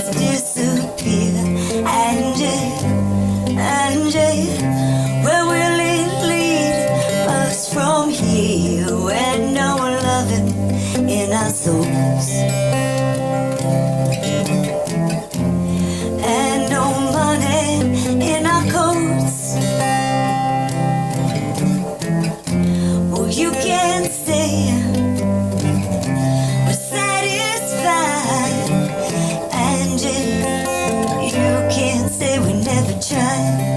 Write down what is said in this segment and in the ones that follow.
clouds disappear. Angie, where will it lead us from here? Where no loving in our souls, and no money in our coats. Well, you can't say we're satisfied, Angie. You can't say we never tried.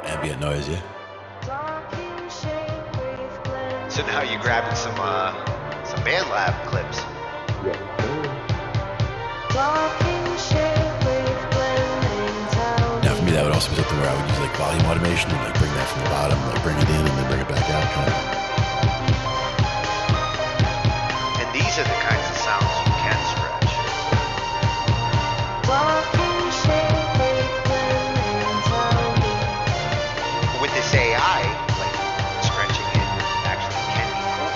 Ambient noise, yeah. So now you're grabbing some band lab clips. Yeah. Now for me that would also be something where I would use like volume automation and like bring that from the bottom, like bring it in and then bring it back out. And these are the kinds of sounds you can scratch. With this AI, like scratching it actually can be cool.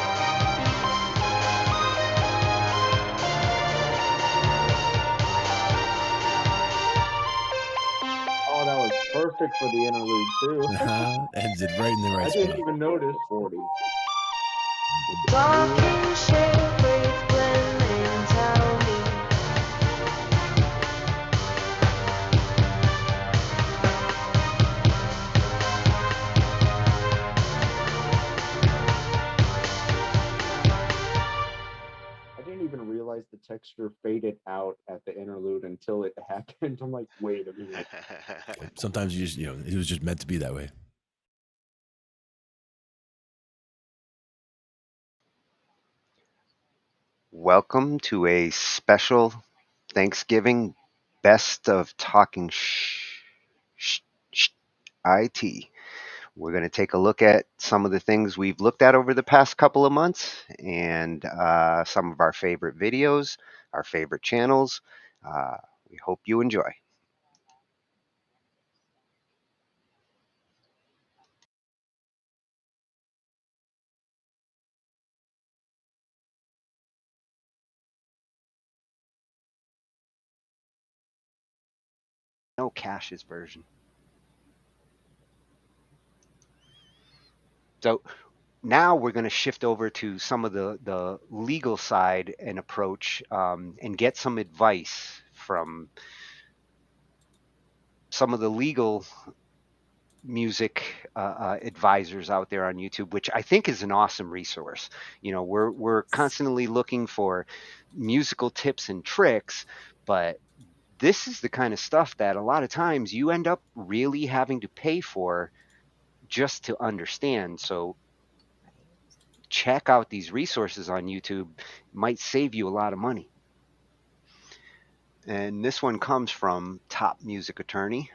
Oh, that was perfect for the interlude too. Ends it right in the right I spot. didn't even notice. 40. realized the texture faded out at the interlude until it happened. I'm like, wait a minute. Sometimes you just, it was just meant to be that way. Welcome to a special Thanksgiving best of Talkin Shhh I.T. We're going to take a look at some of the things we've looked at over the past couple of months and some of our favorite videos, our favorite channels. We hope you enjoy. No Cash's version. So now we're going to shift over to some of the legal side and approach and get some advice from some of the legal music advisors out there on YouTube, which I think is an awesome resource. We're constantly looking for musical tips and tricks, but this is the kind of stuff that a lot of times you end up really having to pay for just to understand. So check out these resources on YouTube. It might save you a lot of money. And this one comes from Top Music Attorney,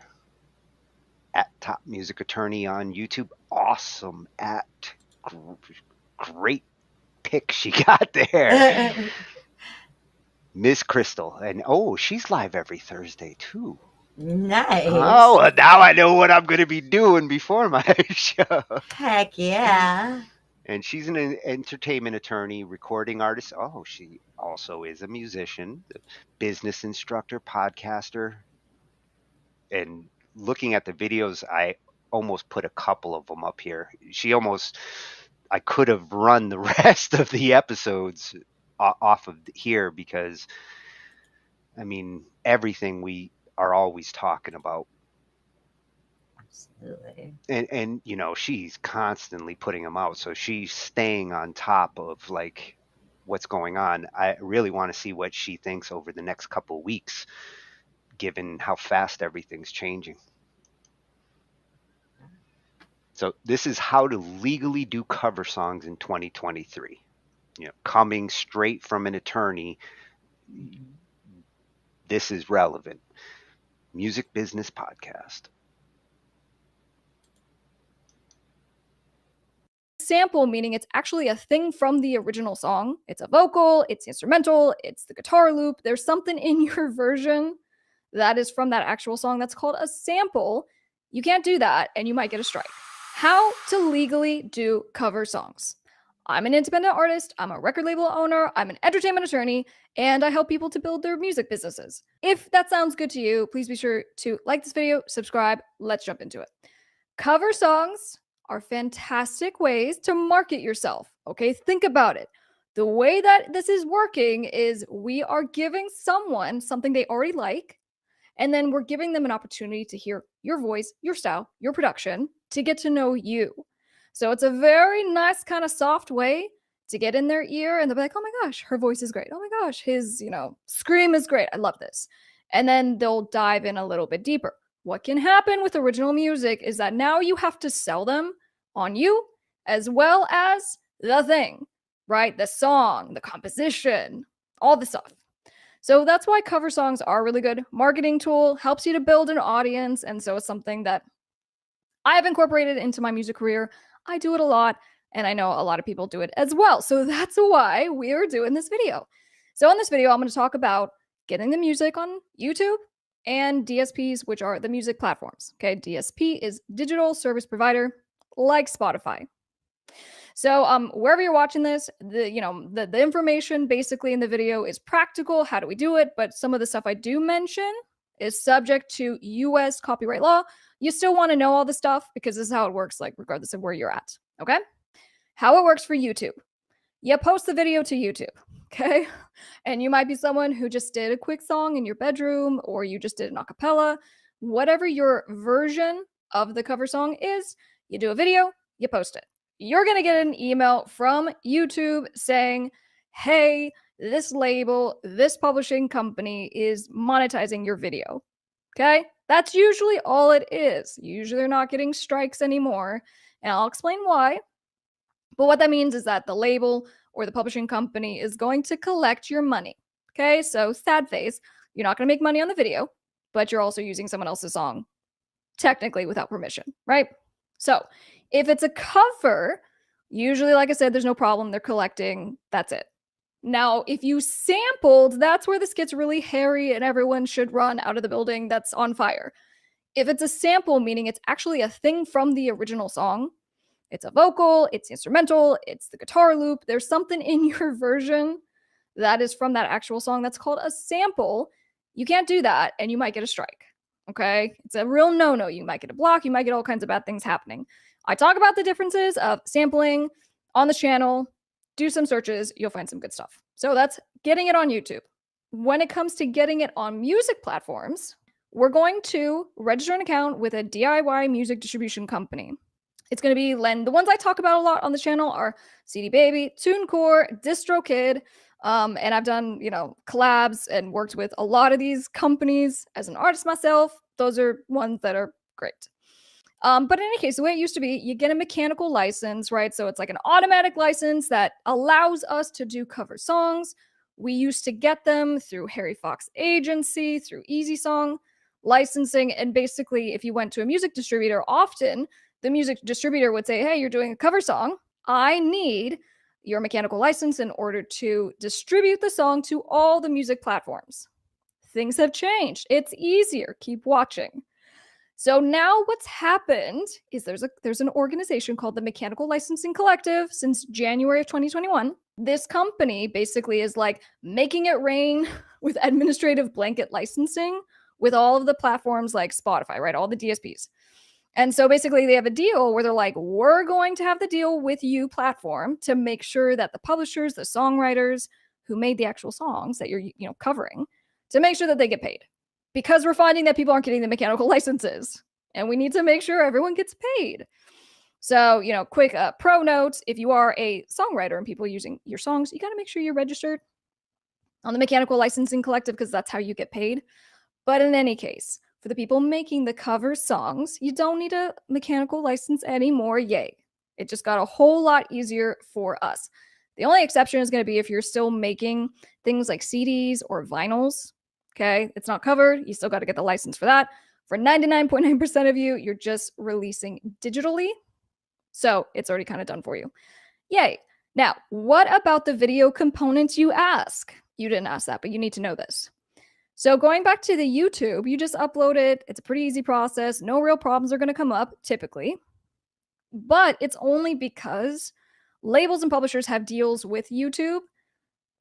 at Top Music Attorney on YouTube. Awesome great pick she got there. Miss Crystal. And she's live every Thursday too. Nice. Oh, well, now I know what I'm going to be doing before my show. Heck yeah. And she's an entertainment attorney, recording artist. Oh, she also is a musician, business instructor, podcaster. And looking at the videos, I almost put a couple of them up here. I could have run the rest of the episodes off of here because, I mean, everything we are always talking about. Absolutely. And she's constantly putting them out, so she's staying on top of like what's going on. I really want to see what she thinks over the next couple of weeks, given how fast everything's changing. So this is how to legally do cover songs in 2023. Coming straight from an attorney, this is relevant. Music Business Podcast. Sample, meaning it's actually a thing from the original song. It's a vocal, it's instrumental, it's the guitar loop. There's something in your version that is from that actual song that's called a sample. You can't do that and you might get a strike. How to legally do cover songs. I'm an independent artist, I'm a record label owner, I'm an entertainment attorney, and I help people to build their music businesses. If that sounds good to you, please be sure to like this video, subscribe, let's jump into it. Cover songs are fantastic ways to market yourself. Okay, think about it. The way that this is working is we are giving someone something they already like, and then we're giving them an opportunity to hear your voice, your style, your production, to get to know you. So it's a very nice kind of soft way to get in their ear and they'll be like, oh my gosh, her voice is great. Oh my gosh, his, scream is great. I love this. And then they'll dive in a little bit deeper. What can happen with original music is that now you have to sell them on you as well as the thing, right? The song, the composition, all the stuff. So that's why cover songs are a really good marketing tool, helps you to build an audience. And so it's something that I've incorporated into my music career. I do it a lot, and I know a lot of people do it as well. So that's why we're doing this video. So in this video, I'm going to talk about getting the music on YouTube and DSPs, which are the music platforms. Okay, DSP is digital service provider, like Spotify. So wherever you're watching this, the information basically in the video is practical. How do we do it? But some of the stuff I do mention is subject to US copyright law. You still want to know all the stuff because this is how it works, like regardless of where you're at. Okay. How it works for YouTube. You post the video to YouTube. Okay. And you might be someone who just did a quick song in your bedroom, or you just did an acapella. Whatever your version of the cover song is, you do a video, you post it. You're going to get an email from YouTube saying, hey, this label, this publishing company is monetizing your video. Okay? That's usually all it is. Usually they're not getting strikes anymore. And I'll explain why. But what that means is that the label or the publishing company is going to collect your money. Okay? So sad face. You're not going to make money on the video, but you're also using someone else's song, technically without permission, right? So if it's a cover, usually, like I said, there's no problem. They're collecting. That's it. Now, if you sampled, that's where this gets really hairy and everyone should run out of the building that's on fire. If it's a sample, meaning it's actually a thing from the original song, it's a vocal, it's instrumental, it's the guitar loop, there's something in your version that is from that actual song that's called a sample, you can't do that and you might get a strike. Okay? It's a real no-no. You might get a block, you might get all kinds of bad things happening. I talk about the differences of sampling on the channel. Do some searches, you'll find some good stuff. So that's getting it on YouTube. When it comes to getting it on music platforms, we're going to register an account with a DIY music distribution company. It's going to be the ones I talk about a lot on the channel are CD Baby, TuneCore, DistroKid, and I've done, collabs and worked with a lot of these companies as an artist myself. Those are ones that are great. But in any case, the way it used to be, you get a mechanical license, right? So it's like an automatic license that allows us to do cover songs. We used to get them through Harry Fox Agency, through Easy Song licensing. And basically, if you went to a music distributor, often the music distributor would say, hey, you're doing a cover song. I need your mechanical license in order to distribute the song to all the music platforms. Things have changed. It's easier. Keep watching. So now what's happened is there's an organization called the Mechanical Licensing Collective since January of 2021. This company basically is like making it rain with administrative blanket licensing with all of the platforms like Spotify, right? All the DSPs. And so basically they have a deal where they're like, we're going to have the deal with you platform to make sure that the publishers, the songwriters who made the actual songs that you're, covering, to make sure that they get paid. Because we're finding that people aren't getting the mechanical licenses and we need to make sure everyone gets paid. So, quick pro notes, if you are a songwriter and people using your songs, you got to make sure you're registered on the Mechanical Licensing Collective because that's how you get paid. But in any case, for the people making the cover songs, you don't need a mechanical license anymore. Yay. It just got a whole lot easier for us. The only exception is going to be if you're still making things like CDs or vinyls. Okay, it's not covered. You still got to get the license for that. For 99.9% of you, you're just releasing digitally. So it's already kind of done for you. Yay. Now, what about the video components, you ask? You didn't ask that, but you need to know this. So going back to the YouTube, you just upload it. It's a pretty easy process. No real problems are going to come up, typically. But it's only because labels and publishers have deals with YouTube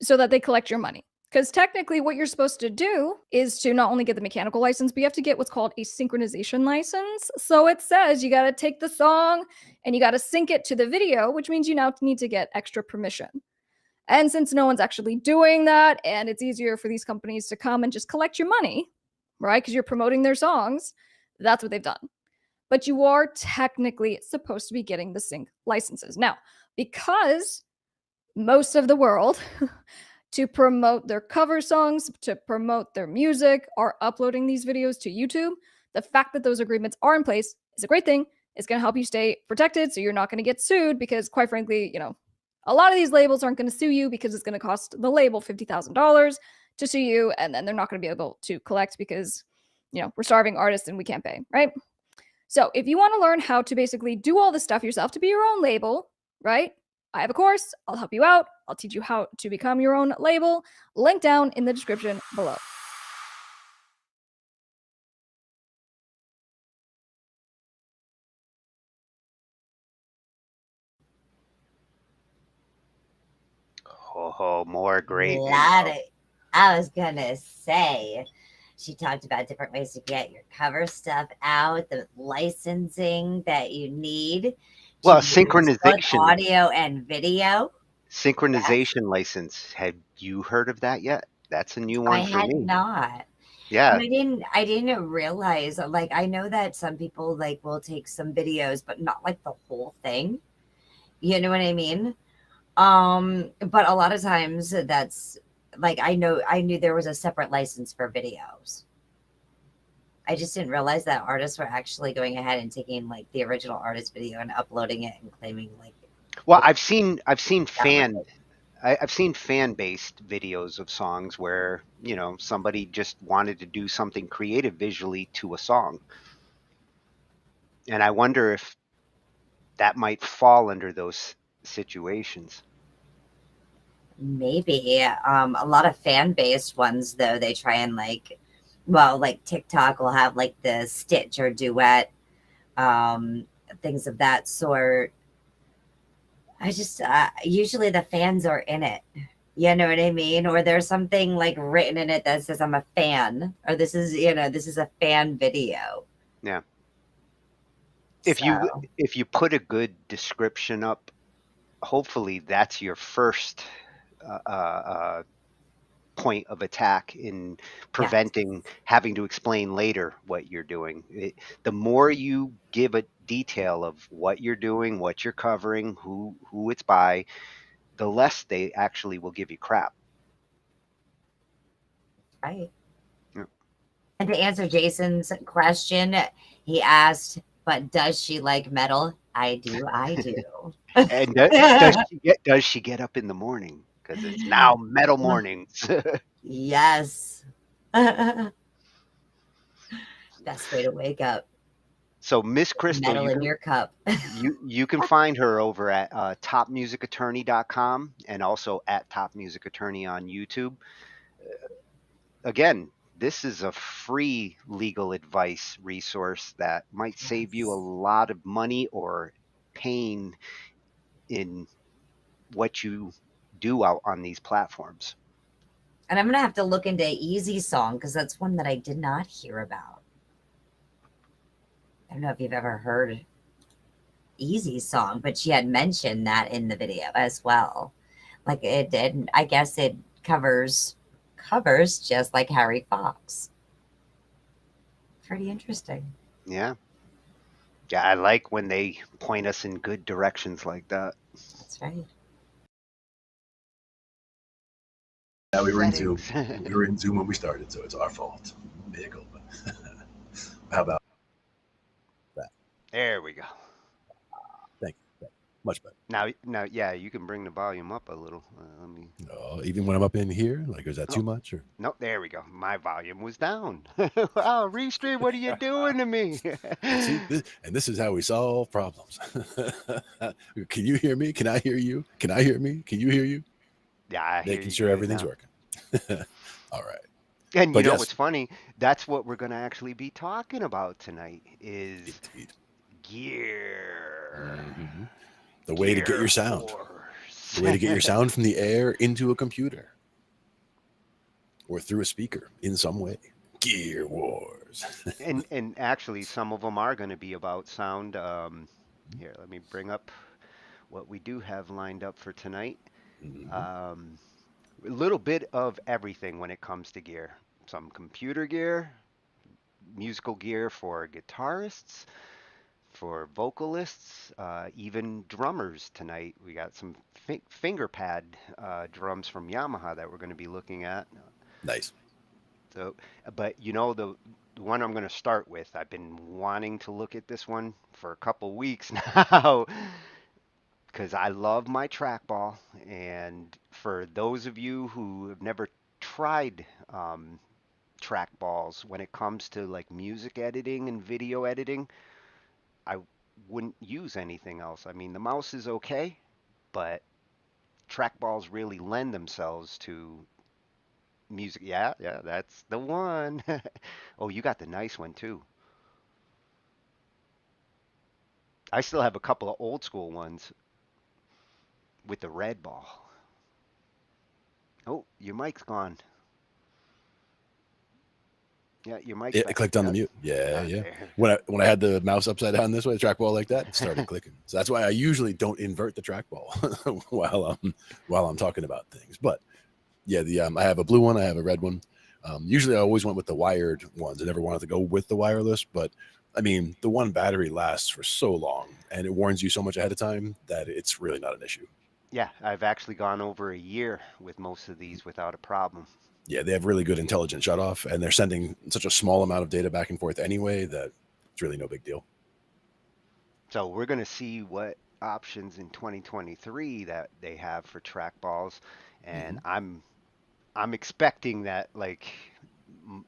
so that they collect your money. Because technically what you're supposed to do is to not only get the mechanical license, but you have to get what's called a synchronization license. So it says you got to take the song and you got to sync it to the video, which means you now need to get extra permission. And since no one's actually doing that, and it's easier for these companies to come and just collect your money, right? Because you're promoting their songs, that's what they've done. But you are technically supposed to be getting the sync licenses. Now, because most of the world to promote their cover songs, to promote their music, are uploading these videos to YouTube, the fact that those agreements are in place is a great thing. It's going to help you stay protected so you're not going to get sued because, quite frankly, a lot of these labels aren't going to sue you because it's going to cost the label $50,000 to sue you, and then they're not going to be able to collect because, we're starving artists and we can't pay, right? So if you want to learn how to basically do all this stuff yourself to be your own label, right? I have a course. I'll help you out. I'll teach you how to become your own label. Link down in the description below. Oh, more great info. Lotta. I was gonna say, she talked about different ways to get your cover stuff out, the licensing that you need. Well, to use both synchronization. audio and video. Synchronization license. Have you heard of that yet? That's a new one I for had me. not. Yeah. And I didn't realize, like, I know that some people like will take some videos, but not like the whole thing. You know what I mean? But a lot of times that's like I knew there was a separate license for videos. I just didn't realize that artists were actually going ahead and taking like the original artist video and uploading it and claiming like. Well, I've seen download it. I've seen fan-based videos of songs where, you know, somebody just wanted to do something creative visually to a song. And I wonder if that might fall under those situations. Maybe a lot of fan-based ones though, they try and like, well, like TikTok will have like the stitch or duet, things of that sort. I just usually the fans are in it, you know what I mean, or there's something like written in it that says I'm a fan, or this is, you know, this is a fan video. Yeah. If you put a good description up, hopefully that's your first point of attack in preventing having to explain later what you're doing. The more you give a detail of what you're doing, what you're covering, who it's by, the less they actually will give you crap. Right. Yeah. And to answer Jason's question, he asked, but does she like metal? I do. And does she get up in the morning? Because it's now metal mornings. Yes. Best way to wake up. So Miss Crystal, Metal in your cup. you can find her over at topmusicattorney.com and also at Top Music Attorney on YouTube. Again, this is a free legal advice resource that might save you a lot of money or pain in what you do out on these platforms. And I'm going to have to look into Easy Song because that's one that I did not hear about. I don't know if you've ever heard Easy Song, but she had mentioned that in the video as well. Like it did. I guess it covers just like Harry Fox. Pretty interesting. Yeah. Yeah, I like when they point us in good directions like that. That's right. Yeah, we were in Zoom. Settings. We were in Zoom when we started, so it's our fault. Mea culpa. How about that? There we go. Thank you. Much better. Now, yeah, you can bring the volume up a little. Let me. Oh, even when I'm up in here, like, is that too much? Or No, there we go. My volume was down. Wow, Restream, what are you doing to me? see, this is how we solve problems. Can you hear me? Can I hear you? Can I hear me? Can you hear you? Yeah, I hear Making you sure good everything's now. working. All right. And But you know yes. what's funny? That's what we're going to actually be talking about tonight is Indeed. gear. Mhm. The way to get your sound. WharZ. The way to get your sound from the air into a computer or through a speaker in some way. Gear WharZ. and actually, some of them are going to be about sound. Here, let me bring up what we do have lined up for tonight. Mhm. A little bit of everything when it comes to gear. Some computer gear, musical gear for guitarists, for vocalists, even drummers tonight. We got some finger pad drums from Yamaha that we're going to be looking at. Nice. So, but you know, the one I'm going to start with, I've been wanting to look at this one for a couple weeks now because I love my trackball. And for those of you who have never tried trackballs, when it comes to like music editing and video editing, I wouldn't use anything else. I mean, the mouse is okay, but trackballs really lend themselves to music. Yeah, that's the one. Oh, you got the nice one too. I still have a couple of old school ones with the red ball. Oh, your mic's gone. Yeah, your mic's It back. clicked on the Yeah. mute. Yeah, yeah. There. When I had the mouse upside down this way, the trackball like that, it started clicking. So that's why I usually don't invert the trackball while I'm talking about things. But yeah, I have a blue one, I have a red one. Usually I always went with the wired ones. I never wanted to go with the wireless, but I mean, the one battery lasts for so long and it warns you so much ahead of time that it's really not an issue. Yeah, I've actually gone over a year with most of these without a problem. Yeah, they have really good intelligent shut off, and they're sending such a small amount of data back and forth anyway that it's really no big deal. So we're going to see what options in 2023 that they have for trackballs, and Hmm. I'm expecting that like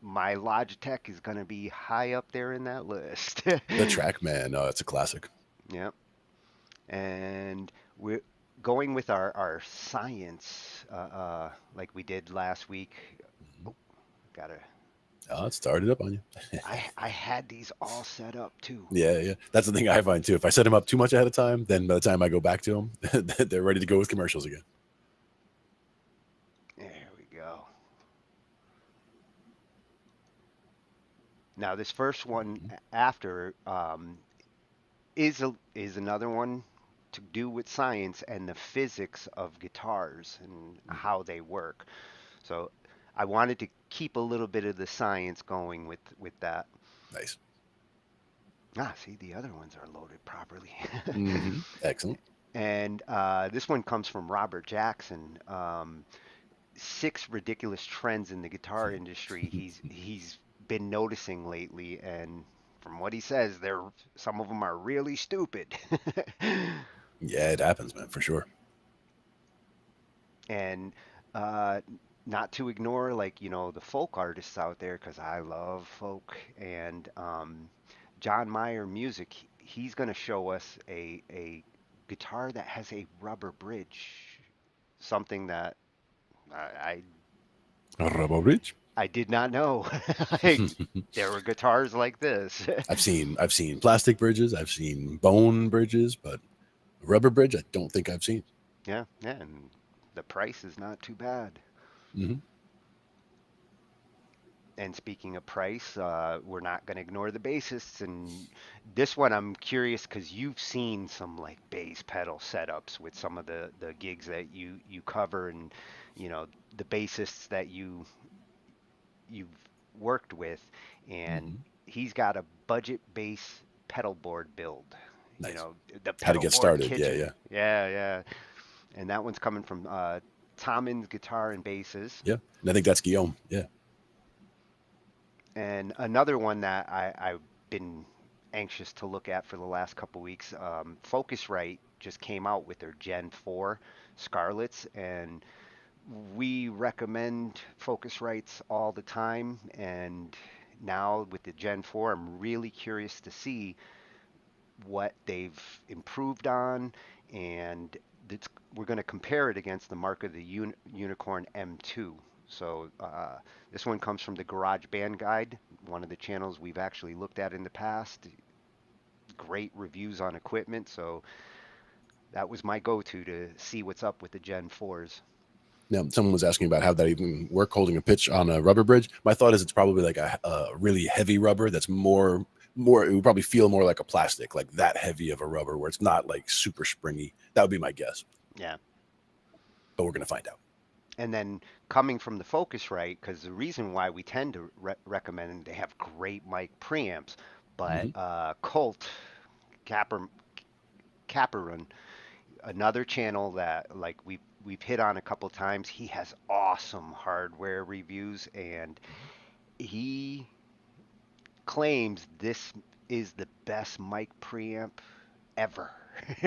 my Logitech is going to be high up there in that list. The TrackMan, it's a classic. Yep. And we're going with our science, like we did last week. Mhm. Oh, gotta. It started up on you. I had these all set up too. Yeah, yeah. That's the thing I find too. If I set them up too much ahead of time, then by the time I go back to them, they're ready to go with commercials again. There we go. Now this first one Mhm. after is another one to do with science and the physics of guitars and Mhm. how they work. So I wanted to keep a little bit of the science going with that. Nice. Ah, see, the other ones are loaded properly. Excellent. And this one comes from Robert Jackson. Six ridiculous trends in the guitar industry he's been noticing lately, and from what he says, there some of them are really stupid. Yeah, it happens, man, for sure. And uh, not to ignore like the folk artists out there because I love folk and John Mayer music. He's going to show us a guitar that has a rubber bridge, something that I Rubber Bridge. I did not know. Like, there were guitars like this. I've seen plastic bridges, I've seen bone bridges, but a rubber bridge, I don't think I've seen. Yeah, yeah, and the price is not too bad. Hmm. And speaking of price, we're not going to ignore the bassists. And this one, I'm curious because you've seen some like bass pedal setups with some of the gigs that you cover, and you know the bassists that you've worked with, and Hmm. he's got a budget bass pedal board build. You Nice. know, the How to pedal get board started? Yeah, kitchen. yeah, Yeah, yeah. And that one's coming from Tommen's Guitar and Basses. yeah. And I think that's Guillaume. Yeah. And another one that I've been anxious to look at for the last couple weeks, Focusrite just came out with their Gen 4 Scarlets, and we recommend Focusrites all the time. And now with the Gen 4, I'm really curious to see what they've improved on, and we're going to compare it against the Mark of the Unicorn M2. So this one comes from the Garage Band Guide, one of the channels we've actually looked at in the past. Great reviews on equipment, so that was my go-to to see what's up with the Gen 4s. Now, someone was asking about how that even work holding a pitch on a rubber bridge. My thought is it's probably like a really heavy rubber that's more. It would probably feel more like a plastic, like that heavy of a rubber, where it's not like super springy. That would be my guess, Yeah. but we're gonna find out. And then coming from the Focusrite, because the reason why we tend to recommend they have great mic preamps, but Hmm. Colt Capper Caparun, another channel that like we've hit on a couple times. He has awesome hardware reviews, and he claims this is the best mic preamp ever,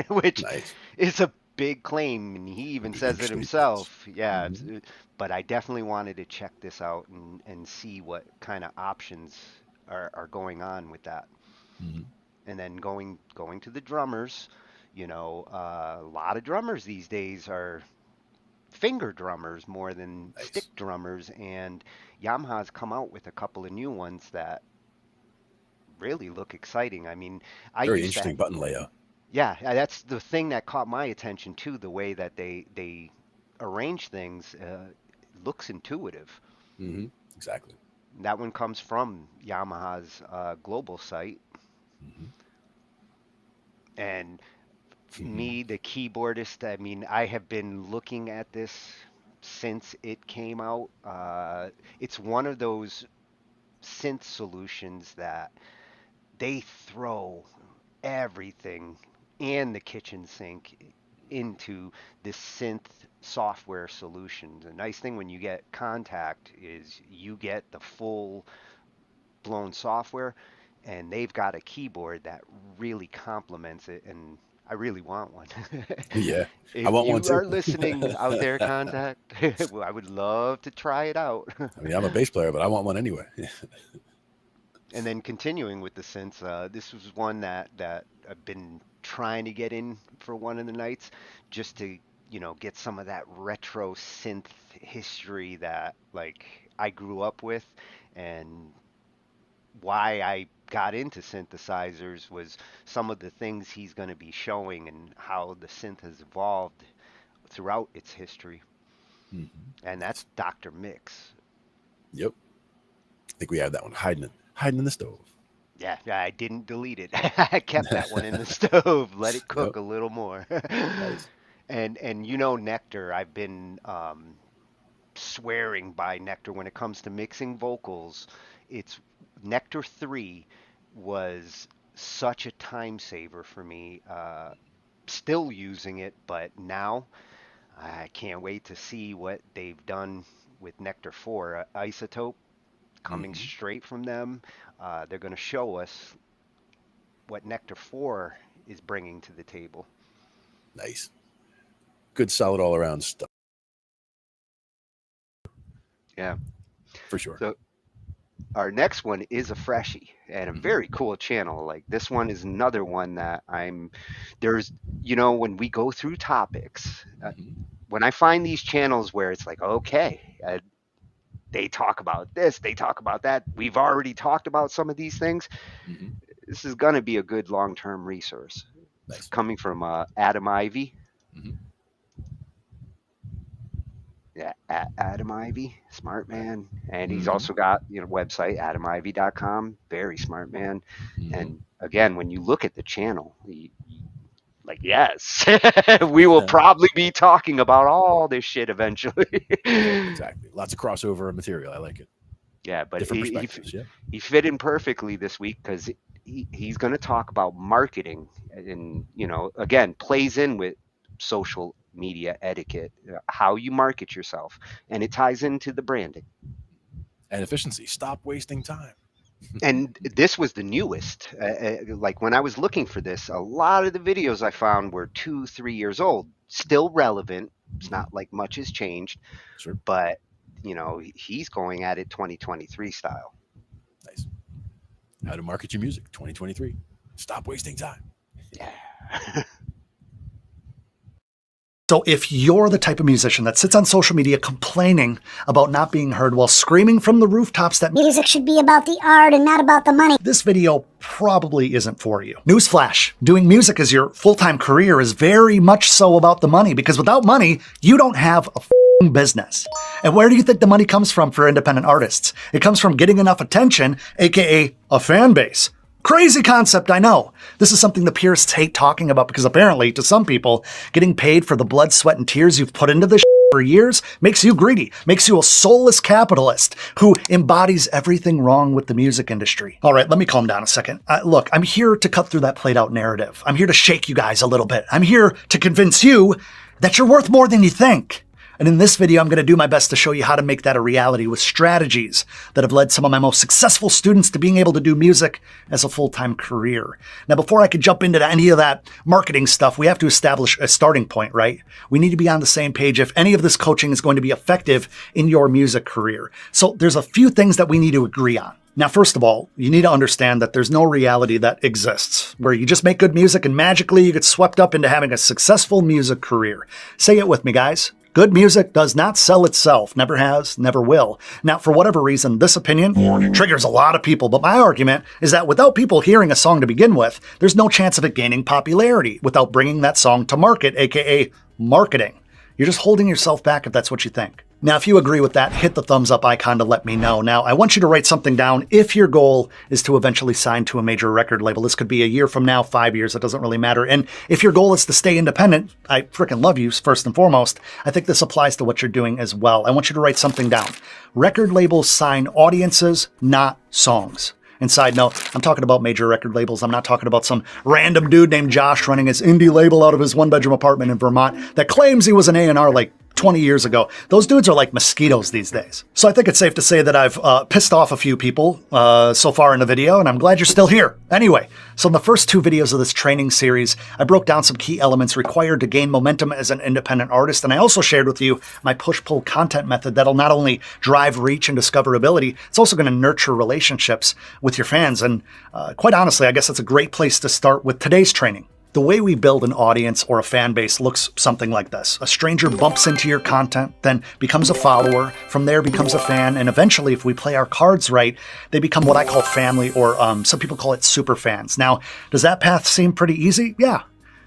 which Nice. is a big claim, and he even Big says it statements. himself. Yeah, Hmm. but I definitely wanted to check this out and see what kind of options are going on with that. Hmm. And then going to the drummers, a lot of drummers these days are finger drummers more than stick Nice. drummers, and Yamaha's come out with a couple of new ones that really look exciting. I mean, I Very used to, interesting button layout. yeah, that's the thing that caught my attention too, the way that they arrange things looks intuitive. Hmm. Exactly. That one comes from Yamaha's global site, Hmm. and me, the keyboardist, I mean, I have been looking at this since it came out. It's one of those synth solutions that they throw everything and the kitchen sink into this synth software solution. The nice thing when you get Contact is you get the full blown software, and they've got a keyboard that really complements it, and I really want one. Yeah, I If want one you are too. listening out there, Contact, well, I would love to try it out. I mean, I'm a bass player, but I want one anyway. And then continuing with the synths, this was one that I've been trying to get in for one of the nights, just to get some of that retro synth history that like I grew up with, and why I got into synthesizers was some of the things he's going to be showing and how the synth has evolved throughout its history. Mhm. And that's Dr. Mix. Yep. I think we have that one hiding in the stove. Yeah, I didn't delete it. I kept that one in the stove, let it cook Yep. a little more. Nice. And Nectar, I've been swearing by Nectar when it comes to mixing vocals. It's Nectar 3 was such a time saver for me. Still using it, but now I can't wait to see what they've done with Nectar 4. Isotope coming Mhm. straight from them. They're going to show us what Nectar 4 is bringing to the table. Nice. Good, solid all around stuff. Yeah. For sure. So our next one is a freshie and a very cool channel. Like this one is another one that there's, when we go through topics, when I find these channels where it's like, okay, they talk about this, they talk about that. We've already talked about some of these things. Mhm. This is going to be a good long-term resource. Nice. It's coming from Adam Ivy. Mhm. Yeah, Adam Ivy, smart man. And he's Mhm. also got, website, adamivy.com. Very smart man. Mhm. And again, when you look at the channel, like, yes, we will probably be talking about all this shit eventually. Exactly. Lots of crossover material. I like it. Yeah, but Different perspectives. Yeah. he fit in perfectly this week because he's going to talk about marketing and, again, plays in with social media etiquette, how you market yourself, and it ties into the branding. And efficiency. Stop wasting time. And this was the newest. Like when I was looking for this, a lot of the videos I found were 2-3 years old, still relevant. It's not like much has changed, Sure. but he's going at it 2023 style. Nice. How to market your music 2023. Stop wasting time. Yeah. So if you're the type of musician that sits on social media complaining about not being heard while screaming from the rooftops that music should be about the art and not about the money, this video probably isn't for you. Newsflash, doing music as your full-time career is very much so about the money, because without money, you don't have a f***ing business. And where do you think the money comes from for independent artists? It comes from getting enough attention, aka a fan base. Crazy concept, I know. This is something the purists hate talking about because apparently, to some people, getting paid for the blood, sweat, and tears you've put into this for years makes you greedy, makes you a soulless capitalist who embodies everything wrong with the music industry. All right, let me calm down a second. Look, I'm here to cut through that played out narrative. I'm here to shake you guys a little bit. I'm here to convince you that you're worth more than you think. And in this video, I'm going to do my best to show you how to make that a reality with strategies that have led some of my most successful students to being able to do music as a full-time career. Now, before I could jump into any of that marketing stuff, we have to establish a starting point, right? We need to be on the same page if any of this coaching is going to be effective in your music career. So there's a few things that we need to agree on. Now, first of all, you need to understand that there's no reality that exists where you just make good music and magically you get swept up into having a successful music career. Say it with me, guys. Good music does not sell itself, never has, never will. Now, for whatever reason, this opinion triggers a lot of people, but my argument is that without people hearing a song to begin with, there's no chance of it gaining popularity without bringing that song to market, aka marketing. You're just holding yourself back if that's what you think. Now, if you agree with that, hit the thumbs up icon to let me know. Now, I want you to write something down if your goal is to eventually sign to a major record label. This could be a year from now, 5 years, it doesn't really matter. And if your goal is to stay independent, I freaking love you, first and foremost. I think this applies to what you're doing as well. I want you to write something down. Record labels sign audiences, not songs. And side note, I'm talking about major record labels. I'm not talking about some random dude named Josh running his indie label out of his one-bedroom apartment in Vermont that claims he was an A&R like 20 years ago. Those dudes are like mosquitoes these days. So I think it's safe to say that I've pissed off a few people so far in the video, and I'm glad you're still here. Anyway, so in the first 2 videos of this training series, I broke down some key elements required to gain momentum as an independent artist, and I also shared with you my push-pull content method that'll not only drive reach and discoverability, it's also going to nurture relationships with your fans. And quite honestly, I guess it's a great place to start with today's training. The way we build an audience or a fan base looks something like this. A stranger bumps into your content, then becomes a follower, from there becomes a fan, and eventually, if we play our cards right, they become what I call family, or some people call it super fans. Now, does that path seem pretty easy? Yeah.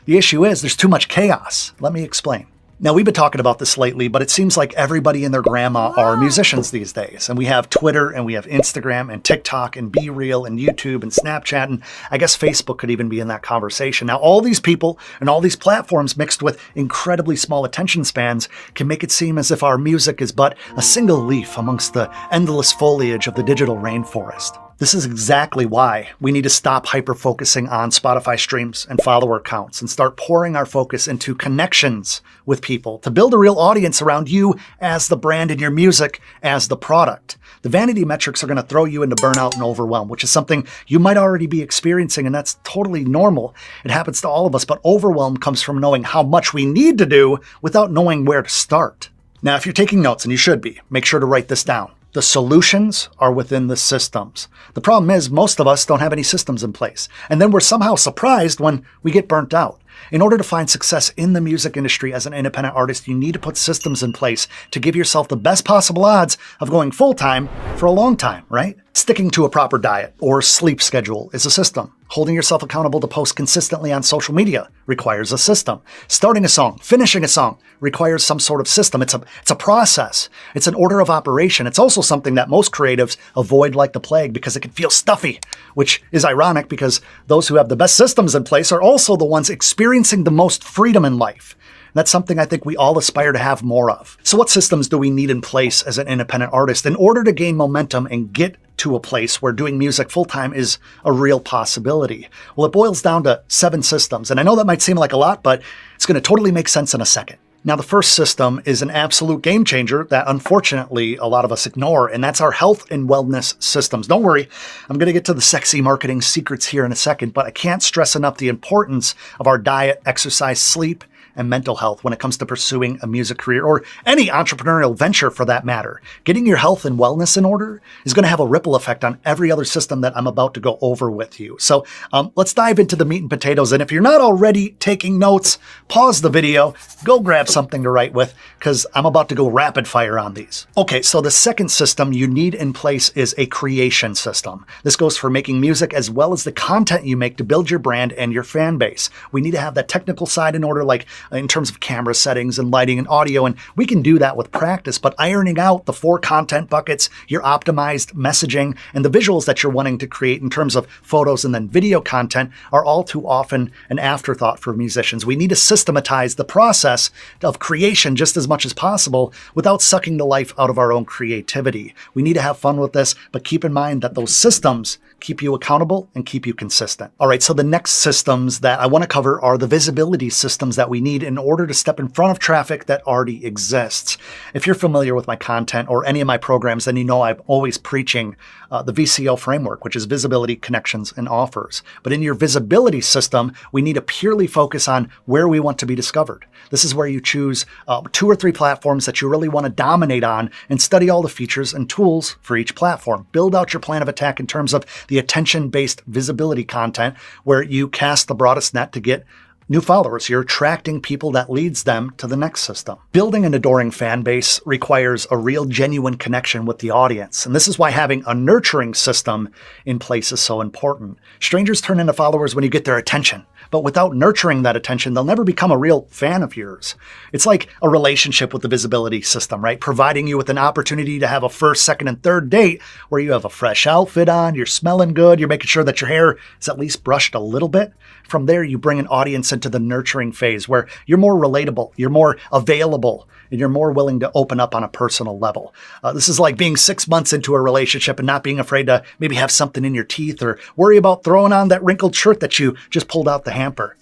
The issue is there's too much chaos. Let me explain. Now, we've been talking about this lately, but it seems like everybody and their grandma are musicians these days. And we have Twitter, and we have Instagram, and TikTok, and BeReal, and YouTube, and Snapchat, and I guess Facebook could even be in that conversation. Now, all these people and all these platforms mixed with incredibly small attention spans can make it seem as if our music is but a single leaf amongst the endless foliage of the digital rainforest. This is exactly why we need to stop hyper-focusing on Spotify streams and follower counts and start pouring our focus into connections with people to build a real audience around you as the brand and your music as the product. The vanity metrics are going to throw you into burnout and overwhelm, which is something you might already be experiencing, and that's totally normal. It happens to all of us, but overwhelm comes from knowing how much we need to do without knowing where to start. Now, if you're taking notes, and you should be, make sure to write this down. The solutions are within the systems. The problem is most of us don't have any systems in place. And then we're somehow surprised when we get burnt out. In order to find success in the music industry as an independent artist, you need to put systems in place to give yourself the best possible odds of going full-time for a long time, right? Sticking to a proper diet or sleep schedule is a system. Holding yourself accountable to post consistently on social media requires a system. Starting a song, finishing a song requires some sort of system. It's a process. It's an order of operation. It's also something that most creatives avoid like the plague because it can feel stuffy, which is ironic because those who have the best systems in place are also the ones experiencing the most freedom in life. That's something I think we all aspire to have more of. So what systems do we need in place as an independent artist in order to gain momentum and get to a place where doing music full-time is a real possibility? Well, it boils down to 7 systems. And I know that might seem like a lot, but it's going to totally make sense in a second. Now, the first system is an absolute game changer that unfortunately a lot of us ignore, and that's our health and wellness systems. Don't worry, I'm going to get to the sexy marketing secrets here in a second, but I can't stress enough the importance of our diet, exercise, sleep, and mental health when it comes to pursuing a music career or any entrepreneurial venture for that matter. Getting your health and wellness in order is going to have a ripple effect on every other system that I'm about to go over with you. So let's dive into the meat and potatoes. And if you're not already taking notes, pause the video, go grab something to write with, because I'm about to go rapid fire on these. Okay, so the second system you need in place is a creation system. This goes for making music as well as the content you make to build your brand and your fan base. We need to have that technical side in order, like in terms of camera settings and lighting and audio, and we can do that with practice, but ironing out the 4 content buckets, your optimized messaging, and the visuals that you're wanting to create in terms of photos and then video content are all too often an afterthought for musicians. We need to systematize the process of creation just as much as possible without sucking the life out of our own creativity. We need to have fun with this, but keep in mind that those systems keep you accountable and keep you consistent. All right, so the next systems that I want to cover are the visibility systems that we need in order to step in front of traffic that already exists. If you're familiar with my content or any of my programs, then you know I'm always preaching the VCO framework, which is visibility, connections, and offers. But in your visibility system, we need to purely focus on where we want to be discovered. This is where you choose 2 or 3 platforms that you really want to dominate on and study all the features and tools for each platform. Build out your plan of attack in terms of the attention-based visibility content where you cast the broadest net to get new followers. You're attracting people that leads them to the next system. Building an adoring fan base requires a real genuine connection with the audience. And this is why having a nurturing system in place is so important. Strangers turn into followers when you get their attention. But without nurturing that attention, they'll never become a real fan of yours. It's like a relationship with the visibility system, right? Providing you with an opportunity to have a first, second, and third date where you have a fresh outfit on, you're smelling good, you're making sure that your hair is at least brushed a little bit. From there, you bring an audience into the nurturing phase where you're more relatable, you're more available, and you're more willing to open up on a personal level. This is like being 6 months into a relationship and not being afraid to maybe have something in your teeth or worry about throwing on that wrinkled shirt that you just pulled out the hamper.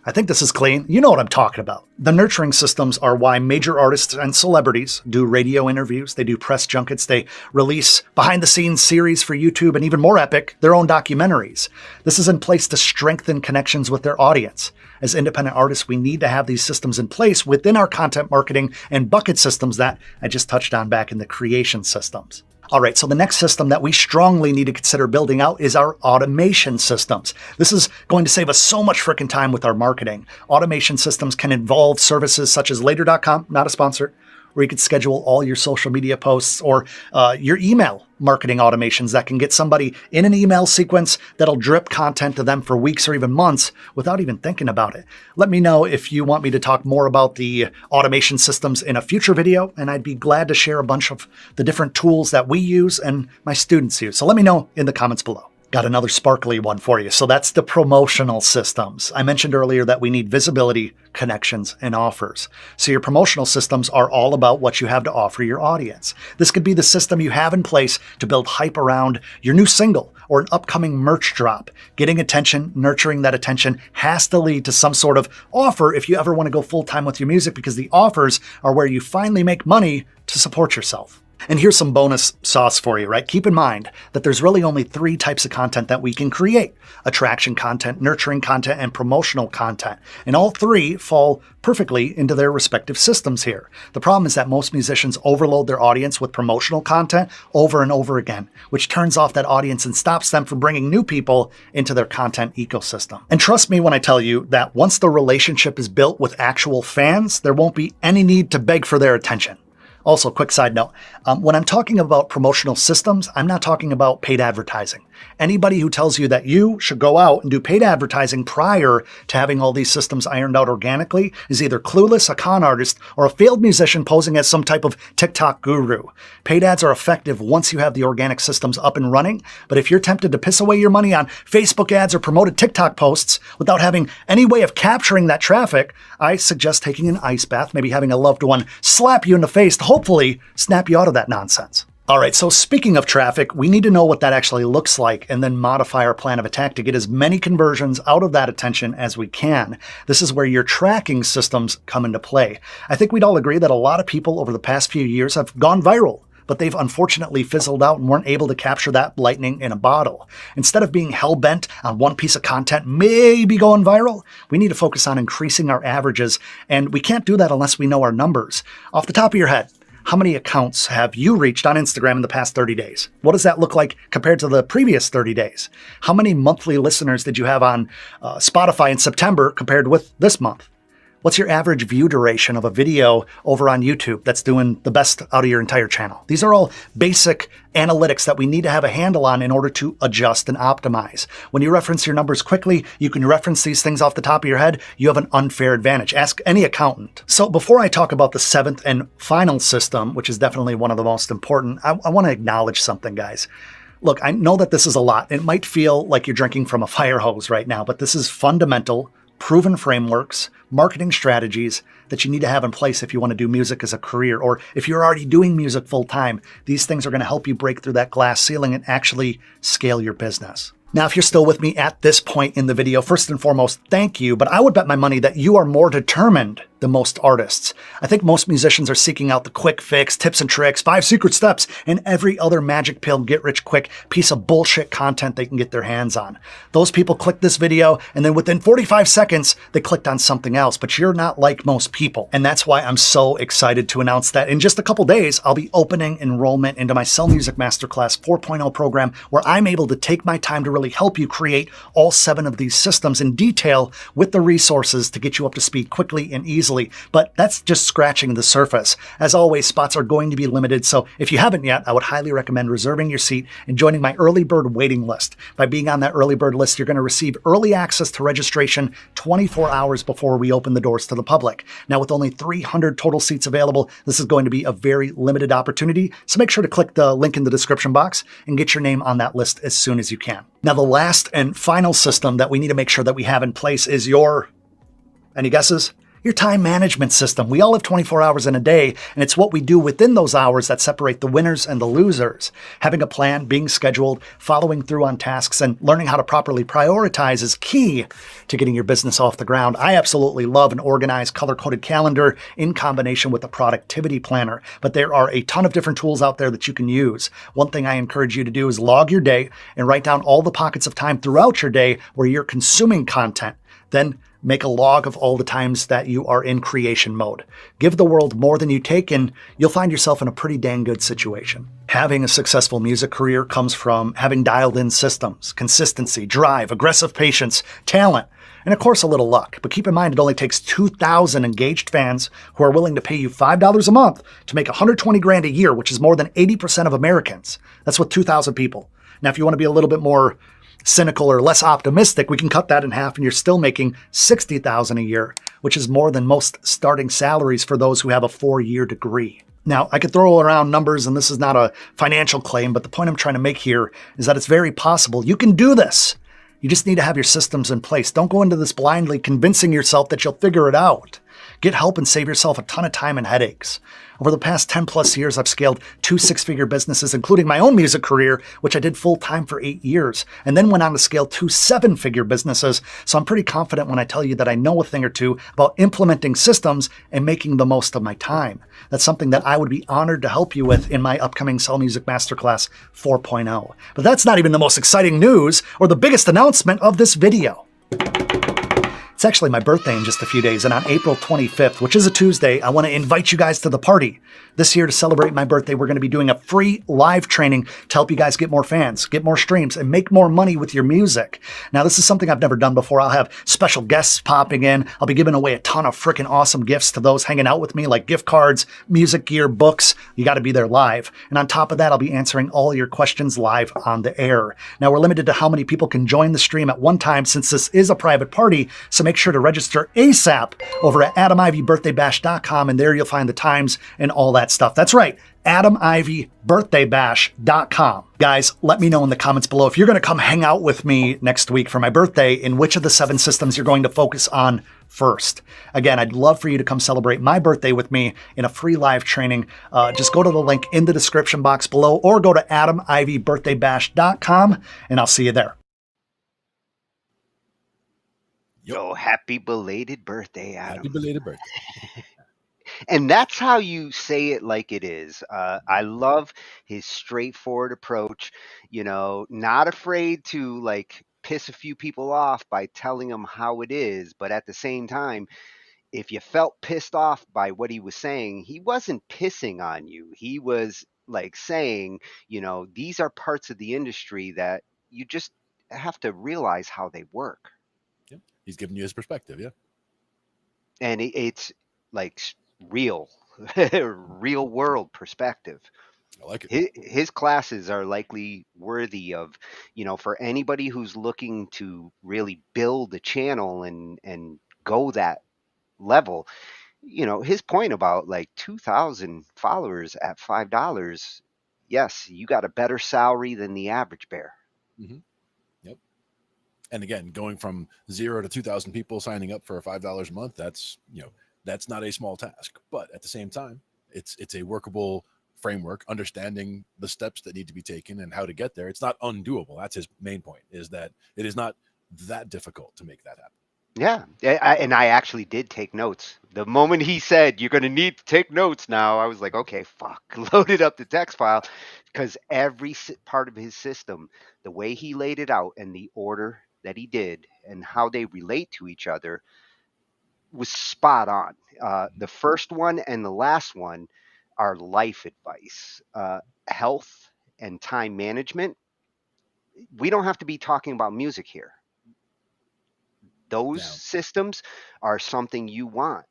I think this is clean. You know what I'm talking about. The nurturing systems are why major artists and celebrities do radio interviews, they do press junkets, they release behind-the-scenes series for YouTube, and even more epic, their own documentaries. This is in place to strengthen connections with their audience. As independent artists, we need to have these systems in place within our content marketing and bucket systems that I just touched on back in the creation systems. All right, so the next system that we strongly need to consider building out is our automation systems. This is going to save us so much freaking time with our marketing. Automation systems can involve services such as later.com, not a sponsor, where you could schedule all your social media posts or your email marketing automations that can get somebody in an email sequence that'll drip content to them for weeks or even months without even thinking about it. Let me know if you want me to talk more about the automation systems in a future video, and I'd be glad to share a bunch of the different tools that we use and my students use. So let me know in the comments below. Got another sparkly one for you. So that's the promotional systems. I mentioned earlier that we need visibility, connections, and offers. So your promotional systems are all about what you have to offer your audience. This could be the system you have in place to build hype around your new single or an upcoming merch drop. Getting attention, nurturing that attention has to lead to some sort of offer if you ever want to go full-time with your music, because the offers are where you finally make money to support yourself. And here's some bonus sauce for you, right? Keep in mind that there's really only 3 types of content that we can create: attraction content, nurturing content, and promotional content. And all 3 fall perfectly into their respective systems here. The problem is that most musicians overload their audience with promotional content over and over again, which turns off that audience and stops them from bringing new people into their content ecosystem. And trust me when I tell you that once the relationship is built with actual fans, there won't be any need to beg for their attention. Also, quick side note, when I'm talking about promotional systems, I'm not talking about paid advertising. Anybody who tells you that you should go out and do paid advertising prior to having all these systems ironed out organically is either clueless, a con artist, or a failed musician posing as some type of TikTok guru. Paid ads are effective once you have the organic systems up and running, but if you're tempted to piss away your money on Facebook ads or promoted TikTok posts without having any way of capturing that traffic, I suggest taking an ice bath, maybe having a loved one slap you in the face to hopefully snap you out of that nonsense. All right, so speaking of traffic, we need to know what that actually looks like and then modify our plan of attack to get as many conversions out of that attention as we can. This is where your tracking systems come into play. I think we'd all agree that a lot of people over the past few years have gone viral, but they've unfortunately fizzled out and weren't able to capture that lightning in a bottle. Instead of being hell-bent on one piece of content maybe going viral, we need to focus on increasing our averages, and we can't do that unless we know our numbers. Off the top of your head, how many accounts have you reached on Instagram in the past 30 days? What does that look like compared to the previous 30 days? How many monthly listeners did you have on Spotify in September compared with this month? What's your average view duration of a video over on YouTube that's doing the best out of your entire channel? These are all basic analytics that we need to have a handle on in order to adjust and optimize. When you reference your numbers quickly, you can reference these things off the top of your head. You have an unfair advantage. Ask any accountant. So before I talk about the 7th and final system, which is definitely one of the most important, I want to acknowledge something, guys. Look, I know that this is a lot. It might feel like you're drinking from a fire hose right now, but this is fundamental, proven frameworks, marketing strategies that you need to have in place if you want to do music as a career, or if you're already doing music full time. These things are going to help you break through that glass ceiling and actually scale your business. Now, if you're still with me at this point in the video, first and foremost, thank you, but I would bet my money that you are more determined than most artists. I think most musicians are seeking out the quick fix, tips and tricks, 5 secret steps, and every other magic pill, get-rich-quick piece of bullshit content they can get their hands on. Those people click this video, and then within 45 seconds, they clicked on something else, but you're not like most people. And that's why I'm so excited to announce that in just a couple days, I'll be opening enrollment into my Sell Music Masterclass 4.0 program, where I'm able to take my time to really help you create all 7 of these systems in detail with the resources to get you up to speed quickly and easily. But that's just scratching the surface. As always, spots are going to be limited, so if you haven't yet, I would highly recommend reserving your seat and joining my early bird waiting list. By being on that early bird list, you're going to receive early access to registration 24 hours before we open the doors to the public. Now, with only 300 total seats available, this is going to be a very limited opportunity, so make sure to click the link in the description box and get your name on that list as soon as you can. Now, the last and final system that we need to make sure that we have in place is your Any guesses? Your time management system. We all have 24 hours in a day, and it's what we do within those hours that separate the winners and the losers. Having a plan, being scheduled, following through on tasks, and learning how to properly prioritize is key to getting your business off the ground. I absolutely love an organized, color-coded calendar in combination with a productivity planner, but there are a ton of different tools out there that you can use. One thing I encourage you to do is log your day and write down all the pockets of time throughout your day where you're consuming content. Then make a log of all the times that you are in creation mode. Give the world more than you take, and you'll find yourself in a pretty dang good situation. Having a successful music career comes from having dialed in systems, consistency, drive, aggressive patience, talent, and of course a little luck. But keep in mind, it only takes 2,000 engaged fans who are willing to pay you $5 a month to make 120 grand a year, which is more than 80% of Americans. That's with 2,000 people. Now, if you want to be a little bit more cynical or less optimistic, we can cut that in half and you're still making $60,000 a year, which is more than most starting salaries for those who have a 4-year degree. Now, I could throw around numbers, and this is not a financial claim, but the point I'm trying to make here is that it's very possible. You can do this. You just need to have your systems in place. Don't go into this blindly convincing yourself that you'll figure it out. Get help and save yourself a ton of time and headaches. Over the past 10 plus years, I've scaled 2 6-figure businesses, including my own music career, which I did full time for 8 years, and then went on to scale 2 7-figure businesses. So I'm pretty confident when I tell you that I know a thing or two about implementing systems and making the most of my time. That's something that I would be honored to help you with in my upcoming Sell Music Masterclass 4.0. But that's not even the most exciting news or the biggest announcement of this video. It's actually my birthday in just a few days, and on April 25th, which is a Tuesday, I want to invite you guys to the party. This year, to celebrate my birthday, we're going to be doing a free live training to help you guys get more fans, get more streams, and make more money with your music. Now, this is something I've never done before. I'll have special guests popping in. I'll be giving away a ton of freaking awesome gifts to those hanging out with me, like gift cards, music gear, books. You got to be there live. And on top of that, I'll be answering all your questions live on the air. Now, we're limited to how many people can join the stream at one time since this is a private party, so make sure to register ASAP over at AdamIvyBirthdayBash.com, and there you'll find the times and all that stuff. That's right, AdamIvyBirthdayBash.com. Guys, let me know in the comments below if you're going to come hang out with me next week for my birthday, in which of the 7 systems you're going to focus on first. Again, I'd love for you to come celebrate my birthday with me in a free live training. Just go to the link in the description box below or go to AdamIvyBirthdayBash.com, and I'll see you there. Yo, happy belated birthday, Adam. Happy belated birthday. And that's how you say it like it is. I love his straightforward approach, not afraid to like piss a few people off by telling them how it is. But at the same time, if you felt pissed off by what he was saying, he wasn't pissing on you. He was like saying, these are parts of the industry that you just have to realize how they work. Yep. He's giving you his perspective. Yeah. And it's like real world perspective. I like it. His classes are likely worthy of, for anybody who's looking to really build a channel and go that level. His point about like 2,000 followers at $5. Yes, you got a better salary than the average bear. Mm-hmm. Yep. And again, going from 0 to 2,000 people signing up for $5 a month, that's not a small task. But at the same time, it's a workable framework, understanding the steps that need to be taken and how to get there. It's not undoable. That's his main point, is that it is not that difficult to make that happen. Yeah. And I actually did take notes. The moment he said, you're going to need to take notes now, I was like, okay, fuck, loaded up the text file, because every part of his system, the way he laid it out and the order that he did and how they relate to each other was spot on. The first one and the last one are life advice, health and time management. We don't have to be talking about music here. Those systems are something you want.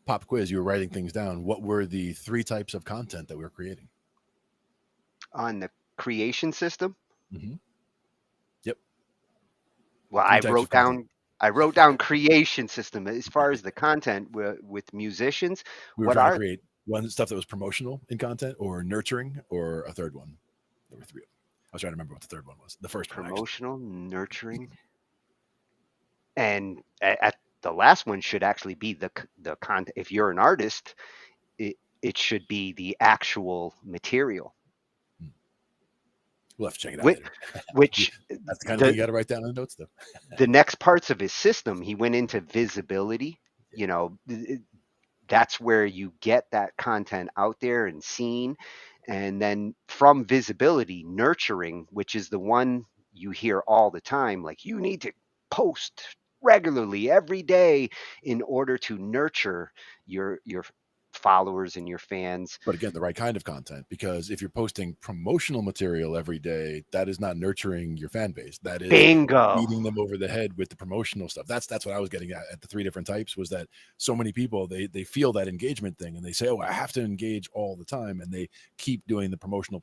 Pop quiz, you were writing things down. What were the 3 types of content that we were creating? On the creation system? Mm-hmm. Yep. Well, I wrote down creation system. As far as the content with musicians, we were trying to create one stuff that was promotional in content, or nurturing, or a third one. There were 3 of them. I was trying to remember what the third one was. The first promotional, one, nurturing, and the last one should actually be the content. If you're an artist, it should be the actual material. We'll have to check it out Which, later. which That's the kind of thing you got to write down in the notes, though. the next parts of his system, he went into visibility. You know, that's where you get that content out there and seen. And then from visibility, nurturing, which is the one you hear all the time, like you need to post regularly every day in order to nurture your followers and your fans. But again, the right kind of content, because if you're posting promotional material every day, that is not nurturing your fan base. That is Bingo. beating them over the head with the promotional stuff. That's what I was getting at the 3 different types, was that so many people, they feel that engagement thing and they say, oh, I have to engage all the time. And they keep doing the promotional,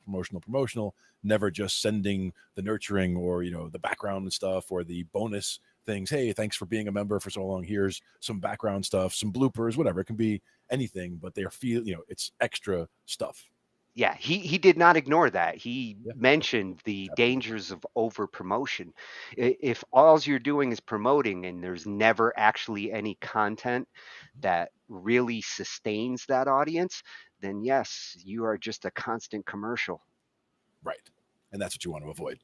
never just sending the nurturing or, you know, the background and stuff or the bonus things. Hey, thanks for being a member for so long. Here's some background stuff, some bloopers, whatever. It can be anything, but they're it's extra stuff. Yeah, he did not ignore that. He mentioned the dangers of over promotion. If all you're doing is promoting and there's never actually any content that really sustains that audience, then yes, you are just a constant commercial. Right. And that's what you want to avoid.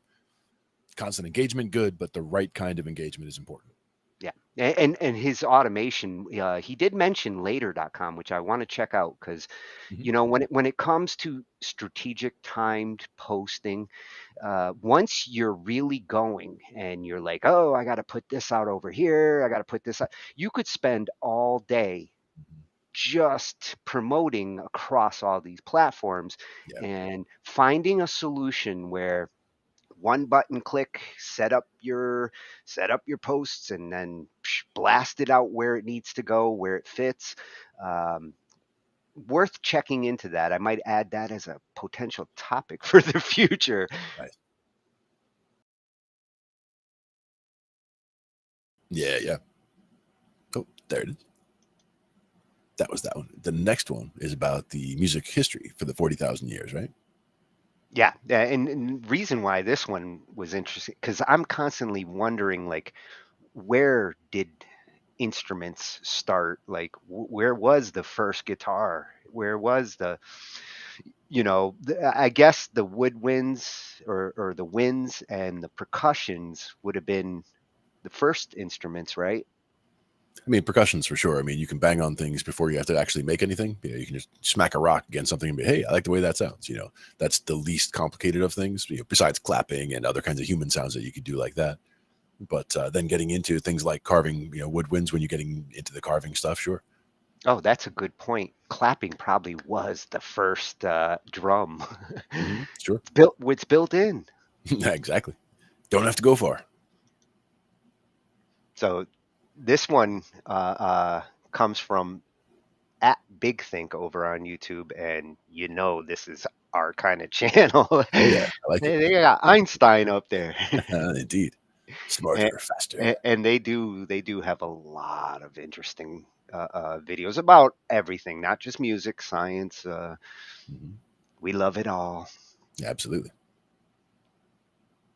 Constant engagement, good, but the right kind of engagement is important. Yeah. And his automation, he did mention later.com, which I want to check out because, you know, when it comes to strategic timed posting, once you're really going and you're like, oh, I got to put this out over here, I got to put this out, you could spend all day just promoting across all these platforms and finding a solution where one button click, set up your posts, and then blast it out where it needs to go, where it fits. Worth checking into that. I might add that as a potential topic for the future. Right. Yeah. Oh, there it is. That was that one. The next one is about the music history for the 40,000 years, right? Yeah, and reason why this one was interesting, because I'm constantly wondering, like, where did instruments start? Like, where was the first guitar? Where was the, you know, I guess the woodwinds or the winds and the percussions would have been the first instruments, right? I mean, percussions for sure. I mean, you can bang on things before you have to actually make anything. You know, you can just smack a rock against something and be, hey, I like the way that sounds. You know, that's the least complicated of things, you know, besides clapping and other kinds of human sounds that you could do like that. But then getting into things like carving, you know, woodwinds, when you're getting into the carving stuff, sure. Oh, that's a good point. Clapping probably was the first drum. Sure. It's built in. Exactly. Don't have to go far. So this one comes from at Big Think over on YouTube, and you know this is our kind of channel. Oh, yeah, I like it. They got Einstein up there. Indeed. Smarter, faster. And they do have a lot of interesting videos about everything, not just music, science. We love it all. Yeah, absolutely.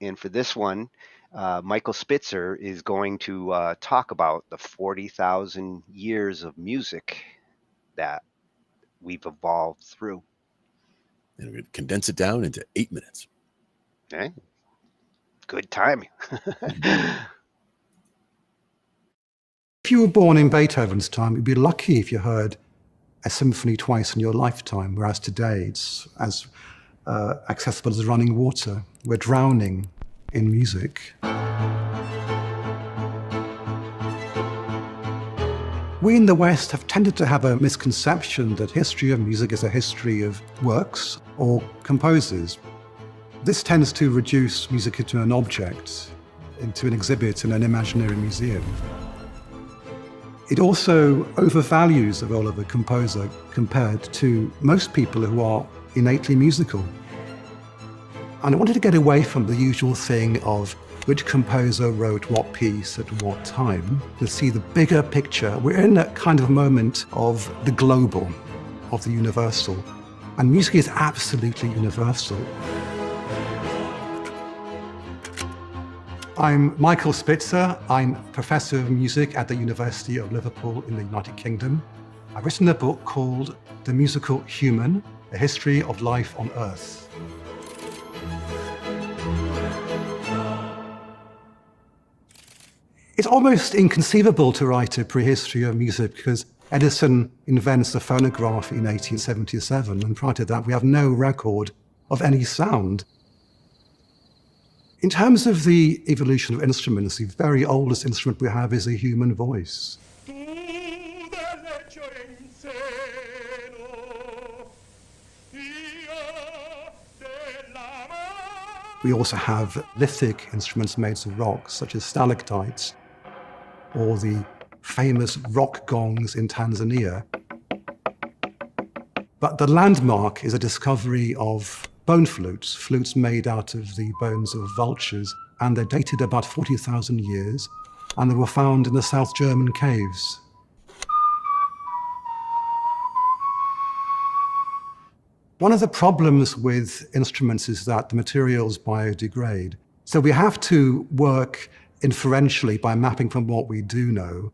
And for this one, Michael Spitzer is going to talk about the 40,000 years of music that we've evolved through. And we're going to condense it down into 8 minutes. Okay. Good timing. If you were born in Beethoven's time, you'd be lucky if you heard a symphony twice in your lifetime, whereas today it's as accessible as running water. We're drowning in music. We in the West have tended to have a misconception that history of music is a history of works or composers. This tends to reduce music into an object, into an exhibit in an imaginary museum. It also overvalues the role of a composer compared to most people who are innately musical. And I wanted to get away from the usual thing of which composer wrote what piece at what time, to see the bigger picture. We're in a kind of moment of the global, of the universal. And music is absolutely universal. I'm Michael Spitzer. I'm Professor of Music at the University of Liverpool in the United Kingdom. I've written a book called The Musical Human, A History of Life on Earth. It's almost inconceivable to write a prehistory of music because Edison invents the phonograph in 1877, and prior to that we have no record of any sound. In terms of the evolution of instruments, the very oldest instrument we have is a human voice. We also have lithic instruments made of rock, such as stalactites, or the famous rock gongs in Tanzania. But the landmark is a discovery of bone flutes, flutes made out of the bones of vultures, and they're dated about 40,000 years, and they were found in the South German caves. One of the problems with instruments is that the materials biodegrade. So we have to work inferentially by mapping from what we do know.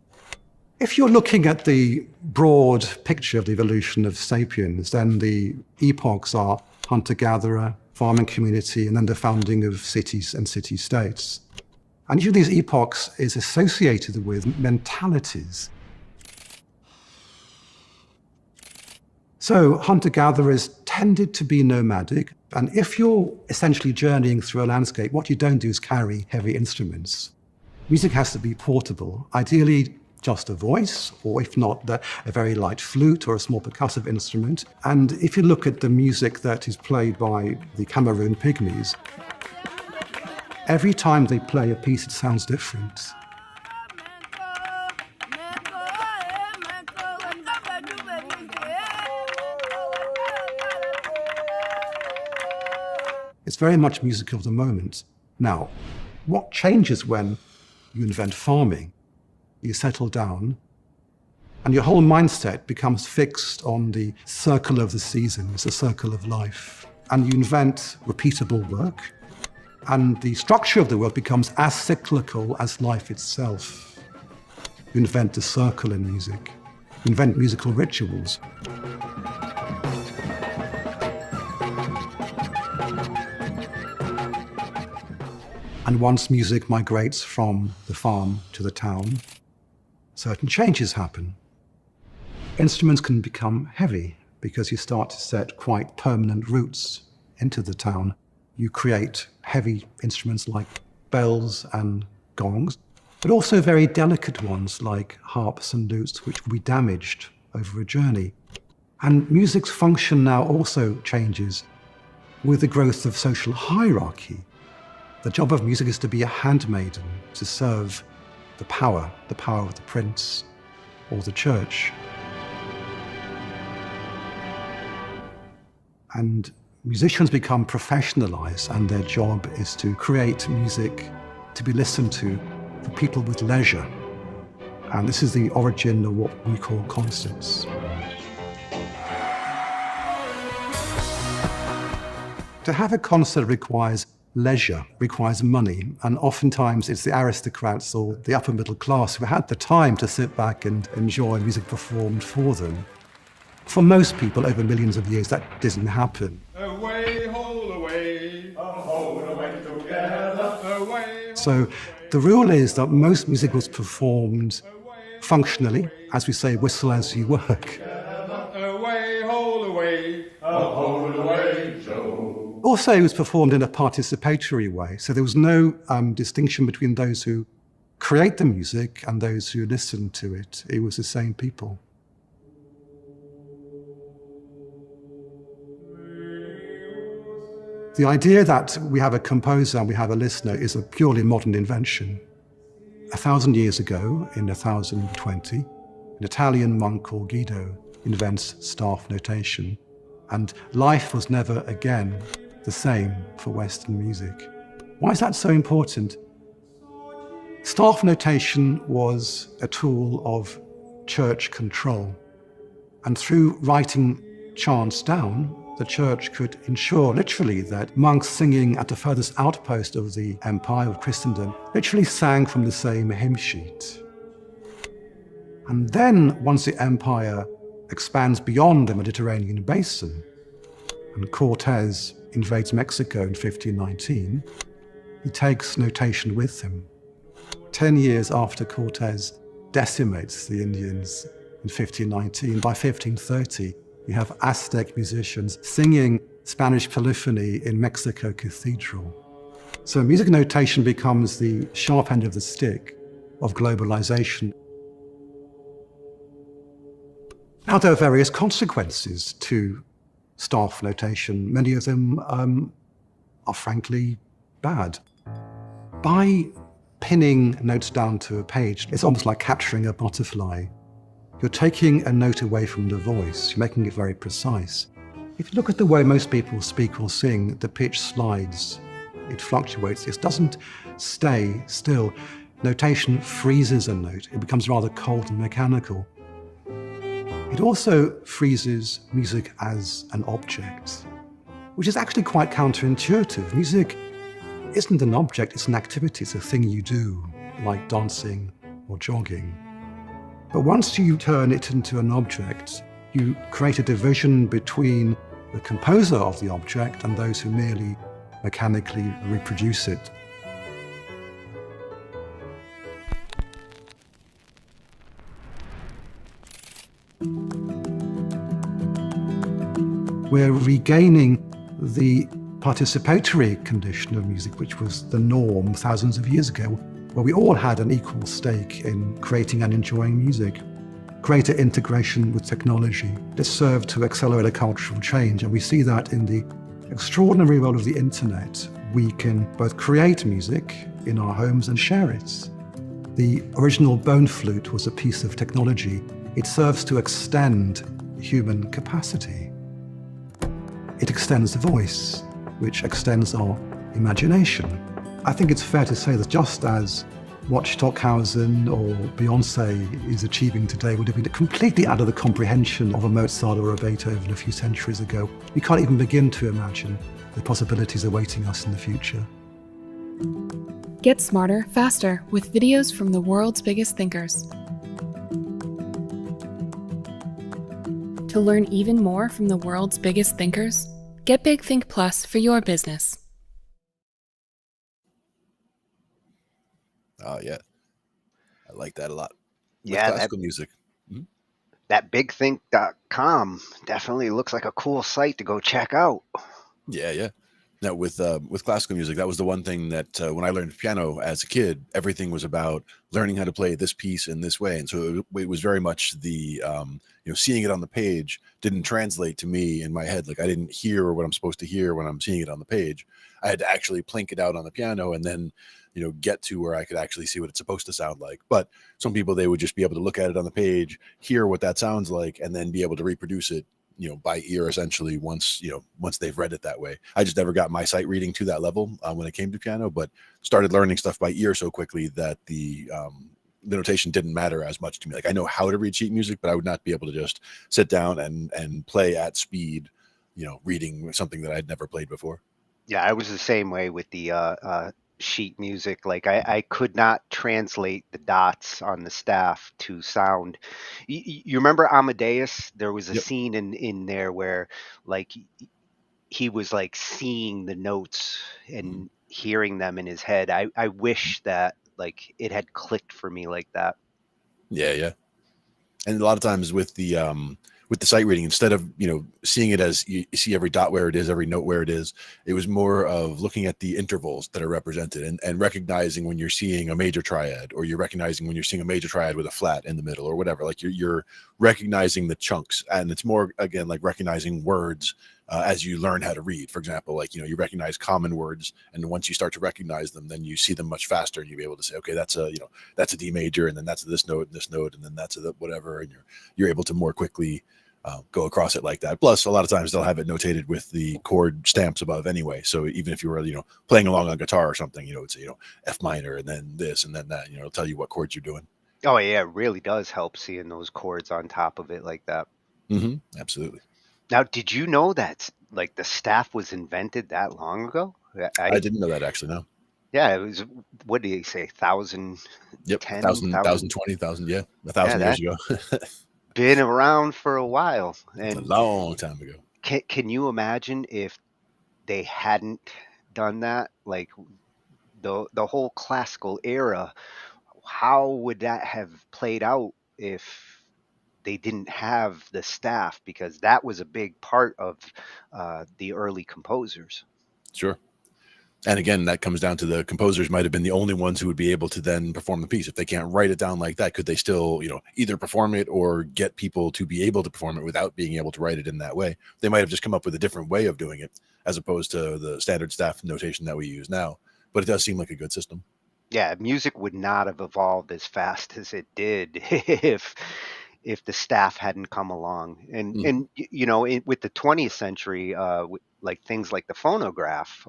If you're looking at the broad picture of the evolution of sapiens, then the epochs are hunter-gatherer, farming community, and then the founding of cities and city-states. And each of these epochs is associated with mentalities. So hunter-gatherers tended to be nomadic, and if you're essentially journeying through a landscape, what you don't do is carry heavy instruments. Music has to be portable, ideally just a voice, or if not, a very light flute or a small percussive instrument. And if you look at the music that is played by the Cameroon Pygmies, every time they play a piece, it sounds different. It's very much music of the moment. Now, what changes when you invent farming? You settle down, and your whole mindset becomes fixed on the circle of the seasons, the circle of life. And you invent repeatable work, and the structure of the work becomes as cyclical as life itself. You invent the circle in music. You invent musical rituals. And once music migrates from the farm to the town, certain changes happen. Instruments can become heavy because you start to set quite permanent roots into the town. You create heavy instruments like bells and gongs, but also very delicate ones like harps and lutes, which will be damaged over a journey. And music's function now also changes with the growth of social hierarchy. The job of music is to be a handmaiden, to serve the power of the prince or the church. And musicians become professionalized, and their job is to create music to be listened to for people with leisure. And this is the origin of what we call concerts. To have a concert requires leisure, requires money, and oftentimes it's the aristocrats or the upper middle class who had the time to sit back and enjoy music performed for them. For most people over millions of years, that didn't happen. Away, hold away, hold away together, away. So the rule is that most music was performed functionally, as we say, whistle as you work. Away, hold away, hold away, Joe. Also, it was performed in a participatory way, so there was no distinction between those who create the music and those who listen to it. It was the same people. The idea that we have a composer and we have a listener is a purely modern invention. 1,000 years ago, in 1020, an Italian monk called Guido invents staff notation, and life was never again the same for Western music. Why is that so important? Staff notation was a tool of church control. And through writing chants down, the church could ensure literally that monks singing at the furthest outpost of the empire of Christendom literally sang from the same hymn sheet. And then once the empire expands beyond the Mediterranean basin and Cortes invades Mexico in 1519, he takes notation with him. 10 years after Cortes decimates the Indians in 1519, by 1530, you have Aztec musicians singing Spanish polyphony in Mexico Cathedral. So music notation becomes the sharp end of the stick of globalization. Now, there are various consequences to staff notation. Many of them are frankly bad. By pinning notes down to a page, it's almost like capturing a butterfly. You're taking a note away from the voice, you're making it very precise. If you look at the way most people speak or sing, the pitch slides, it fluctuates, it doesn't stay still. Notation freezes a note, it becomes rather cold and mechanical. It also freezes music as an object, which is actually quite counterintuitive. Music isn't an object, it's an activity, it's a thing you do, like dancing or jogging. But once you turn it into an object, you create a division between the composer of the object and those who merely mechanically reproduce it. We're regaining the participatory condition of music, which was the norm thousands of years ago, where we all had an equal stake in creating and enjoying music. Greater integration with technology has served to accelerate a cultural change, and we see that in the extraordinary role of the internet. We can both create music in our homes and share it. The original bone flute was a piece of technology. It serves to extend human capacity. It extends the voice, which extends our imagination. I think it's fair to say that just as what Stockhausen or Beyonce is achieving today would have been completely out of the comprehension of a Mozart or a Beethoven a few centuries ago, we can't even begin to imagine the possibilities awaiting us in the future. Get smarter, faster with videos from the world's biggest thinkers. To learn even more from the world's biggest thinkers, get Big Think Plus for your business. Oh yeah, I like that a lot. With Yeah, classical music. that bigthink.com definitely looks like a cool site to go check out. Yeah. Now with classical music, that was the one thing that when I learned piano as a kid, everything was about learning how to play this piece in this way, and so it was very much the seeing it on the page didn't translate to me in my head. Like I didn't hear what I'm supposed to hear when I'm seeing it on the page. I had to actually plink it out on the piano and then get to where I could actually see what it's supposed to sound like. But some people, they would just be able to look at it on the page, hear what that sounds like, and then be able to reproduce it by ear, essentially, once they've read it that way. I just never got my sight reading to that level when it came to piano, but started learning stuff by ear so quickly that the notation didn't matter as much to me. Like I know how to read sheet music, but I would not be able to just sit down and play at speed, reading something that I'd never played before. Yeah, I was the same way with the sheet music. Like I could not translate the dots on the staff to sound. You remember Amadeus? There was a scene in there where like he was like seeing the notes and hearing them in his head. I wish that like it had clicked for me like that. Yeah. And a lot of times with the sight reading, instead of seeing it as you see every dot where it is, every note where it is, it was more of looking at the intervals that are represented and recognizing when you're seeing a major triad, or you're recognizing when you're seeing a major triad with a flat in the middle or whatever. Like you're recognizing the chunks, and it's more again like recognizing words as you learn how to read. For example, like you recognize common words, and once you start to recognize them, then you see them much faster, and you'll be able to say, okay, that's a that's a D major, and then that's this note and this note, and then that's a whatever, and you're able to more quickly go across it like that. Plus, a lot of times they'll have it notated with the chord stamps above anyway. So even if you were, playing along on guitar or something, it's F minor and then this and then that, it'll tell you what chords you're doing. Oh yeah, it really does help seeing those chords on top of it like that. Absolutely. Now, did you know that like the staff was invented that long ago? I didn't know that actually. No. Yeah, it was. What did he say? 1010, Yep. 1,020, 1,000. Yeah, 1,000 years ago. Been around for a while, It's and a long time ago. can you imagine if they hadn't done that? Like the whole classical era, how would that have played out if they didn't have the staff? Because that was a big part of the early composers. Sure. And again, that comes down to the composers might have been the only ones who would be able to then perform the piece. If they can't write it down like that, could they still, either perform it or get people to be able to perform it without being able to write it in that way? They might have just come up with a different way of doing it as opposed to the standard staff notation that we use now. But it does seem like a good system. Yeah, music would not have evolved as fast as it did if the staff hadn't come along. And with the 20th century, like things like the phonograph,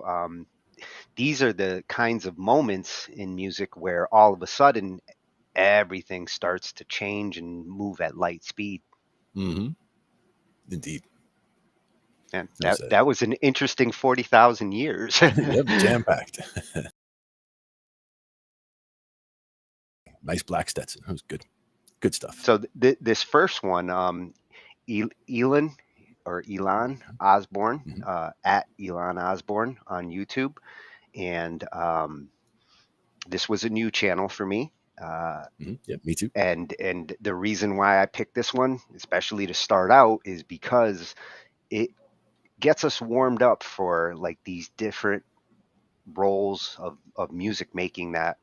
these are the kinds of moments in music where all of a sudden everything starts to change and move at light speed. Mm-hmm. Indeed. And that was an interesting 40,000 years. Yep, jam-packed. Nice black Stetson. That was good. Good stuff. So this first one, Elon Osborne, at Elon Osborne on YouTube. And this was a new channel for me. Yeah, me too. And the reason why I picked this one, especially to start out, is because it gets us warmed up for like these different roles of music making that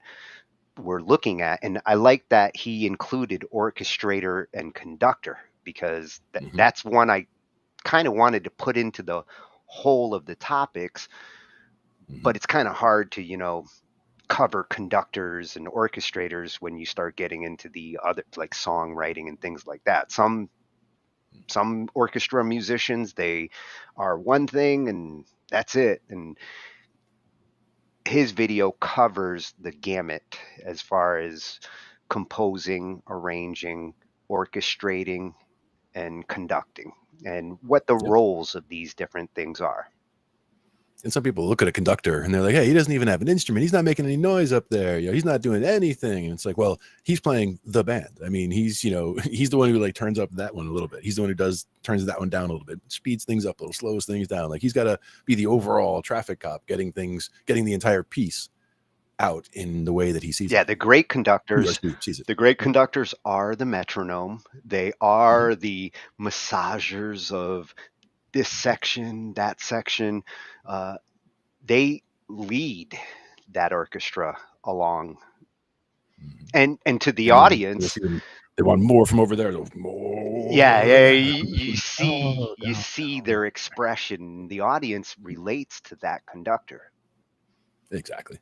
we're looking at. And I like that he included orchestrator and conductor, because that's one I kind of wanted to put into the whole of the topics, but it's kind of hard to, cover conductors and orchestrators when you start getting into the other, like songwriting and things like that. Some orchestra musicians, they are one thing and that's it. And his video covers the gamut as far as composing, arranging, orchestrating, and conducting, and what the roles of these different things are. And some people look at a conductor and they're like, hey, he doesn't even have an instrument. He's not making any noise up there. He's not doing anything. And it's like, well, he's playing the band. I mean, he's the one who like turns up that one a little bit. He's the one who turns that one down a little bit, speeds things up a little, slows things down. Like he's got to be the overall traffic cop, getting the entire piece out in the way that he sees it. Yeah, the great conductors are the metronome. They are the massagers of this section, that section. They lead that orchestra along, and to the audience, they want more from over there. More. Yeah, you see their expression. The audience relates to that conductor. Exactly.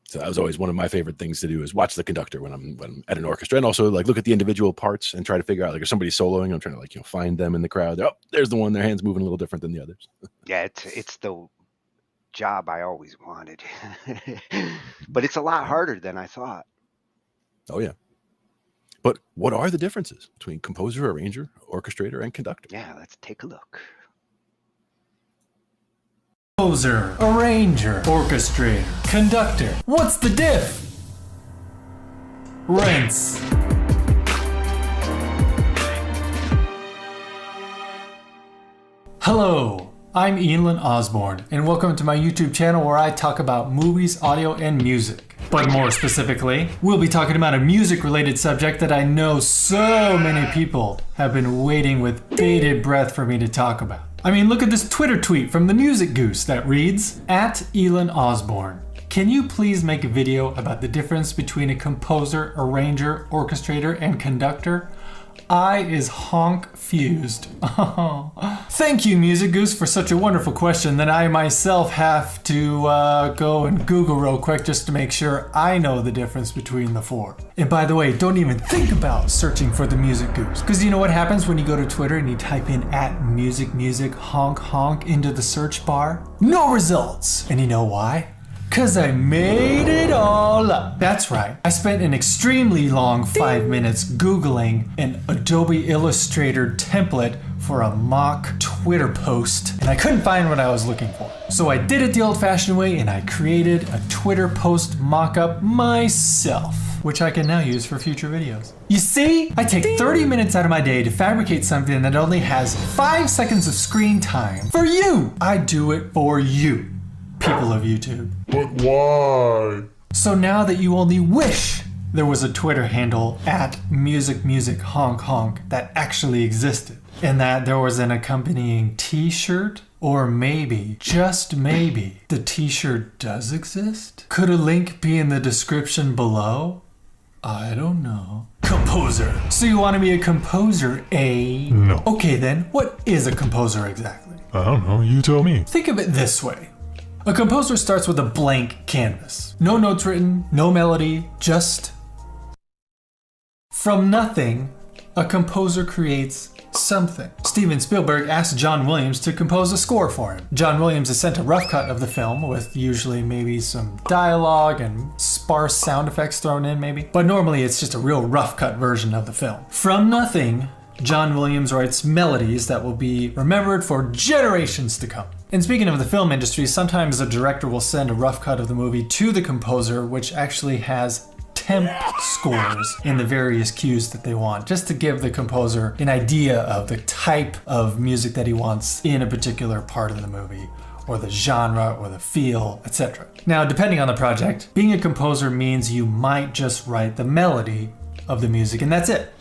So that was always one of my favorite things to do, is watch the conductor when I'm at an orchestra, and also like look at the individual parts and try to figure out, like, if somebody's soloing, I'm trying to find them in the crowd. Oh, there's the one, their hand's moving a little different than the others. Yeah, it's the job I always wanted, but it's a lot harder than I thought. Oh yeah. But what are the differences between composer, arranger, orchestrator, and conductor? Yeah, let's take a look. Composer, arranger, orchestrator, conductor. What's the diff? Rinse. Hello, I'm Elon Osborne, and welcome to my YouTube channel where I talk about movies, audio, and music. But more specifically, we'll be talking about a music-related subject that I know so many people have been waiting with bated breath for me to talk about. I mean, look at this Twitter tweet from the Music Goose that reads, at Elon Osborne. Can you please make a video about the difference between a composer, arranger, orchestrator, and conductor? I is honk fused. Thank you, Music Goose, for such a wonderful question that I myself have to go and Google real quick just to make sure I know the difference between the four. And by the way, don't even think about searching for the Music Goose, because you know what happens when you go to Twitter and you type in at music honk honk into the search bar? No results! And you know why? 'cause I made it all up. That's right. I spent an extremely long 5 minutes Googling an Adobe Illustrator template for a mock Twitter post, and I couldn't find what I was looking for. So I did it the old-fashioned way, and I created a Twitter post mock-up myself, which I can now use for future videos. You see, I take 30 minutes out of my day to fabricate something that only has 5 seconds of screen time for you. I do it for you, people of YouTube. But why? So now that you only wish there was a Twitter handle at @musicmusichonk that actually existed, and that there was an accompanying t-shirt, or maybe, just maybe, the t-shirt does exist? Could a link be in the description below? I don't know. Composer. So you want to be a composer, eh? No. Okay then, what is a composer exactly? I don't know, you tell me. Think of it this way. A composer starts with a blank canvas. No notes written, no melody, just... From nothing, a composer creates something. Steven Spielberg asked John Williams to compose a score for him. John Williams is sent a rough cut of the film with usually maybe some dialogue and sparse sound effects thrown in maybe. But normally it's just a real rough cut version of the film. From nothing, John Williams writes melodies that will be remembered for generations to come. And speaking of the film industry, sometimes a director will send a rough cut of the movie to the composer, which actually has temp scores in the various cues that they want, just to give the composer an idea of the type of music that he wants in a particular part of the movie, or the genre, or the feel, etc. Now, depending on the project, being a composer means you might just write the melody of the music, and that's it.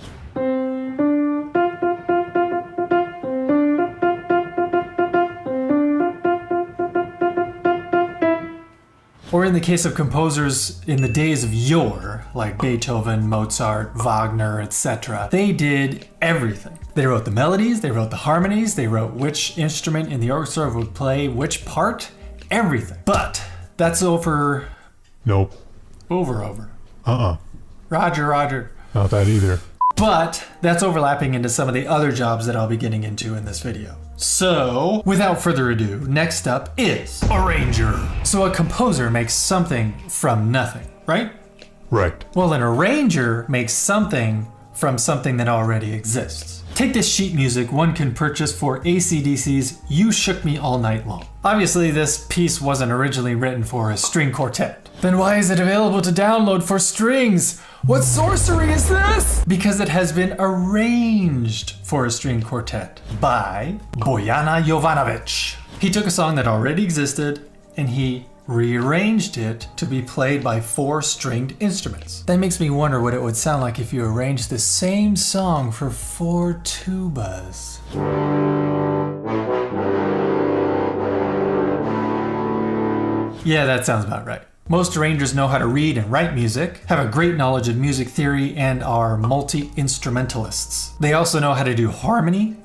Or in the case of composers in the days of yore, like Beethoven, Mozart, Wagner, etc., they did everything. They wrote the melodies, they wrote the harmonies, they wrote which instrument in the orchestra would play which part, everything. But that's over. Nope. Over. Uh-uh. Roger. Not that either. But that's overlapping into some of the other jobs that I'll be getting into in this video. So, without further ado, next up is arranger. So a composer makes something from nothing, right? Right. Well, an arranger makes something from something that already exists. Take this sheet music one can purchase for AC/DC's You Shook Me All Night Long. Obviously, this piece wasn't originally written for a string quartet. Then why is it available to download for strings? What sorcery is this? Because it has been arranged for a string quartet by Bojana Jovanovic. He took a song that already existed and he rearranged it to be played by 4 stringed instruments. That makes me wonder what it would sound like if you arranged the same song for 4 tubas. Yeah, that sounds about right. Most arrangers know how to read and write music, have a great knowledge of music theory, and are multi-instrumentalists. They also know how to do harmony.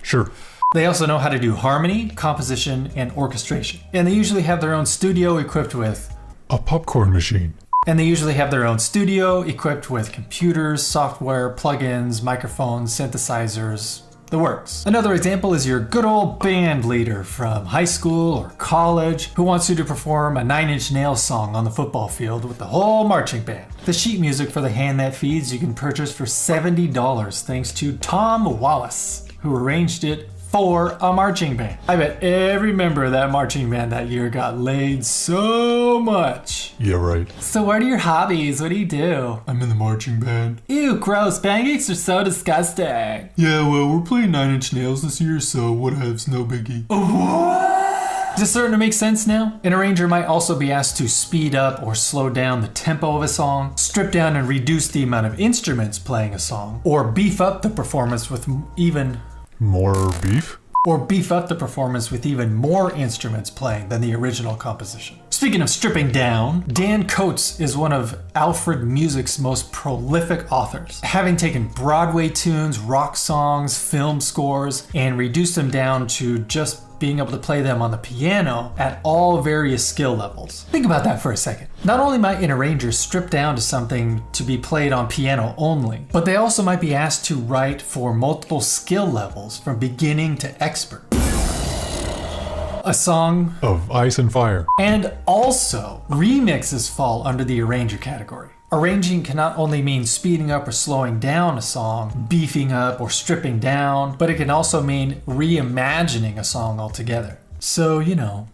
Sure. They also know how to do harmony, composition, and orchestration. And they usually have their own studio equipped with a popcorn machine. And they usually have their own studio equipped with computers, software, plugins, microphones, synthesizers, the works. Another example is your good old band leader from high school or college who wants you to perform a 9 Inch Nails song on the football field with the whole marching band. The sheet music for The Hand That Feeds you can purchase for $70 thanks to Tom Wallace, who arranged it for a marching band. I bet every member of that marching band that year got laid so much. Yeah, right. So what are your hobbies? What do you do? I'm in the marching band. Ew, gross. Pancakes are so disgusting. Yeah, well, we're playing 9 Inch Nails this year, so whatevs, no biggie. Is this starting to make sense now? An arranger might also be asked to speed up or slow down the tempo of a song, strip down and reduce the amount of instruments playing a song, or beef up the performance with even more beef? Or beef up the performance with even more instruments playing than the original composition. Speaking of stripping down, Dan Coates is one of Alfred Music's most prolific authors, having taken Broadway tunes, rock songs, film scores, and reduced them down to just being able to play them on the piano at all various skill levels. Think about that for a second. Not only might an arranger strip down to something to be played on piano only, but they also might be asked to write for multiple skill levels from beginning to expert. a song of ice and fire. And also, remixes fall under the arranger category. Arranging can not only mean speeding up or slowing down a song, beefing up or stripping down, but it can also mean reimagining a song altogether. So, you know,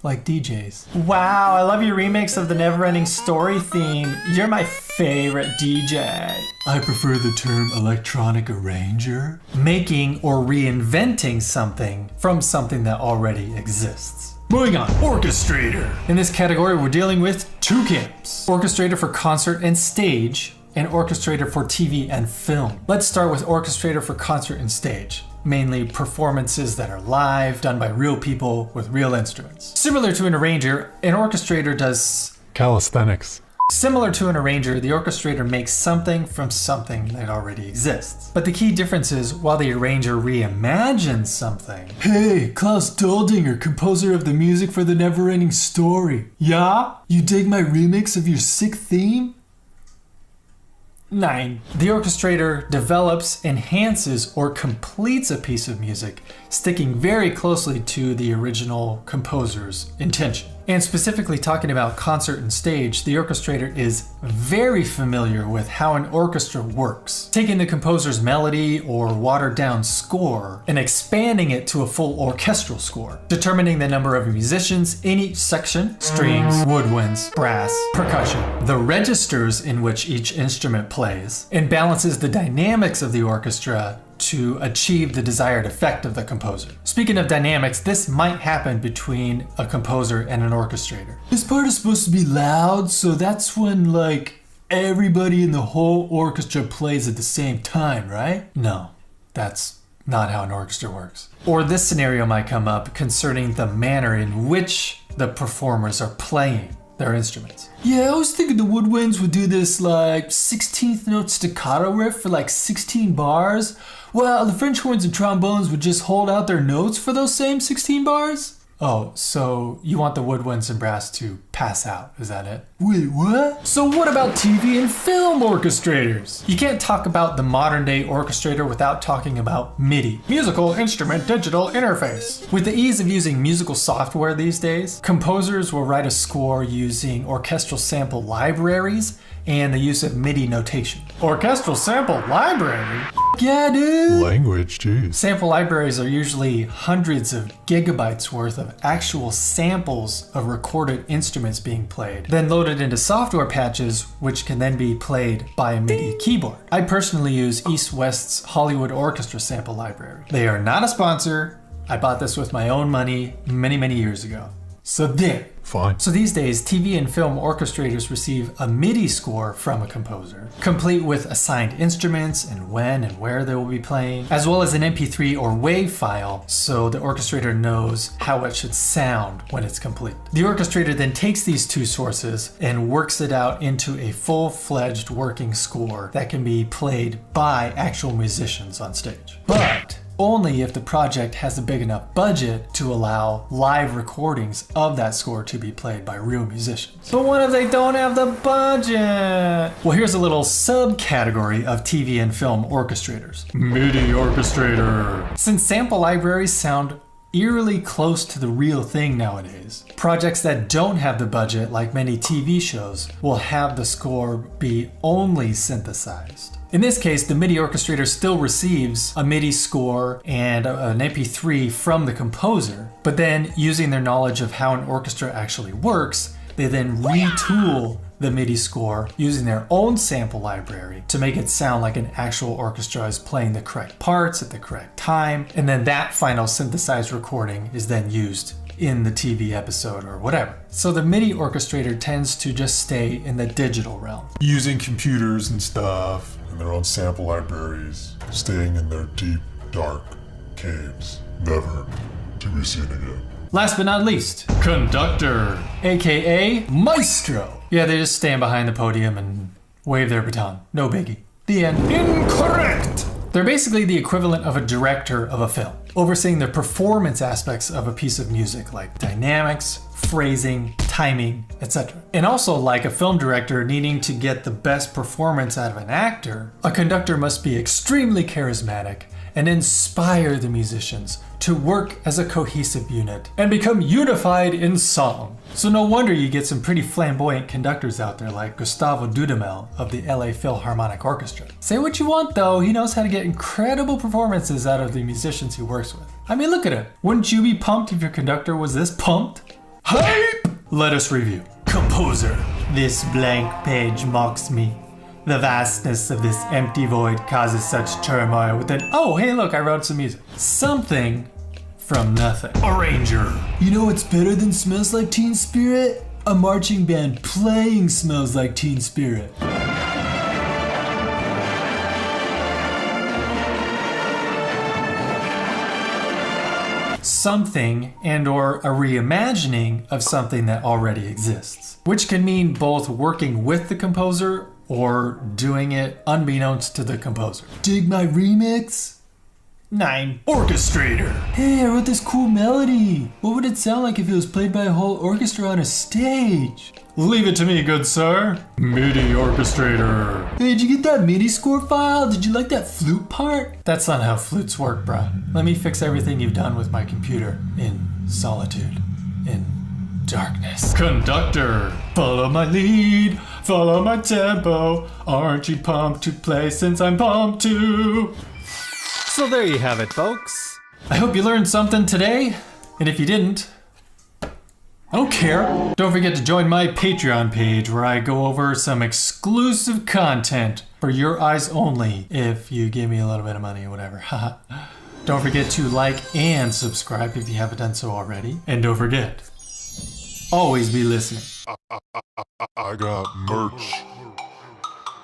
like DJs. Wow, I love your remix of the Neverending Story theme. You're my favorite DJ. I prefer the term electronic arranger. Making or reinventing something from something that already exists. Moving on, orchestrator. In this category, we're dealing with two camps. Orchestrator for concert and stage, and orchestrator for TV and film. Let's start with orchestrator for concert and stage. Mainly performances that are live, done by real people with real instruments. Similar to an arranger, an orchestrator does calisthenics. Similar to an arranger, the orchestrator makes something from something that already exists. But the key difference is, while the arranger reimagines something. Hey, Klaus Doldinger, composer of the music for the Neverending Story. Yeah? You dig my remix of your sick theme? 9. The orchestrator develops, enhances, or completes a piece of music, sticking very closely to the original composer's intention. And specifically talking about concert and stage, the orchestrator is very familiar with how an orchestra works, taking the composer's melody or watered down score and expanding it to a full orchestral score, determining the number of musicians in each section, strings, woodwinds, brass, percussion, the registers in which each instrument plays, and balances the dynamics of the orchestra to achieve the desired effect of the composer. Speaking of dynamics, this might happen between a composer and an orchestrator. This part is supposed to be loud, so that's when, like, everybody in the whole orchestra plays at the same time, right? No, that's not how an orchestra works. Or this scenario might come up concerning the manner in which the performers are playing their instruments. Yeah, I was thinking the woodwinds would do this like 16th note staccato riff for like 16 bars, while the French horns and trombones would just hold out their notes for those same 16 bars. Oh, so you want the woodwinds and brass to pass out, is that it? Wait, what? So what about TV and film orchestrators? You can't talk about the modern day orchestrator without talking about MIDI, Musical Instrument Digital Interface. With the ease of using musical software these days, composers will write a score using orchestral sample libraries and the use of MIDI notation. Orchestral sample library? Yeah, dude! Language, geez. Sample libraries are usually hundreds of gigabytes worth of actual samples of recorded instruments being played, then loaded into software patches, which can then be played by a MIDI keyboard. I personally use East West's Hollywood Orchestra sample library. They are not a sponsor. I bought this with my own money many years ago. So there. Fine. So these days, TV and film orchestrators receive a MIDI score from a composer, complete with assigned instruments and when and where they will be playing, as well as an MP3 or WAV file, so the orchestrator knows how it should sound when it's complete. The orchestrator then takes these two sources and works it out into a full-fledged working score that can be played by actual musicians on stage. But only if the project has a big enough budget to allow live recordings of that score to be played by real musicians. But what if they don't have the budget? Well, here's a little subcategory of TV and film orchestrators. MIDI orchestrator. Since sample libraries sound eerily close to the real thing nowadays, projects that don't have the budget, like many TV shows, will have the score be only synthesized. In this case, the MIDI orchestrator still receives a MIDI score and an MP3 from the composer, but then using their knowledge of how an orchestra actually works, they then retool the MIDI score using their own sample library to make it sound like an actual orchestra is playing the correct parts at the correct time, and then that final synthesized recording is then used in the TV episode or whatever. So the MIDI orchestrator tends to just stay in the digital realm. Using computers and stuff, and their own sample libraries, staying in their deep, dark caves, never to be seen again. Last but not least, conductor, aka maestro. Yeah, they just stand behind the podium and wave their baton. No biggie. The end. Incorrect! They're basically the equivalent of a director of a film, overseeing the performance aspects of a piece of music like dynamics, phrasing, timing, etc. And also, like a film director needing to get the best performance out of an actor, a conductor must be extremely charismatic and inspire the musicians to work as a cohesive unit and become unified in song. So no wonder you get some pretty flamboyant conductors out there like Gustavo Dudamel of the LA Philharmonic Orchestra. Say what you want though, he knows how to get incredible performances out of the musicians he works with. I mean, look at it. Wouldn't you be pumped if your conductor was this pumped? Hype! Let us review. Composer. This blank page mocks me. The vastness of this empty void causes such turmoil within. Oh, hey, look, I wrote some music. Something from nothing. Arranger. You know what's better than Smells Like Teen Spirit? A marching band playing Smells Like Teen Spirit. Something and or a reimagining of something that already exists, which can mean both working with the composer or doing it unbeknownst to the composer. Dig my remix? 9. Orchestrator. Hey, I wrote this cool melody. What would it sound like if it was played by a whole orchestra on a stage? Leave it to me, good sir. MIDI orchestrator. Hey, did you get that MIDI score file? Did you like that flute part? That's not how flutes work, bruh. Let me fix everything you've done with my computer in solitude, in darkness. Conductor. Follow my lead, follow my tempo. Aren't you pumped to play since I'm pumped to? So there you have it, folks. I hope you learned something today, and if you didn't, I don't care. Don't forget to join my Patreon page where I go over some exclusive content for your eyes only if you give me a little bit of money or whatever. Don't forget to like and subscribe if you haven't done so already. And don't forget, always be listening. I got merch.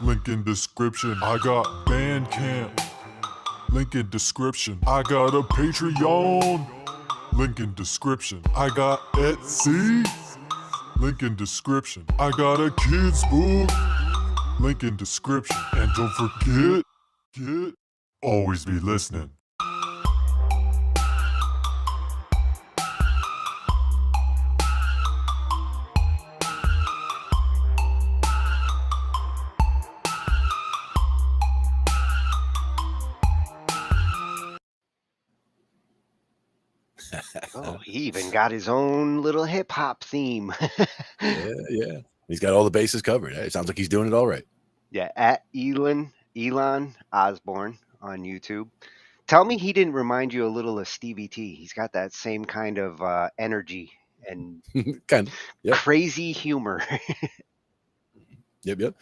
Link in description. I got Bandcamp. Link in description. I got a Patreon. Link in description. I got Etsy. Link in description. I got a kids book. Link in description. And don't forget, always be listening. Oh, he even got his own little hip hop theme. Yeah. He's got all the bases covered. It sounds like he's doing it all right. Yeah, at Elon Osborne on YouTube. Tell me he didn't remind you a little of Stevie T. He's got that same kind of energy and Kind of. Yep. crazy humor. Yep.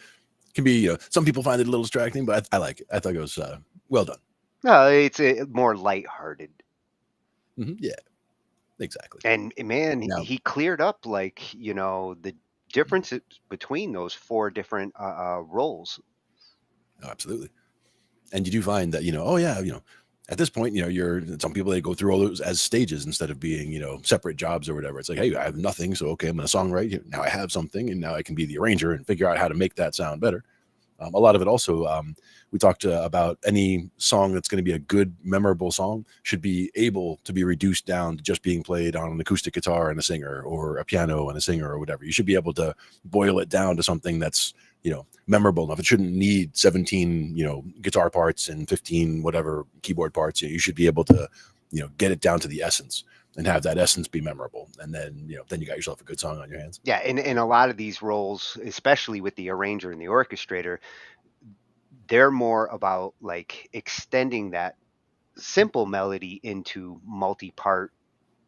Can be, some people find it a little distracting, but I like it. I thought it was well done. No, it's more lighthearted. Yeah, exactly. And man, Now- he cleared up the differences between those 4 different roles. Oh, absolutely. And you do find that, at this point, you're some people, they go through all those as stages instead of being, separate jobs or whatever. It's like, hey, I have nothing. So, okay, I'm going to songwrite. Now I have something, and now I can be the arranger and figure out how to make that sound better. A lot of it also, we talked about any song that's going to be a good, memorable song should be able to be reduced down to just being played on an acoustic guitar and a singer, or a piano and a singer, or whatever. You should be able to boil it down to something that's, memorable enough. It shouldn't need 17, guitar parts and 15 whatever keyboard parts. You should be able to, get it down to the essence and have that essence be memorable. And then, then you got yourself a good song on your hands. Yeah, and a lot of these roles, especially with the arranger and the orchestrator, they're more about like extending that simple melody into multi-part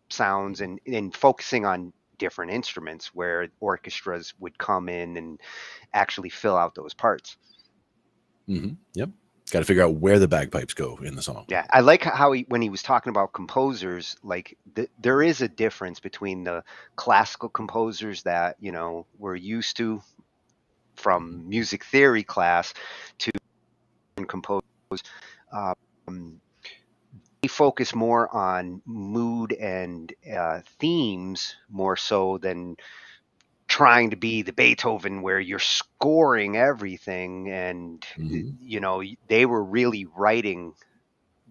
sounds and focusing on different instruments where orchestras would come in and actually fill out those parts. Yep. Got to figure out where the bagpipes go in the song. Yeah, I like how when he was talking about composers, like there is a difference between the classical composers that we're used to from music theory class to composers. They focus more on mood and themes more so than trying to be the Beethoven where you're scoring everything. And, they were really writing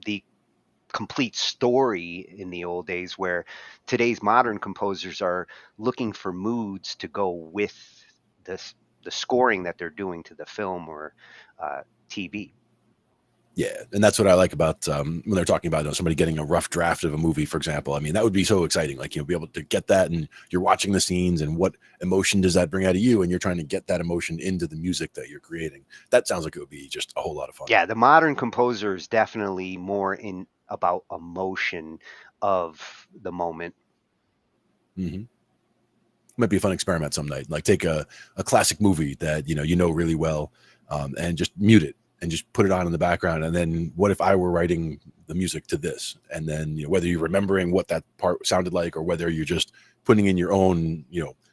the complete story in the old days, where today's modern composers are looking for moods to go with the scoring that they're doing to the film or TV. Yeah, and that's what I like about when they're talking about somebody getting a rough draft of a movie, for example. I mean, that would be so exciting. Like, be able to get that, and you're watching the scenes, and what emotion does that bring out of you, and you're trying to get that emotion into the music that you're creating. That sounds like it would be just a whole lot of fun. Yeah, the modern composer is definitely more in about emotion of the moment. Mm-hmm. Might be a fun experiment some night. Like, take a classic movie that you know really well, and just mute it and just put it on in the background. And then what if I were writing the music to this? And then whether you're remembering what that part sounded like, or whether you're just putting in your own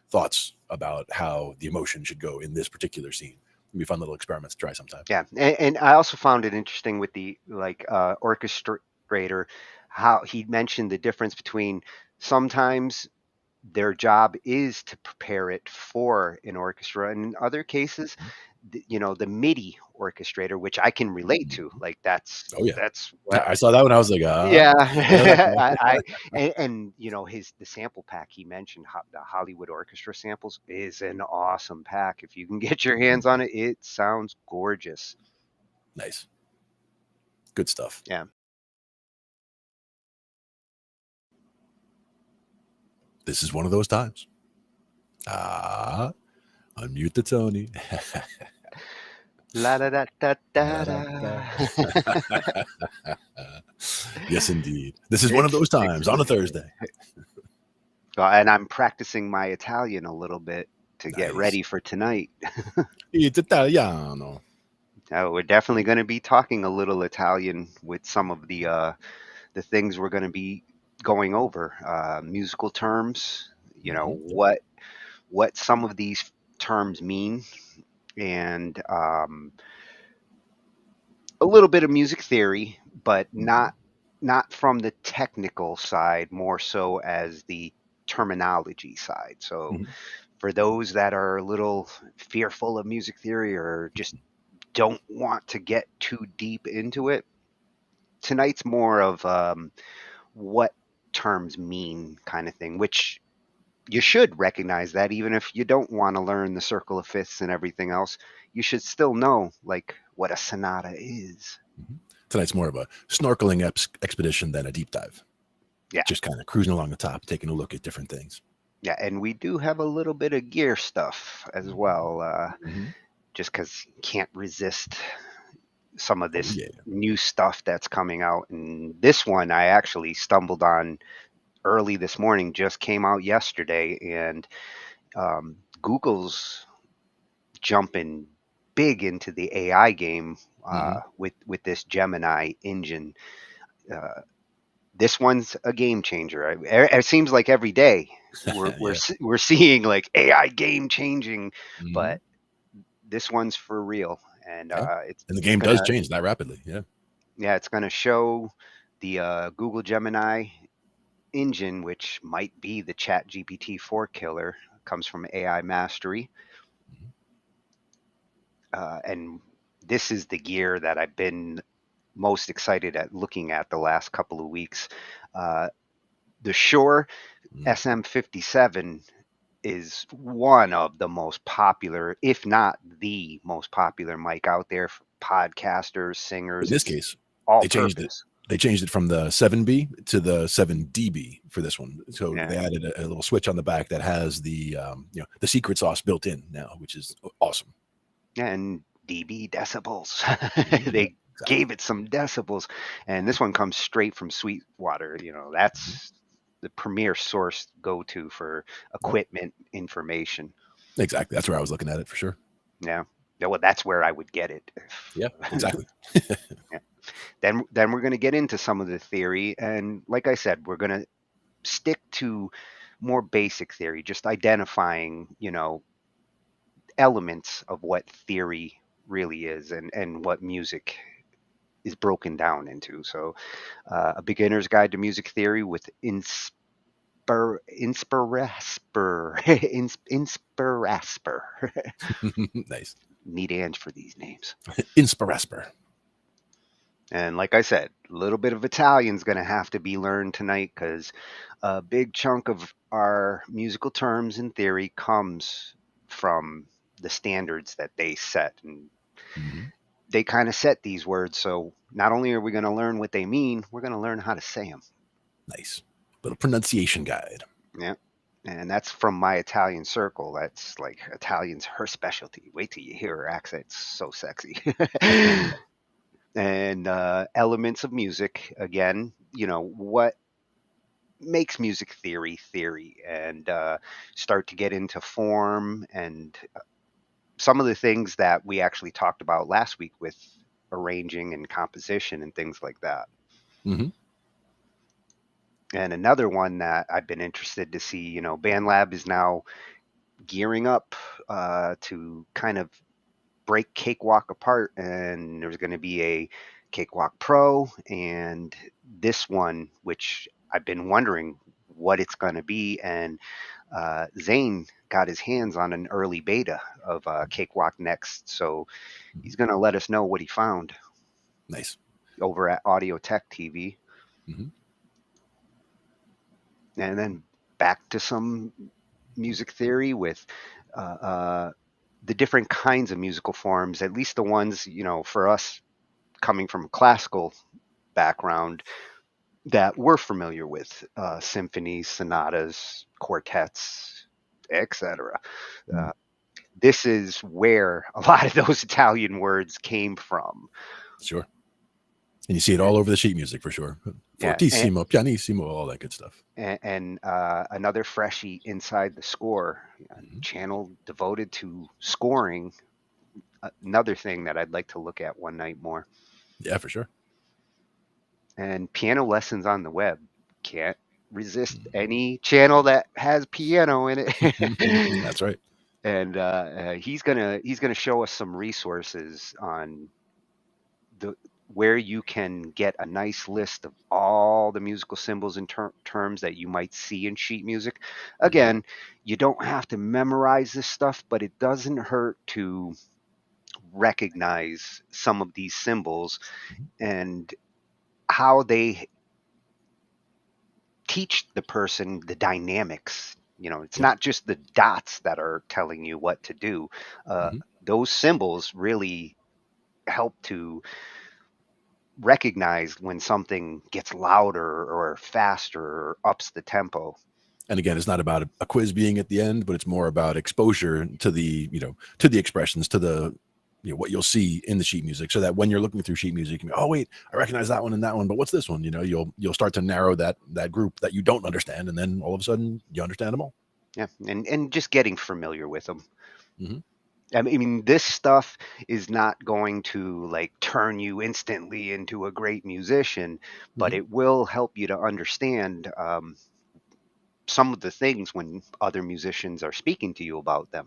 thoughts about how the emotion should go in this particular scene. It'd be fun little experiments to try sometime. Yeah, and I also found it interesting with the orchestrator, how he mentioned the difference between sometimes their job is to prepare it for an orchestra, and in other cases, the MIDI orchestrator, which I can relate to. Like that's Oh yeah, that's I saw that when I was like, yeah, I know that guy. and the sample pack he mentioned, the Hollywood Orchestra samples, is an awesome pack. If you can get your hands on it, it sounds gorgeous. Nice, good stuff. Yeah. This is one of those times. Unmute the Tony. La da da da da da. Yes, indeed. This is one of those times on a Thursday. And I'm practicing my Italian a little bit to get ready for tonight. It's Italiano. We're definitely going to be talking a little Italian with some of the things we're going to be going over. Musical terms, what some of these terms mean, and a little bit of music theory, but not from the technical side, more so as the terminology side. So for those that are a little fearful of music theory or just don't want to get too deep into it, tonight's more of what terms mean kind of thing, which you should recognize that even if you don't want to learn the circle of fifths and everything else, you should still know like what a sonata is. Tonight's more of a snorkeling expedition than a deep dive. Yeah. Just kind of cruising along the top, taking a look at different things. Yeah, and we do have a little bit of gear stuff as well, just because you can't resist some of this new stuff that's coming out. And this one I actually stumbled on early this morning, just came out yesterday, and Google's jumping big into the AI game with this Gemini engine. This one's a game changer. It seems like every day we're seeing like AI game changing, but this one's for real. And and the game does change that rapidly. Yeah, it's going to show the Google Gemini engine, which might be the Chat GPT 4 killer. Comes from AI Mastery. And this is the gear that I've been most excited at looking at the last couple of weeks. The Shure SM57 is one of the most popular, if not the most popular mic out there for podcasters, singers. In this case, they changed it. They changed it from the 7B to the 7DB for this one. So they added a little switch on the back that has the the secret sauce built in now, which is awesome. And dB decibels. They gave it some decibels, and this one comes straight from Sweetwater. That's the premier source go-to for equipment information. Exactly. That's where I was looking at it for sure. Yeah. Well, that's where I would get it. Yeah, exactly. Yeah. Then we're going to get into some of the theory, and like I said, we're going to stick to more basic theory, just identifying, elements of what theory really is and what music is broken down into. So a beginner's guide to music theory with Inspirasper. Nice. Need Ange for these names. Inspirasper. And like I said, a little bit of Italian's going to have to be learned tonight, because a big chunk of our musical terms and theory comes from the standards that they set. And they kind of set these words. So not only are we going to learn what they mean, we're going to learn how to say them. Nice. Little pronunciation guide. Yeah. And that's from my Italian circle. That's like Italian's her specialty. Wait till you hear her accent. It's so sexy. And elements of music, again, what makes music theory, and start to get into form and some of the things that we actually talked about last week with arranging and composition and things like that. Mm-hmm. And another one that I've been interested to see, BandLab is now gearing up to kind of break Cakewalk apart, and there's going to be a Cakewalk Pro and this one, which I've been wondering what it's going to be. And Zane got his hands on an early beta of Cakewalk Next, so he's going to let us know what he found. Nice. Over at Audio Tech TV. Mm-hmm. And then back to some music theory with the different kinds of musical forms, at least the ones, for us coming from a classical background that we're familiar with, symphonies, sonatas, quartets, etc. This is where a lot of those Italian words came from. Sure. And you see it all over the sheet music for sure. Fortissimo, pianissimo, all that good stuff. And another freshie inside the score, channel devoted to scoring. Another thing that I'd like to look at one night more. Yeah, for sure. And piano lessons on the web. Can't resist any channel that has piano in it. That's right. And he's gonna show us some resources on where you can get a nice list of all the musical symbols and terms that you might see in sheet music. Again, you don't have to memorize this stuff, but it doesn't hurt to recognize some of these symbols and how they teach the person the dynamics. It's not just the dots that are telling you what to do. Those symbols really help to recognize when something gets louder or faster or ups the tempo. And again, it's not about a quiz being at the end, but it's more about exposure to the, to the expressions, to the, what you'll see in the sheet music, so that when you're looking through sheet music, you can go, oh wait, I recognize that one and that one, but what's this one? You'll start to narrow that group that you don't understand, and then all of a sudden you understand them all. Yeah, and just getting familiar with them. Mm-hmm. I mean, this stuff is not going to turn you instantly into a great musician, but it will help you to understand some of the things when other musicians are speaking to you about them.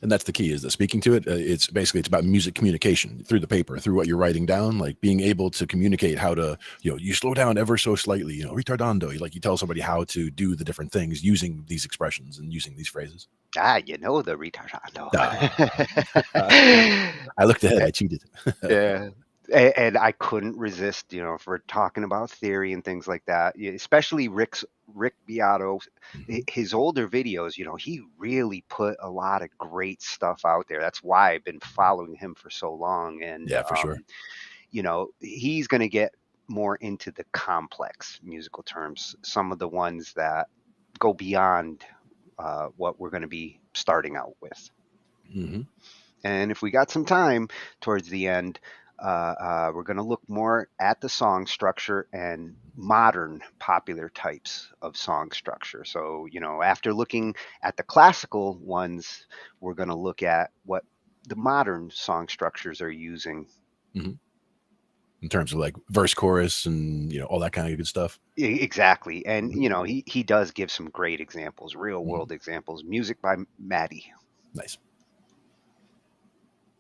And that's the key, is that speaking to it, it's about music communication through the paper, through what you're writing down, like being able to communicate how to, you slow down ever so slightly, retardando, you tell somebody how to do the different things using these expressions and using these phrases. The retardando. I looked ahead. I cheated. Yeah. And I couldn't resist, if we're talking about theory and things like that, especially Rick Beato, his older videos, he really put a lot of great stuff out there. That's why I've been following him for so long. And yeah, for sure. He's going to get more into the complex musical terms, some of the ones that go beyond what we're going to be starting out with. Mm-hmm. And if we got some time towards the end, we're going to look more at the song structure and modern popular types of song structure. So, after looking at the classical ones, we're going to look at what the modern song structures are using. Mm-hmm. In terms of verse, chorus, and, all that kind of good stuff. Exactly. And, he does give some great examples, real world examples. Music by Maddie. Nice.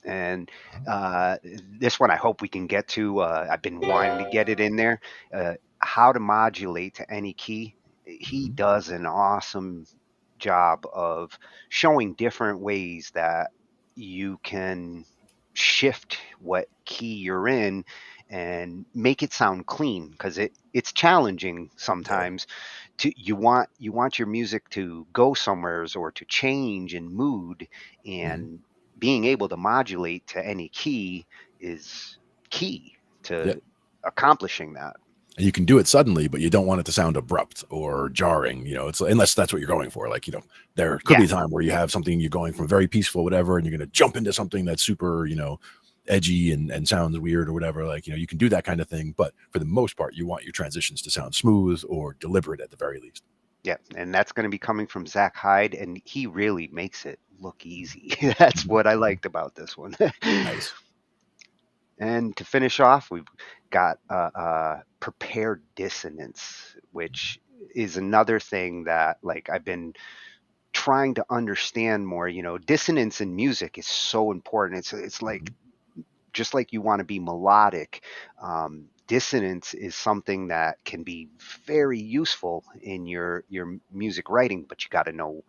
And this one I hope we can get to. I've been wanting to get it in there. How to modulate to any key. He does an awesome job of showing different ways that you can shift what key you're in and make it sound clean, because it's challenging sometimes. You want your music to go somewheres or to change in mood, and being able to modulate to any key is key to Yep. accomplishing that. And you can do it suddenly, but you don't want it to sound abrupt or jarring, you know, it's unless that's what you're going for. Like, you know, there could be a time where you have something you're going from very peaceful, whatever, and you're going to jump into something that's super, you know, edgy and sounds weird or whatever. Like, you know, you can do that kind of thing. But for the most part, you want your transitions to sound smooth or deliberate at the very least. Yeah. And that's going to be coming from Zach Hyde. And he really makes it look easy. That's what I liked about this one. Nice. And to finish off, we've got prepared dissonance, which is another thing that like I've been trying to understand more. You know, dissonance in music is so important. It's like just like you want to be melodic. Dissonance is something that can be very useful in your music writing, but you got to know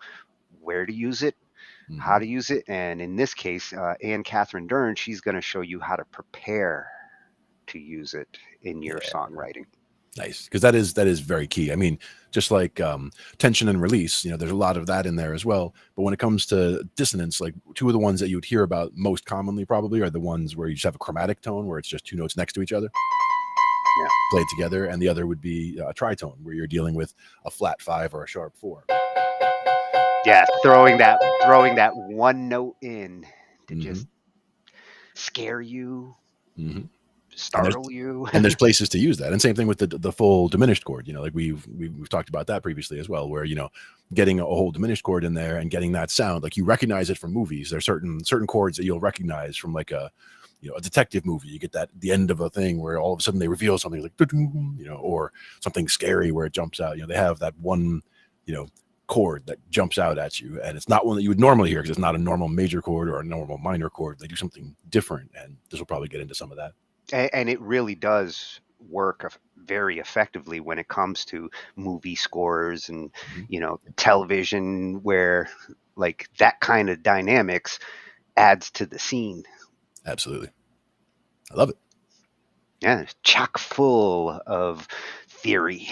where to use it, how to use it. And in this case, Anne Catherine Dern, she's going to show you how to prepare to use it in your songwriting. Nice, because that is very key. I mean, just like tension and release, you know, there's a lot of that in there as well. But when it comes to dissonance, like two of the ones that you would hear about most commonly probably are the ones where you just have a chromatic tone where it's just two notes next to each other, played together, and the other would be a tritone where you're dealing with a flat 5 or a sharp 4. Yeah, throwing that one note in to just scare you, startle you. And there's places to use that. And same thing with the full diminished chord. You know, like we've talked about that previously as well, where, you know, getting a whole diminished chord in there and getting that sound, like you recognize it from movies. There's certain chords that you'll recognize from like a, you know, a detective movie. You get that the end of a thing where all of a sudden they reveal something like, you know, or something scary where it jumps out. You know, they have that one, you know, chord that jumps out at you, and it's not one that you would normally hear because it's not a normal major chord or a normal minor chord. They do something different, and this will probably get into some of that. And it really does work very effectively when it comes to movie scores and, you know, television, where like that kind of dynamics adds to the scene. Absolutely. I love it. Yeah, it's chock full of theory.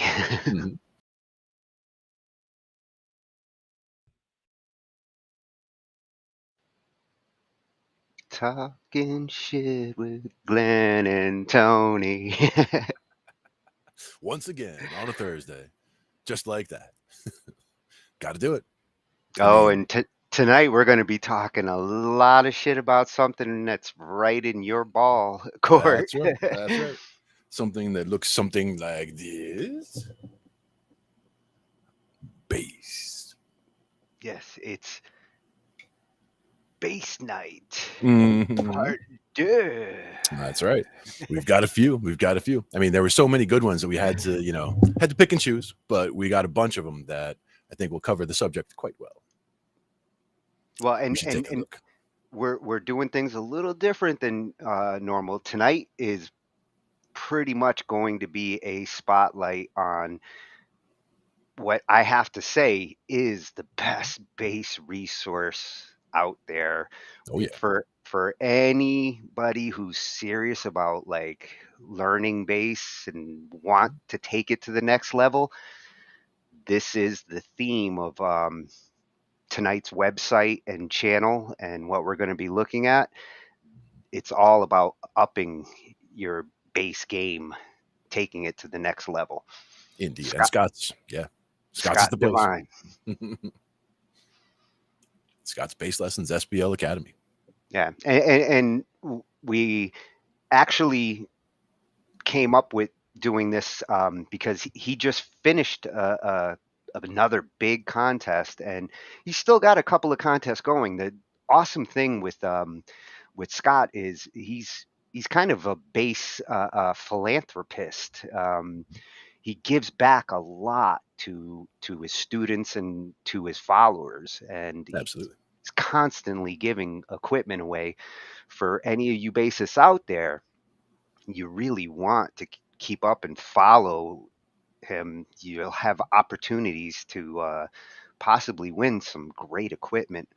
Talking shit with Glenn and Tony. Once again on a Thursday, just like that. Got to do it. And tonight we're going to be talking a lot of shit about something that's right in your ball court. That's right. That's right. Something that looks something like this. Bass. Yes, it's bass night. Mm-hmm. Part 2. That's right. We've got a few. I mean, there were so many good ones that we had to, you know, pick and choose, but we got a bunch of them that I think will cover the subject quite well. Well, and we're doing things a little different than normal. Tonight is pretty much going to be a spotlight on what I have to say is the best bass resource out there. Oh yeah. For anybody who's serious about like learning bass and want to take it to the next level, this is the theme of tonight's website and channel, and what we're going to be looking at. It's all about upping your bass game, taking it to the next level. Indeed. And Scott's is the Divine. place. Scott's Bass Lessons SBL Academy. Yeah. And we actually came up with doing this because he just finished another big contest, and he's still got a couple of contests going. The awesome thing with Scott is he's kind of a bass philanthropist. He gives back a lot to his students and to his followers, and absolutely, he's constantly giving equipment away. For any of you bassists out there, you really want to keep up and follow him. You'll have opportunities to possibly win some great equipment.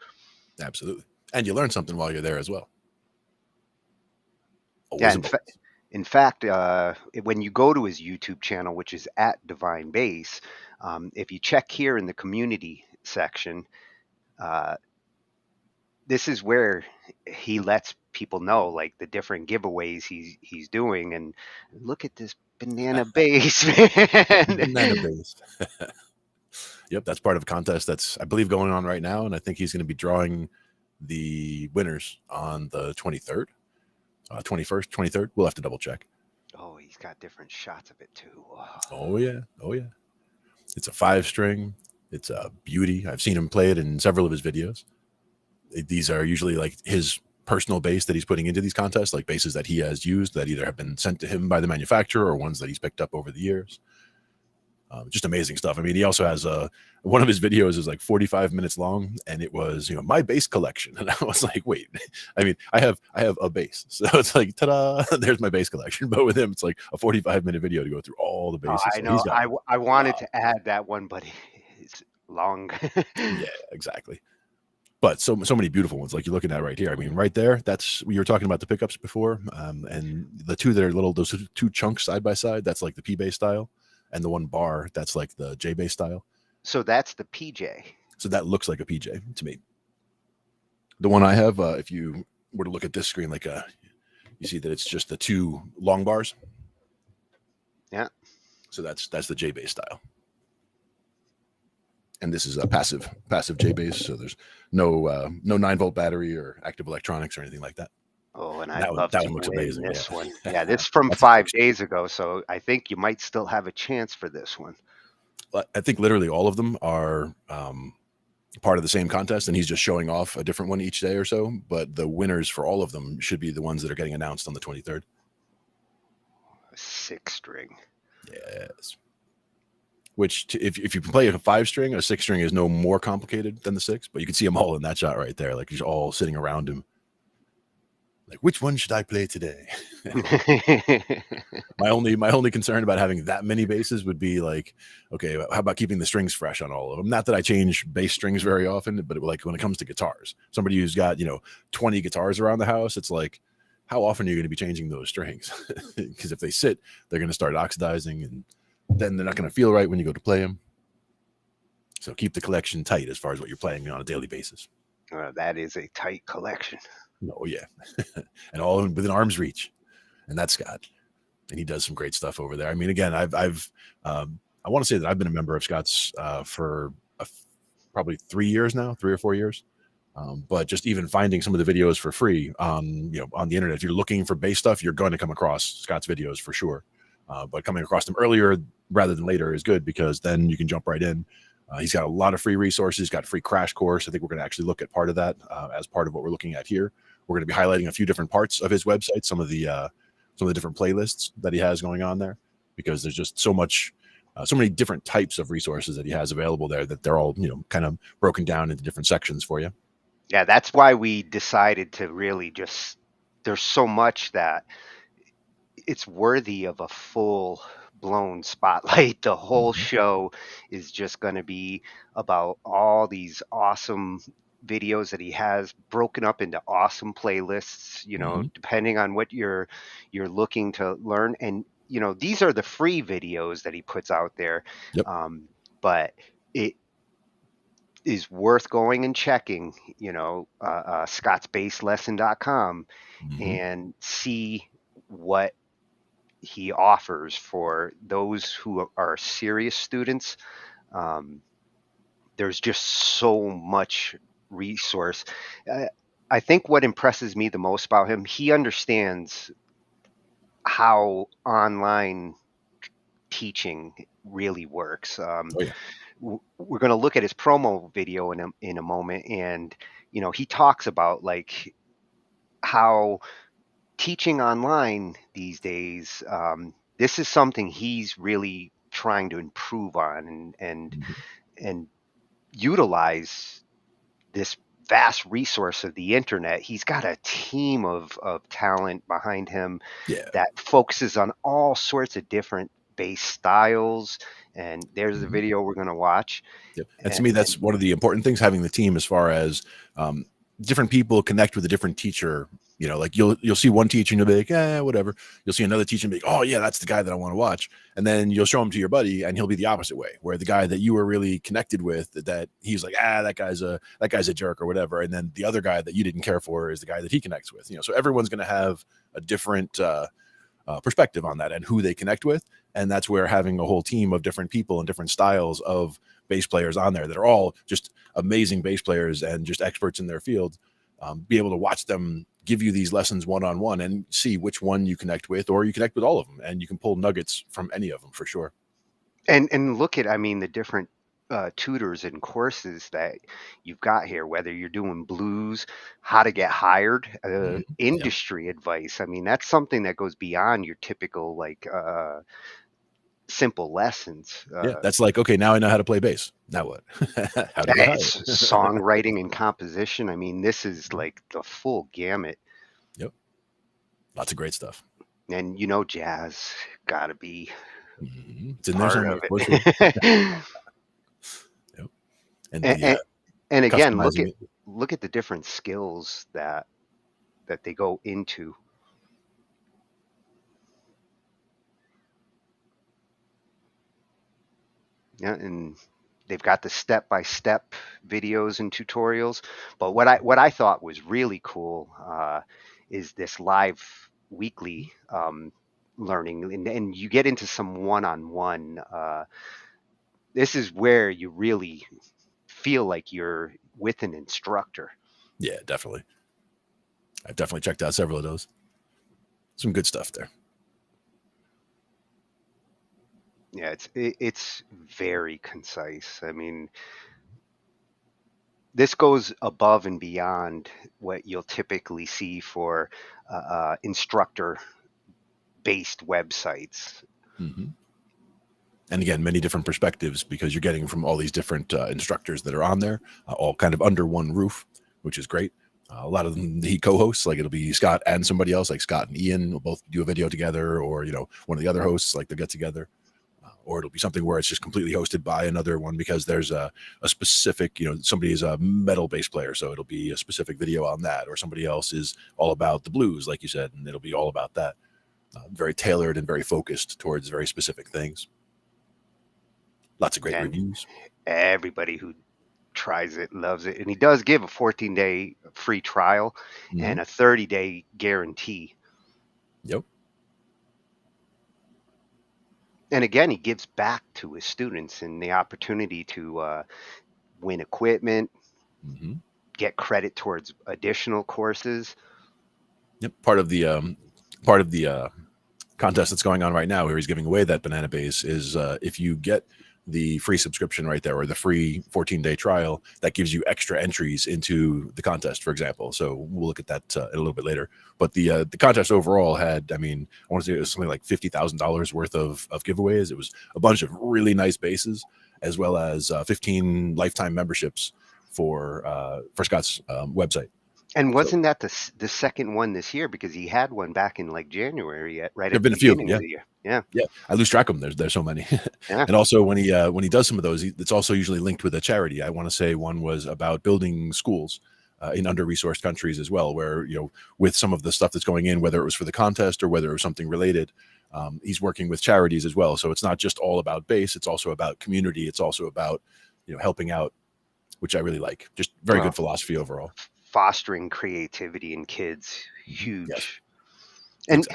Absolutely. And you learn something while you're there as well. In fact, when you go to his YouTube channel, which is at Divine Bass, if you check here in the community section, this is where he lets people know like the different giveaways he's doing, and look at this banana bass, man. Banana bass. Yep, that's part of a contest that's, I believe, going on right now, and I think he's going to be drawing the winners on the 23rd, 21st, 23rd. We'll have to double check. Oh, he's got different shots of it too. Oh yeah, oh yeah. It's a 5-string. It's a beauty. I've seen him play it in several of his videos. These are usually like his personal bass that he's putting into these contests, like basses that he has used that either have been sent to him by the manufacturer or ones that he's picked up over the years. Just amazing stuff. I mean, he also has one of his videos is like 45 minutes long, and it was, my bass collection. And I was like, wait, I mean, I have a bass, so it's like, ta-da, there's my bass collection. But with him, it's like a 45-minute video to go through all the basses. I know. I wanted to add that one, but it's long. Yeah, exactly. But so many beautiful ones, like you're looking at right here. I mean, right there, that's, we were talking about the pickups before, and the two that are little, those two chunks side by side, that's like the P bass style. And the one bar, that's like the J bass style. So that's the PJ. So that looks like a PJ to me. The one I have, if you were to look at this screen, like you see that it's just the two long bars. Yeah. So that's the J bass style. And this is a passive J bass. So there's no 9-volt battery or active electronics or anything like that. Oh, and I love that looks amazing. This one. Yeah, this is from 5 days ago, so I think you might still have a chance for this one. I think literally all of them are part of the same contest, and he's just showing off a different one each day or so. But the winners for all of them should be the ones that are getting announced on the 23rd. A 6-string. Yes. Which, if you play a 5-string, a 6-string is no more complicated than the 6, but you can see them all in that shot right there. Like, he's all sitting around him. Like, which one should I play today? my only concern about having that many basses would be like, okay, how about keeping the strings fresh on all of them? Not that I change bass strings very often, but like when it comes to guitars, somebody who's got 20 guitars around the house, it's like, how often are you going to be changing those strings? Because if they sit, they're going to start oxidizing, and then they're not going to feel right when you go to play them. So keep the collection tight as far as what you're playing on a daily basis. That is a tight collection. Oh yeah. And all within arm's reach. And that's Scott. And he does some great stuff over there. I mean, again, I want to say that I've been a member of Scott's for probably 3 years now, 3 or 4 years. But just even finding some of the videos for free on the internet, if you're looking for bass stuff, you're going to come across Scott's videos for sure. But coming across them earlier rather than later is good, because then you can jump right in. He's got a lot of free resources. He's got a free crash course. I think we're going to actually look at part of that as part of what we're looking at here. We're going to be highlighting a few different parts of his website, some of the different playlists that he has going on there, because there's just so many different types of resources that he has available there that they're all kind of broken down into different sections for you. Yeah, that's why we decided to really just, there's so much that it's worthy of a full-blown spotlight. The whole show is just going to be about all these awesome videos that he has broken up into awesome playlists, depending on what you're looking to learn. And these are the free videos that he puts out there. Yep. But it is worth going and checking, scottsbasslesson.com and see what he offers for those who are serious students. There's just so much resource. I think what impresses me the most about him, he understands how online teaching really works. We're going to look at his promo video in a moment, and he talks about like how teaching online these days, this is something he's really trying to improve on and utilize this vast resource of the internet. He's got a team of talent behind him that focuses on all sorts of different bass styles. And there's the video we're going to watch. Yep. And to me, that's one of the important things, having the team, as far as different people connect with a different teacher You know, like you'll see one teacher and you'll be like, whatever. You'll see another teacher and be like, oh yeah, that's the guy that I want to watch. And then you'll show him to your buddy and he'll be the opposite way, where the guy that you were really connected with, that he's like, that guy's a jerk or whatever. And then the other guy that you didn't care for is the guy that he connects with. You know, so everyone's going to have a different perspective on that and who they connect with. And that's where having a whole team of different people and different styles of bass players on there that are all just amazing bass players and just experts in their field, be able to watch them give you these lessons one-on-one and see which one you connect with, or you connect with all of them, and you can pull nuggets from any of them for sure. And look at, I mean, the different tutors and courses that you've got here, whether you're doing blues, how to get hired, industry advice. I mean, that's something that goes beyond your typical like simple lessons. That's like, okay, now I know how to play bass. Now what? How to get hired? Songwriting and composition. I mean, this is like the full gamut. Yep. Lots of great stuff. And you know, jazz gotta be it's in there somewhere. Yep. And again, look at the different skills that they go into. Yeah, and they've got the step-by-step videos and tutorials. But what I thought was really cool is this live weekly learning, and you get into some one-on-one. This is where you really feel like you're with an instructor. Yeah, definitely. I've definitely checked out several of those. Some good stuff there. Yeah, it's very concise. I mean, this goes above and beyond what you'll typically see for instructor-based websites. And again, many different perspectives, because you're getting from all these different instructors that are on there, all kind of under one roof, which is great. A lot of them, he co-hosts, like it'll be Scott and somebody else, like Scott and Ian will both do a video together, or, you know, one of the other hosts, like they'll get together. Or it'll be something where it's just completely hosted by another one, because there's a specific, you know, somebody is a metal bass player, so it'll be a specific video on that, or somebody else is all about the blues, like you said, and it'll be all about that. Very tailored and very focused towards very specific things. Lots of great reviews. Everybody who tries it loves it. And he does give a 14-day free trial and a 30-day guarantee. Yep. And again, he gives back to his students and the opportunity to win equipment, get credit towards additional courses. Yep. Part of the contest that's going on right now, where he's giving away that banana bass, is if you get the free subscription right there, or the free 14-day trial, that gives you extra entries into the contest, for example. So we'll look at that a little bit later. But the contest overall had, I mean, I want to say it was something like $50,000 worth of giveaways. It was a bunch of really nice basses, as well as 15 lifetime memberships for Scott's website. And wasn't that the second one this year? Because he had one back in like January, right? There've been a few, of the year. Yeah. I lose track of them. There's so many. And also when he does some of those, it's also usually linked with a charity. I want to say one was about building schools in under-resourced countries as well, where, you know, with some of the stuff that's going in, whether it was for the contest or whether it was something related, he's working with charities as well. So it's not just all about bass. It's also about community. It's also about, you know, helping out, which I really like. Just very good philosophy overall. Fostering creativity in kids, huge. Yes. And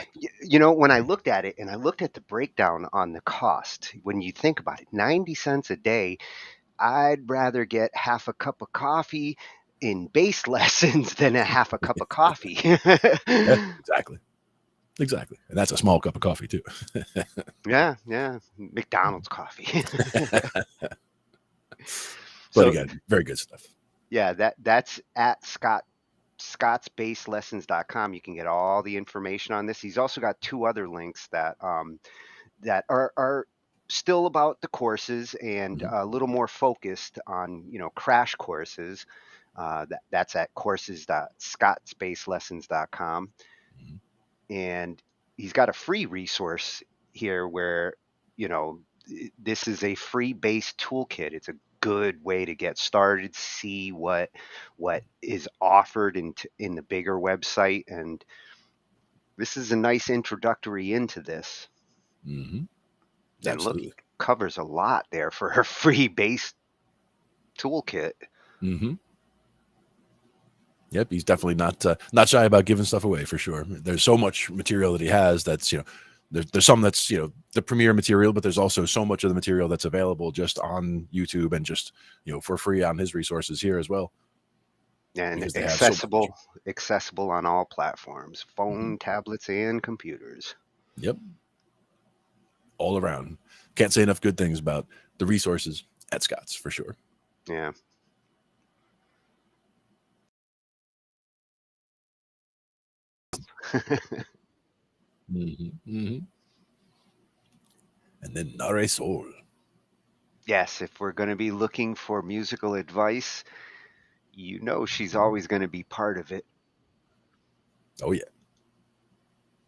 you know, when I looked at it and I looked at the breakdown on the cost, when you think about it, 90 cents a day, I'd rather get half a cup of coffee in bass lessons than a half a cup of coffee. Exactly. And that's a small cup of coffee too. Yeah. McDonald's coffee. But again, very good stuff. Yeah, that's at scottsbasslessons.com. You can get all the information on this. He's also got two other links that are still about the courses and a little more focused on, you know, crash courses. That's at courses.scottsbasslessons.com. And he's got a free resource here where, you know, this is a free bass toolkit. It's a good way to get started, see what is offered in the bigger website, and this is a nice introductory into this. Mm-hmm. And look, Absolutely. it covers a lot there for a free bass toolkit. Mm-hmm. Yep, he's definitely not shy about giving stuff away, for sure. There's so much material that he has that's, there's some that's, the premiere material, but there's also so much of the material that's available just on YouTube and just, for free on his resources here as well. And Because they have so much. accessible on all platforms, phone, tablets, and computers. Yep. All around. Can't say enough good things about the resources at Scott's, for sure. Yeah. And then Nare Soul. Yes, if we're going to be looking for musical advice, she's always going to be part of it. Oh yeah.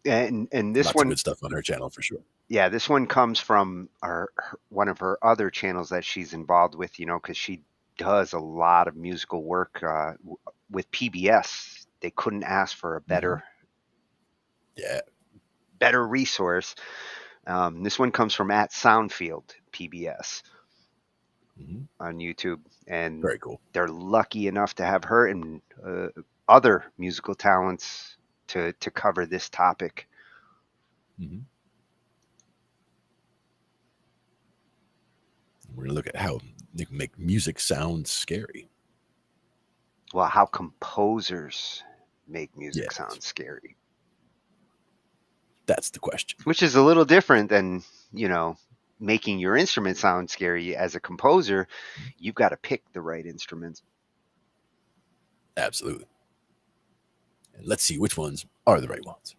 And this Lots one, of good stuff on her channel, for sure. Yeah, this one comes from one of her other channels that she's involved with, because she does a lot of musical work with PBS. They couldn't ask for a better resource. This one comes from @Soundfield PBS on YouTube, and very cool. They're lucky enough to have her and other musical talents to cover this topic. We're going to look at how they can make music sound scary. Well, how composers make music sound scary. That's the question. Which is a little different than, making your instrument sound scary. As a composer, you've got to pick the right instruments. Absolutely. And let's see which ones are the right ones.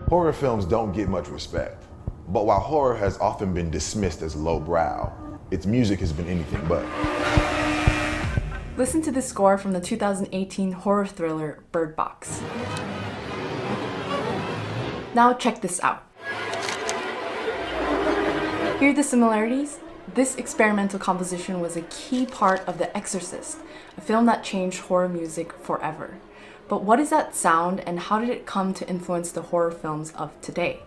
Horror films don't get much respect, but while horror has often been dismissed as lowbrow, its music has been anything but. Listen to the score from the 2018 horror thriller Bird Box. Now check this out. Hear the similarities? This experimental composition was a key part of The Exorcist, a film that changed horror music forever. But what is that sound, and how did it come to influence the horror films of today?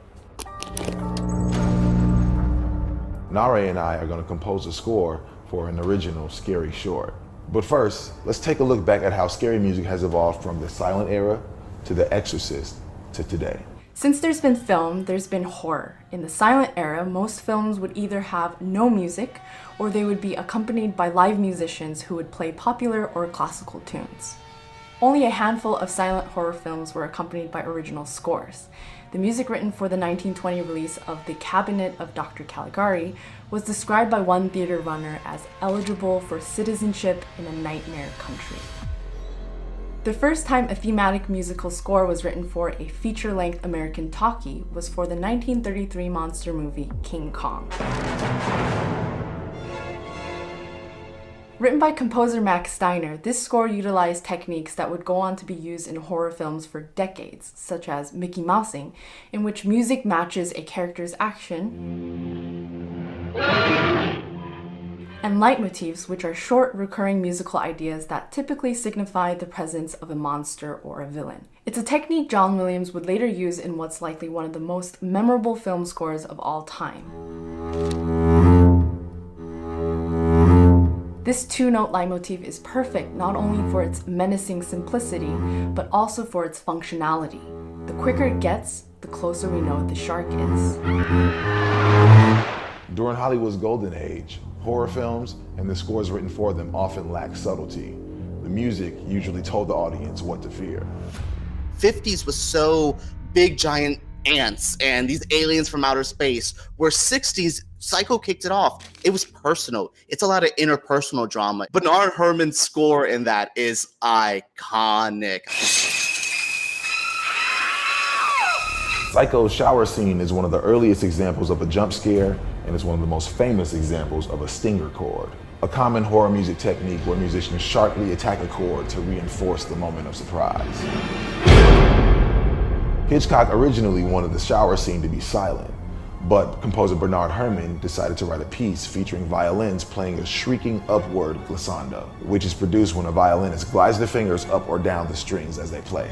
Nare and I are going to compose a score for an original scary short. But first, let's take a look back at how scary music has evolved from the silent era to The Exorcist to today. Since there's been film, there's been horror. In the silent era, most films would either have no music, or they would be accompanied by live musicians who would play popular or classical tunes. Only a handful of silent horror films were accompanied by original scores. The music written for the 1920 release of The Cabinet of Dr. Caligari was described by one theater runner as eligible for citizenship in a nightmare country. The first time a thematic musical score was written for a feature-length American talkie was for the 1933 monster movie King Kong. Written by composer Max Steiner, this score utilized techniques that would go on to be used in horror films for decades, such as Mickey Mousing, in which music matches a character's action, and leitmotifs, which are short, recurring musical ideas that typically signify the presence of a monster or a villain. It's a technique John Williams would later use in what's likely one of the most memorable film scores of all time. This two-note leitmotif is perfect not only for its menacing simplicity, but also for its functionality. The quicker it gets, the closer we know the shark is. During Hollywood's golden age, horror films and the scores written for them often lacked subtlety. The music usually told the audience what to fear. 50s was so big, giant ants and these aliens from outer space, where 60s, Psycho kicked it off. It was personal. It's a lot of interpersonal drama. Bernard Herrmann's score in that is iconic. Psycho's shower scene is one of the earliest examples of a jump scare, and is one of the most famous examples of a stinger chord, a common horror music technique where musicians sharply attack a chord to reinforce the moment of surprise. Hitchcock originally wanted the shower scene to be silent, But composer Bernard Herrmann decided to write a piece featuring violins playing a shrieking upward glissando, which is produced when a violinist glides their fingers up or down the strings as they play.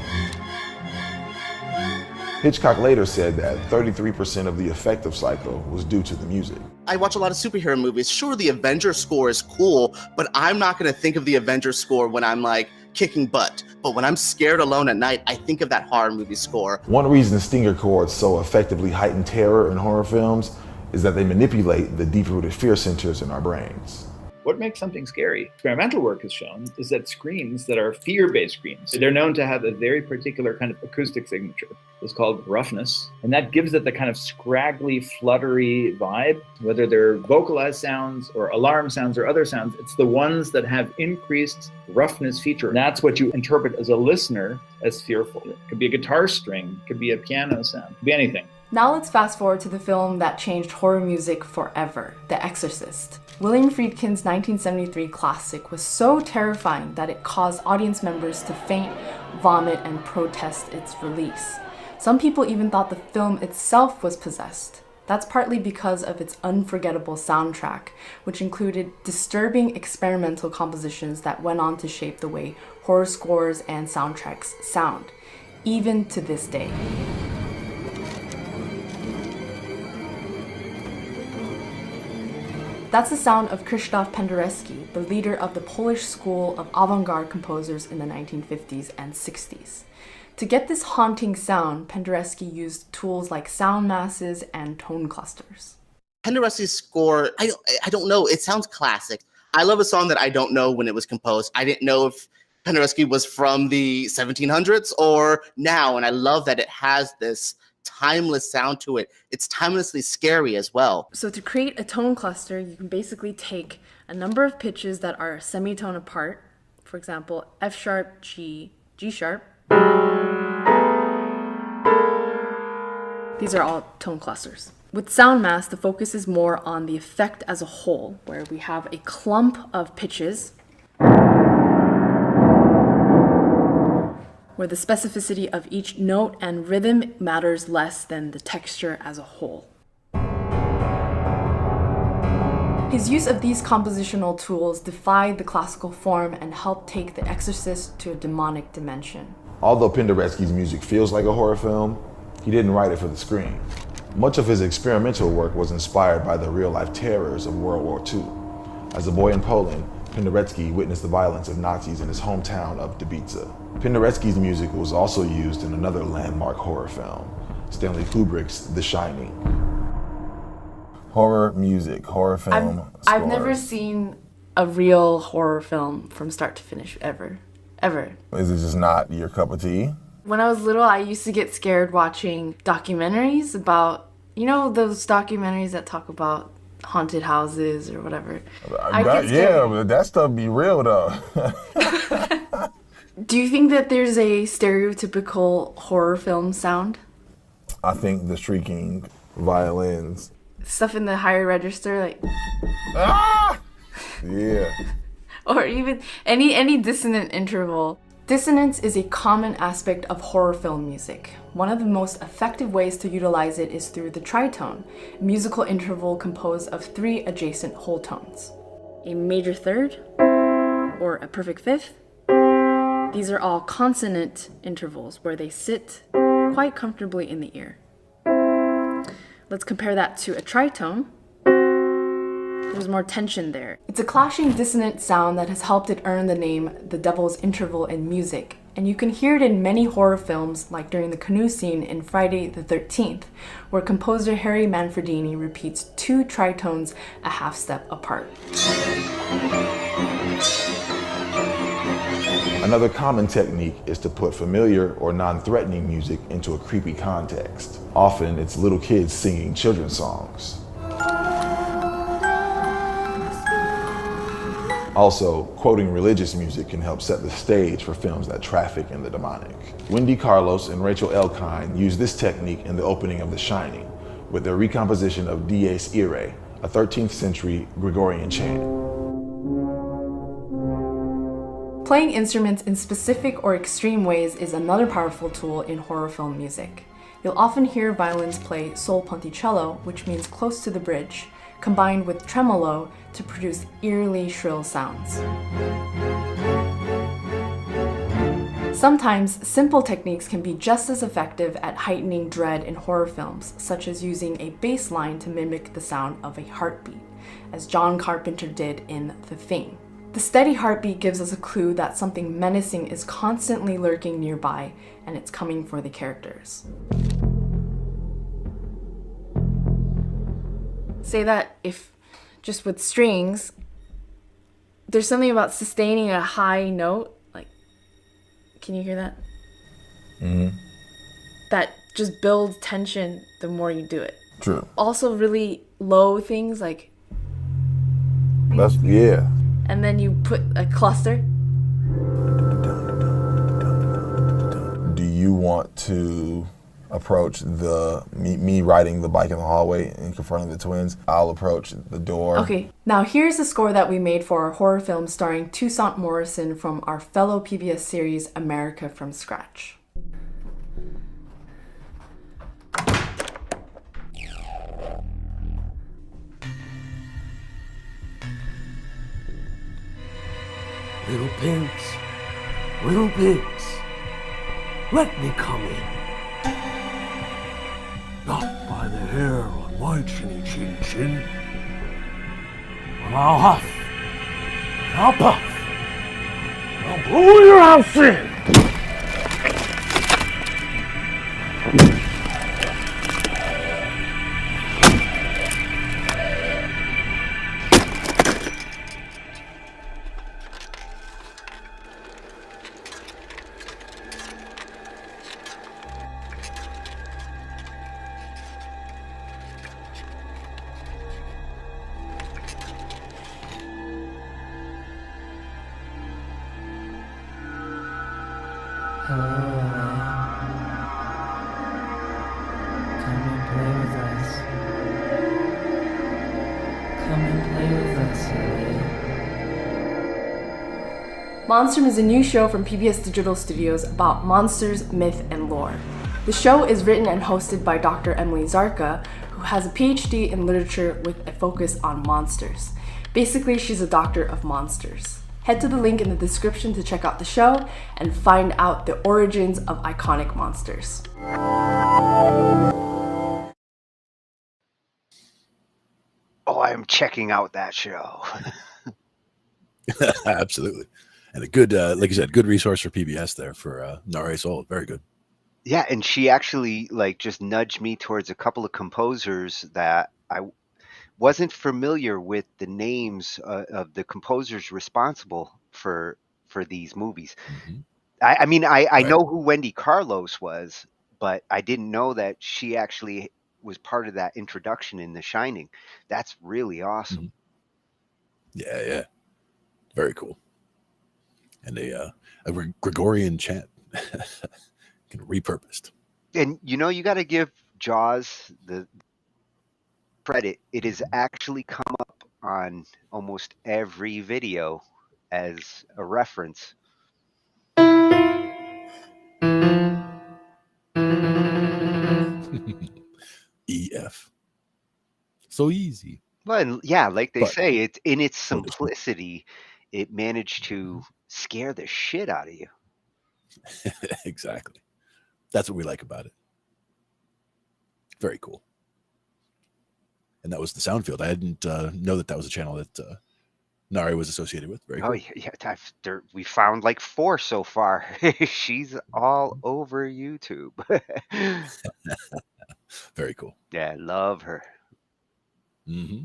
Hitchcock later said that 33% of the effective cycle was due to the music. I watch a lot of superhero movies. Sure, the Avengers score is cool, but I'm not going to think of the Avengers score when I'm like kicking butt. But when I'm scared alone at night, I think of that horror movie score. One reason stinger chords so effectively heighten terror in horror films is that they manipulate the deep-rooted fear centers in our brains. What makes something scary? Experimental work has shown is that screams that are fear-based screams, they're known to have a very particular kind of acoustic signature. It's called roughness, and that gives it the kind of scraggly, fluttery vibe. Whether they're vocalized sounds or alarm sounds or other sounds, it's the ones that have increased roughness feature. And that's what you interpret as a listener as fearful. It could be a guitar string, it could be a piano sound, it could be anything. Now let's fast forward to the film that changed horror music forever, The Exorcist. William Friedkin's 1973 classic was so terrifying that it caused audience members to faint, vomit, and protest its release. Some people even thought the film itself was possessed. That's partly because of its unforgettable soundtrack, which included disturbing experimental compositions that went on to shape the way horror scores and soundtracks sound, even to this day. That's the sound of Krzysztof Penderecki, the leader of the Polish school of avant-garde composers in the 1950s and 60s. To get this haunting sound, Penderecki used tools like sound masses and tone clusters. Penderecki's score, I don't know, it sounds classic. I love a song that I don't know when it was composed. I didn't know if Penderecki was from the 1700s or now, and I love that it has this timeless sound to it. It's timelessly scary as well. So to create a tone cluster, you can basically take a number of pitches that are a semitone apart. For example, F sharp, G, G sharp. These are all tone clusters. With sound mass, the focus is more on the effect as a whole, where we have a clump of pitches where the specificity of each note and rhythm matters less than the texture as a whole. His use of these compositional tools defied the classical form and helped take The Exorcist to a demonic dimension. Although Penderecki's music feels like a horror film, he didn't write it for the screen. Much of his experimental work was inspired by the real-life terrors of World War II. As a boy in Poland, Penderecki witnessed the violence of Nazis in his hometown of Debica. Penderecki's music was also used in another landmark horror film, Stanley Kubrick's The Shining. Horror music, horror film I've never seen a real horror film from start to finish, ever. Is it just not your cup of tea? When I was little, I used to get scared watching documentaries about, you know, those documentaries that talk about haunted houses or whatever. Yeah, that stuff be real though. Do you think that there's a stereotypical horror film sound? I think the shrieking violins. Stuff in the higher register, like... Ah! Yeah. Or even any dissonant interval. Dissonance is a common aspect of horror film music. One of the most effective ways to utilize it is through the tritone, a musical interval composed of 3 adjacent whole tones. A major third, or a perfect fifth. These are all consonant intervals where they sit quite comfortably in the ear. Let's compare that to a tritone. There's more tension there. It's a clashing dissonant sound that has helped it earn the name the Devil's Interval in music, and you can hear it in many horror films, like during the canoe scene in Friday the 13th, where composer Harry Manfredini repeats 2 tritones a half step apart. Another common technique is to put familiar or non-threatening music into a creepy context. Often it's little kids singing children's songs. Also, quoting religious music can help set the stage for films that traffic in the demonic. Wendy Carlos and Rachel Elkind used this technique in the opening of The Shining with their recomposition of Dies Irae, a 13th century Gregorian chant. Playing instruments in specific or extreme ways is another powerful tool in horror film music. You'll often hear violins play sol ponticello, which means close to the bridge, combined with tremolo to produce eerily shrill sounds. Sometimes, simple techniques can be just as effective at heightening dread in horror films, such as using a bass line to mimic the sound of a heartbeat, as John Carpenter did in The Thing. The steady heartbeat gives us a clue that something menacing is constantly lurking nearby, and it's coming for the characters. Say that if, just with strings, there's something about sustaining a high note, like, can you hear that? Mm-hmm. That just builds tension the more you do it. True. Also really low things like, That's, yeah. and then you put a cluster. Do you want to approach me riding the bike in the hallway and confronting the twins? I'll approach the door. Okay, now here's the score that we made for our horror film starring Toussaint Morrison from our fellow PBS series America from Scratch. Little pigs, let me come in. Not by the hair on my chinny chin chin, but I'll huff, and I'll puff, and I'll blow your house in. Monstrum is a new show from PBS Digital Studios about monsters, myth, and lore. The show is written and hosted by Dr. Emily Zarka, who has a PhD in literature with a focus on monsters. Basically, she's a doctor of monsters. Head to the link in the description to check out the show and find out the origins of iconic monsters. Oh, I'm checking out that show. Absolutely. And a good, like you said, good resource for PBS there for Nare Soul. Very good. Yeah, and she actually like just nudged me towards a couple of composers that I wasn't familiar with the names of the composers responsible for these movies. Mm-hmm. I mean, I Right. know who Wendy Carlos was, but I didn't know that she actually was part of that introduction in The Shining. That's really awesome. Yeah, yeah. Very cool. And a Gregorian chant repurposed. And you know, you got to give Jaws the credit. It has actually come up on almost every video as a reference. EF. So easy. Well, and yeah, like they But say, it's in its so to speak. simplicity, it managed to scare the shit out of you. Exactly. That's what we like about it. Very cool. And that was the Soundfield. I didn't know that was a channel that Nari was associated with. Very cool. Oh yeah, we found like 4 so far. She's all over YouTube. Very cool. Yeah, love her. Mm-hmm.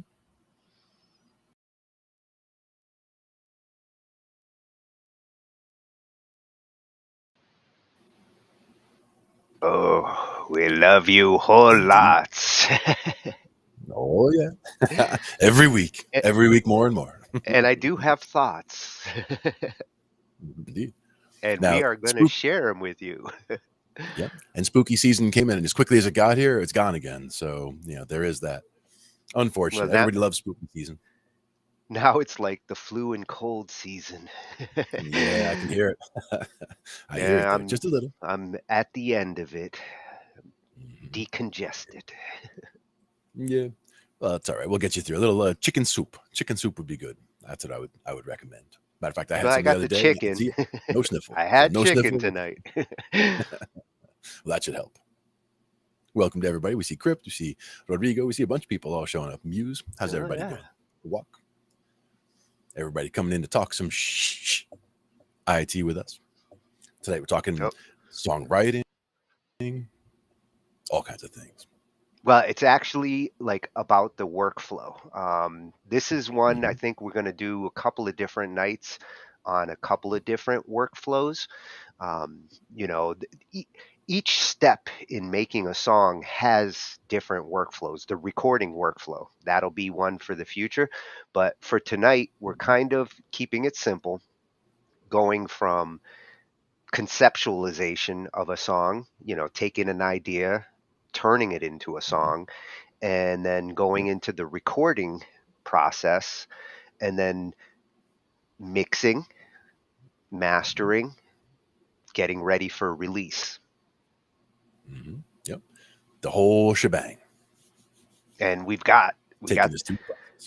Oh, we love you whole lots. Oh yeah. Every week more and more. And I do have thoughts. Indeed. And Now, we are going to share them with you. Yep. And spooky season came in, and as quickly as it got here, it's gone again. So, there is that. Unfortunately, everybody loves spooky season. Now it's like the flu and cold season. Yeah, I can hear it. I hear it there, just a little. I'm at the end of it. decongested. Yeah. Well, that's all right. We'll get you through a little chicken soup. Chicken soup would be good. That's what I would recommend. Matter of fact, I had Well, I some the got other the day. You can chicken. see it. No sniffle. I So had no chicken sniffle. tonight. Well, that should help. Welcome to everybody. We see Crypt, we see Rodrigo, we see a bunch of people all showing up. Muse, how's Oh, everybody yeah. doing? Walk. Everybody coming in to talk some shh IT with us. Today we're talking songwriting, all kinds of things. Well, it's actually like about the workflow. This is one I think we're going to do a couple of different nights on a couple of different workflows. You know, each step in making a song has different workflows. The recording workflow, that'll be one for the future. But for tonight, we're kind of keeping it simple, going from conceptualization of a song, you know, taking an idea, turning it into a song, and then going into the recording process, and then mixing, mastering, getting ready for release. Yep. The whole shebang. And we got this too.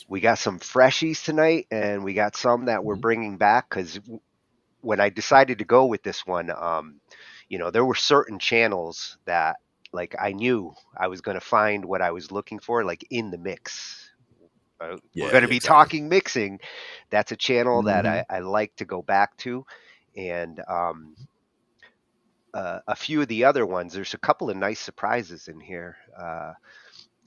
We got some freshies tonight, and we got some that we're bringing back because when I decided to go with this one, you know, there were certain channels that like I knew I was going to find what I was looking for, like in the mix. We're going to be talking mixing. That's a channel that I like to go back to. And a few of the other ones, there's a couple of nice surprises in here.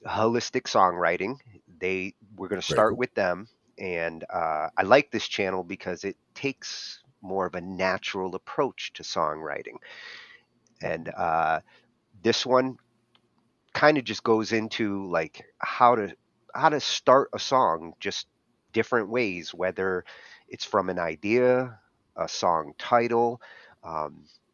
Holistic songwriting. We're going to start with them. And I like this channel because it takes more of a natural approach to songwriting. And this one kind of just goes into like how to start a song, just different ways, whether it's from an idea, a song title.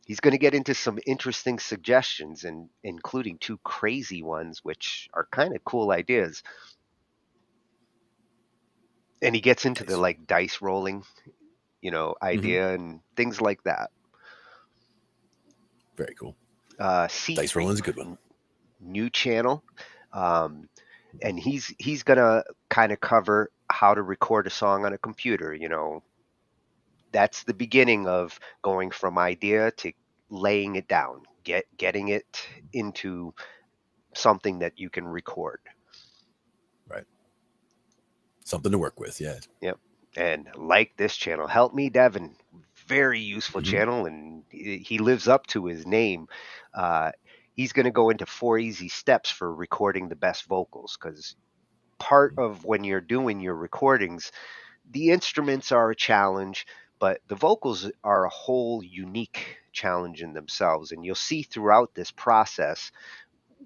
He's going to get into some interesting suggestions, and including two crazy ones, which are kind of cool ideas. And he gets into the like dice rolling, you know, idea and things like that. Very cool. Dice roll is a good one. New channel, and he's gonna kind of cover how to record a song on a computer. You know, that's the beginning of going from idea to laying it down, getting it into something that you can record. Right. Something to work with. Yeah. Yep. And like this channel, Help Me Devin, very useful channel, and he lives up to his name. He's going to go into 4 easy steps for recording the best vocals, because part of when you're doing your recordings, the instruments are a challenge, but the vocals are a whole unique challenge in themselves. And you'll see throughout this process,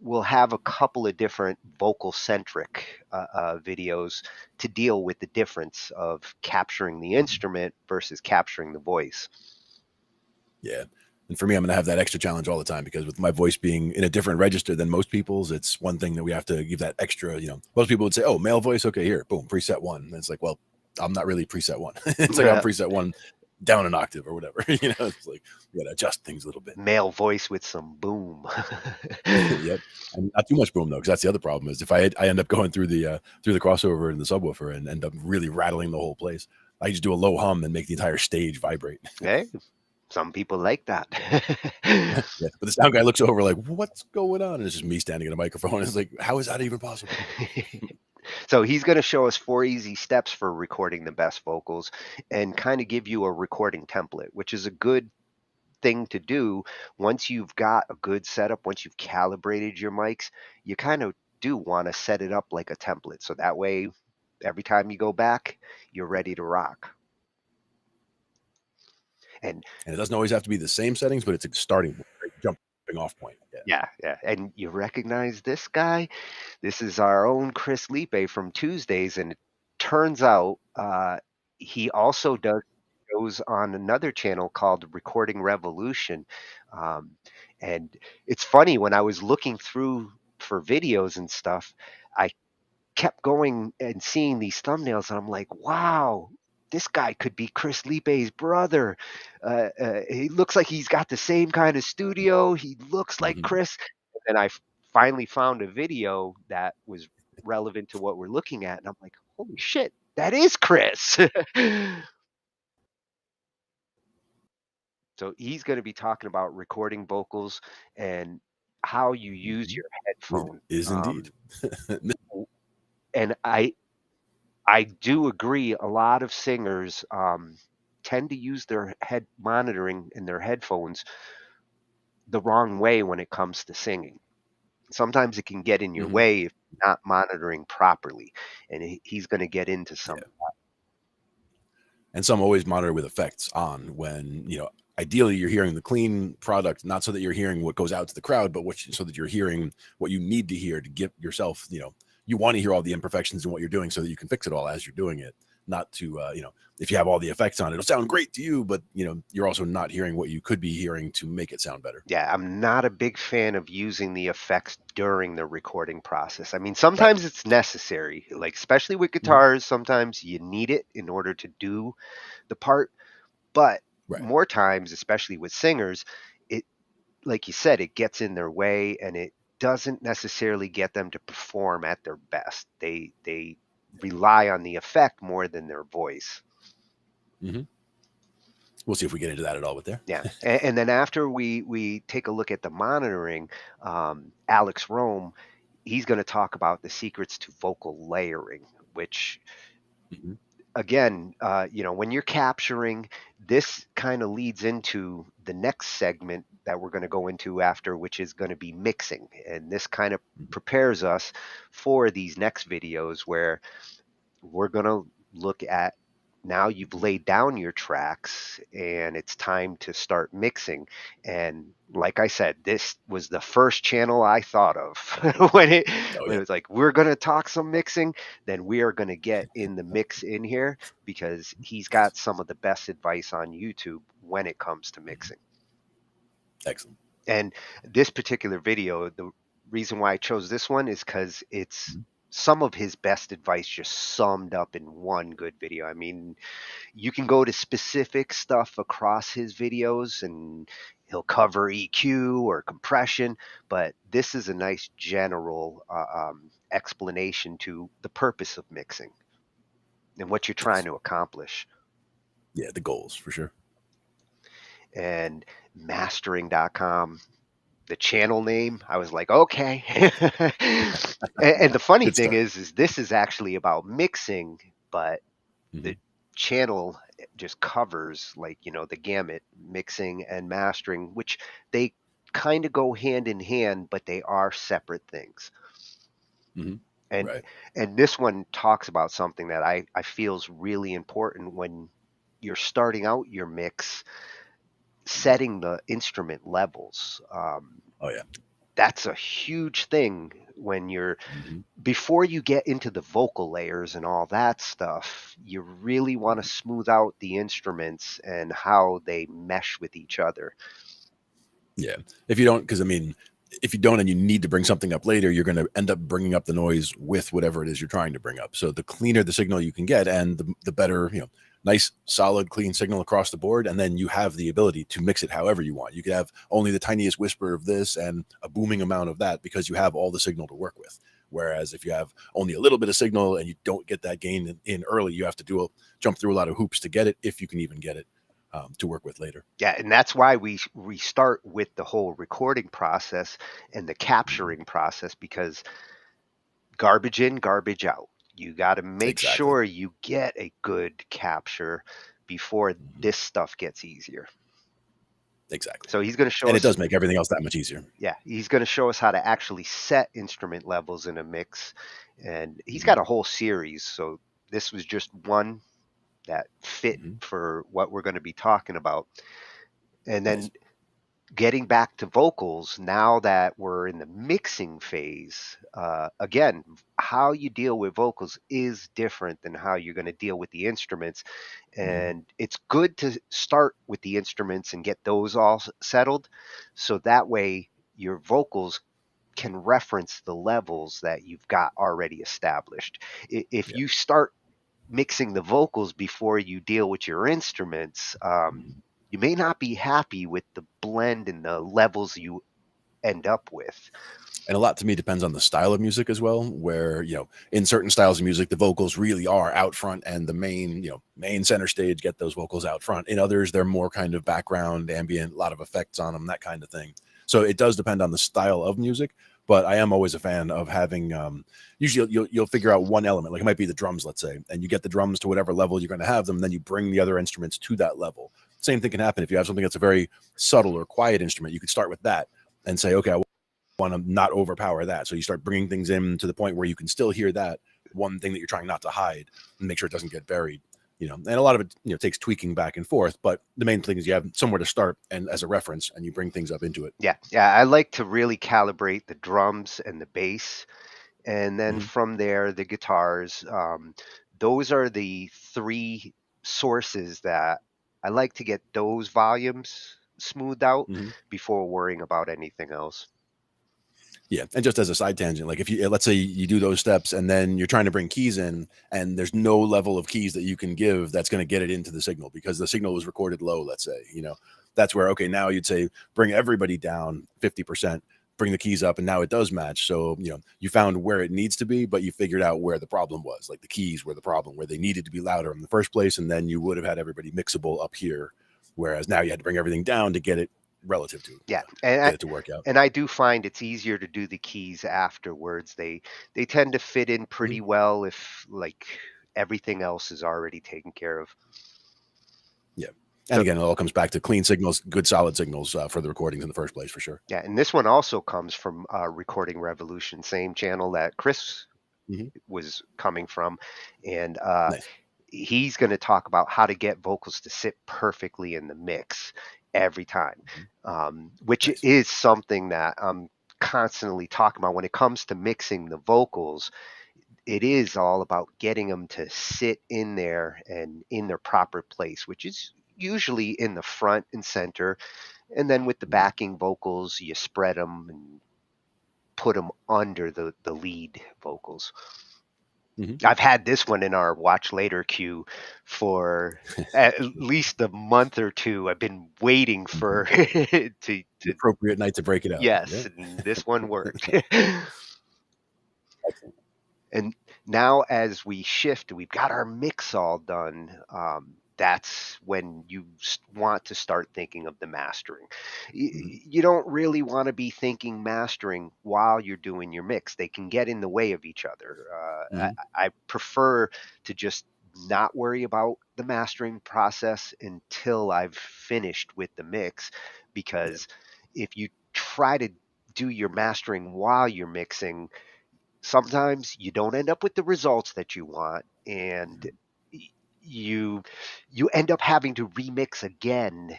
we'll have a couple of different vocal-centric videos to deal with the difference of capturing the instrument versus capturing the voice. Yeah. And for me, I'm going to have that extra challenge all the time, because with my voice being in a different register than most people's, it's one thing that we have to give that extra, you know, most people would say, oh, male voice. Okay, here, boom, preset 1. And it's like, well, I'm not really preset 1. It's like I'm preset 1 down an octave or whatever. You know, it's like you got to adjust things a little bit. Male voice with some boom. Yep. And not too much boom though, because that's the other problem is if I end up going through the crossover and the subwoofer and end up really rattling the whole place, I just do a low hum and make the entire stage vibrate. Hey, some people like that. Yeah, but the sound guy looks over like, what's going on? And it's just me standing in a microphone. It's like, how is that even possible? So he's going to show us 4 easy steps for recording the best vocals and kind of give you a recording template, which is a good thing to do. Once you've got a good setup, once you've calibrated your mics, you kind of do want to set it up like a template. So that way, every time you go back, you're ready to rock. And it doesn't always have to be the same settings, but it's a starting jumping off point. Yeah. And you recognize this guy? This is our own Chris Lipe from Tuesdays, and it turns out he also does shows on another channel called Recording Revolution. And it's funny, when I was looking through for videos and stuff, I kept going and seeing these thumbnails, and I'm like, wow, this guy could be Chris Lipe's brother. He looks like he's got the same kind of studio. He looks like Chris. And I finally found a video that was relevant to what we're looking at, and I'm like, holy shit, that is Chris. So he's going to be talking about recording vocals and how you use your It headphone. is indeed. And I do agree. A lot of singers tend to use their head monitoring in their headphones the wrong way when it comes to singing. Sometimes it can get in your way if you're not monitoring properly, and he's going to get into some of that. And some always monitor with effects on when, you know, ideally you're hearing the clean product, not so that you're hearing what goes out to the crowd, but so that you're hearing what you need to hear to get yourself, you know, you want to hear all the imperfections in what you're doing so that you can fix it all as you're doing it. Not to, you know, if you have all the effects on, it'll sound great to you, but, you know, you're also not hearing what you could be hearing to make it sound better. Yeah, I'm not a big fan of using the effects during the recording process. I mean, sometimes it's necessary, like especially with guitars, sometimes you need it in order to do the part. But more times, especially with singers, it, like you said, it gets in their way and it doesn't necessarily get them to perform at their best. They rely on the effect more than their voice. We'll see if we get into that at all with there. Yeah. And then after we take a look at the monitoring, Alex Rome, he's going to talk about the secrets to vocal layering, which again, you know, when you're capturing, this kind of leads into the next segment that we're going to go into after, which is going to be mixing. And this kind of prepares us for these next videos where we're going to look at, now you've laid down your tracks and it's time to start mixing. And like I said, this was the first channel I thought of when it was like, we're going to talk some mixing, then we are going to get in the mix in here, because he's got some of the best advice on YouTube when it comes to mixing. Excellent. And this particular video, the reason why I chose this one is because it's some of his best advice just summed up in one good video. I mean, you can go to specific stuff across his videos and he'll cover EQ or compression, but this is a nice general explanation to the purpose of mixing and what you're trying to accomplish. Yeah, the goals for sure. And mastering.com, the channel name, I was like, okay. And the funny thing is this is actually about mixing, but the channel just covers, like, you know, the gamut, mixing and mastering, which they kind of go hand in hand, but they are separate things. And this one talks about something that I feel is really important when you're starting out your mix, setting the instrument levels. That's a huge thing when you're before you get into the vocal layers and all that stuff. You really want to smooth out the instruments and how they mesh with each other. Yeah, if you don't, because I mean, if you don't and you need to bring something up later, you're going to end up bringing up the noise with whatever it is you're trying to bring up. So the cleaner the signal you can get, and the better, you know, nice, solid, clean signal across the board. And then you have the ability to mix it however you want. You could have only the tiniest whisper of this and a booming amount of that, because you have all the signal to work with. Whereas if you have only a little bit of signal and you don't get that gain in early, you have to jump through a lot of hoops to get it, if you can even get it to work with later. Yeah, and that's why we start with the whole recording process and the capturing process, because garbage in, garbage out. You got to make sure you get a good capture before this stuff gets easier. Exactly. So he's going to show us. And it does make everything else that much easier. Yeah, he's going to show us how to actually set instrument levels in a mix. And he's got a whole series. So this was just one that fit for what we're going to be talking about. And then getting back to vocals, now that we're in the mixing phase, again, how you deal with vocals is different than how you're going to deal with the instruments. And it's good to start with the instruments and get those all settled, so that way your vocals can reference the levels that you've got already established. If you start mixing the vocals before you deal with your instruments, you may not be happy with the blend and the levels you end up with. And a lot to me depends on the style of music as well, where, in certain styles of music, the vocals really are out front and the main center stage get those vocals out front. In others, they're more kind of background, ambient, a lot of effects on them, that kind of thing. So it does depend on the style of music, but I am always a fan of having, usually you'll figure out one element, like it might be the drums, let's say, and you get the drums to whatever level you're going to have them, then you bring the other instruments to that level. Same thing can happen if you have something that's a very subtle or quiet instrument. You could start with that and say, okay, I want to not overpower that. So you start bringing things in to the point where you can still hear that one thing that you're trying not to hide and make sure it doesn't get buried. And a lot of it, takes tweaking back and forth, but the main thing is you have somewhere to start and as a reference, and you bring things up into it. Yeah. I like to really calibrate the drums and the bass, and then from there the guitars. Those are the three sources that I like to get those volumes smoothed out before worrying about anything else. Yeah. And just as a side tangent, like if let's say you do those steps and then you're trying to bring keys in and there's no level of keys that you can give that's going to get it into the signal because the signal was recorded low, let's say, that's where, okay, now you'd say, bring everybody down 50%, bring the keys up, and now it does match. So, you found where it needs to be, but you figured out where the problem was, like the keys were the problem, where they needed to be louder in the first place. And then you would have had everybody mixable up here. Whereas now you had to bring everything down to get it relative to and get it to work out. And I do find it's easier to do the keys afterwards. They tend to fit in pretty well if like everything else is already taken care of. Yeah. And again, it all comes back to clean signals, good solid signals for the recordings in the first place, for sure. Yeah, and this one also comes from Recording Revolution, same channel that Chris was coming from, and Nice. He's going to talk about how to get vocals to sit perfectly in the mix every time, which is something that I'm constantly talking about when it comes to mixing the vocals. It is all about getting them to sit in there and in their proper place, which is usually in the front and center. And then with the backing vocals, you spread them and put them under the lead vocals. I've had this one in our Watch Later queue for at least a month or two. I've been waiting for to the appropriate night to break it out. Yes, and this one worked. And now as we shift, we've got our mix all done. That's when you want to start thinking of the mastering. You don't really want to be thinking mastering while you're doing your mix. They can get in the way of each other. I prefer to just not worry about the mastering process until I've finished with the mix, because if you try to do your mastering while you're mixing, sometimes you don't end up with the results that you want, and you end up having to remix again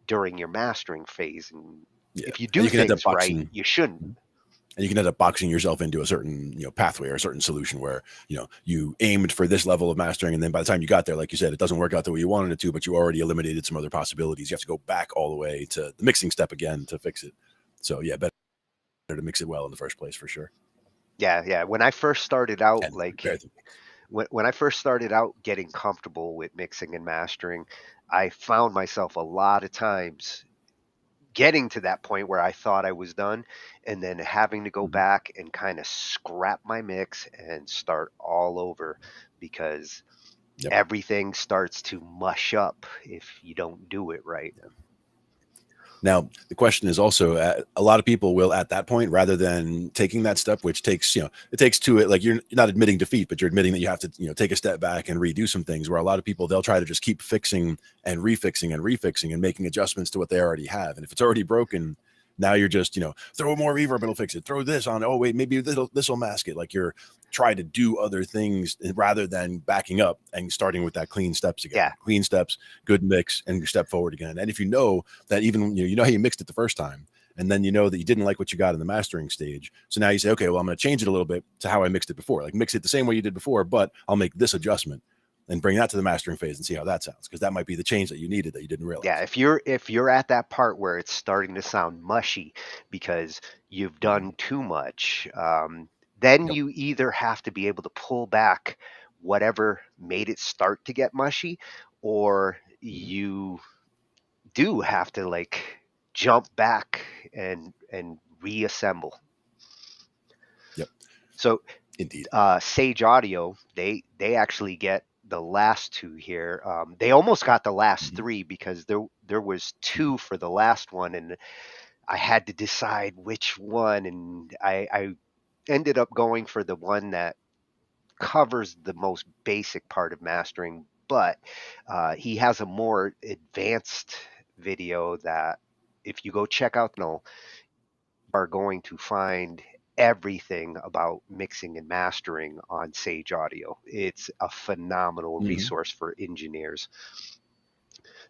during your mastering phase. And if you do things right, you shouldn't. And you can end up boxing yourself into a certain pathway or a certain solution where you aimed for this level of mastering, and then by the time you got there, like you said, it doesn't work out the way you wanted it to, but you already eliminated some other possibilities. You have to go back all the way to the mixing step again to fix it. So yeah, better to mix it well in the first place, for sure. Yeah. When I first started out, when I first started out getting comfortable with mixing and mastering, I found myself a lot of times getting to that point where I thought I was done, and then having to go back and kind of scrap my mix and start all over, because everything starts to mush up if you don't do it right. Now, the question is also, a lot of people will at that point, rather than taking that step, which takes, it takes to it, like you're not admitting defeat, but you're admitting that you have to, take a step back and redo some things, where a lot of people, they'll try to just keep fixing and refixing and making adjustments to what they already have. And if it's already broken, now you're just, throw more reverb, it'll fix it. Throw this on. Oh, wait, maybe this will mask it. Like you're trying to do other things rather than backing up and starting with that clean steps again. Yeah. Clean steps, good mix, and you step forward again. And if you know that even, you know how you mixed it the first time, and then you know that you didn't like what you got in the mastering stage. So now you say, okay, well, I'm going to change it a little bit to how I mixed it before. Like mix it the same way you did before, but I'll make this adjustment and bring that to the mastering phase and see how that sounds, because that might be the change that you needed that you didn't realize. Yeah, if you're at that part where it's starting to sound mushy because you've done too much, then you either have to be able to pull back whatever made it start to get mushy, or you do have to like jump back and reassemble. So Indeed. Sage Audio, they actually get the last two here. They almost got the last three because there was two for the last one, and I had to decide which one, and I ended up going for the one that covers the most basic part of mastering, but he has a more advanced video that if you go check out, you are going to find everything about mixing and mastering on Sage Audio. It's a phenomenal resource for engineers.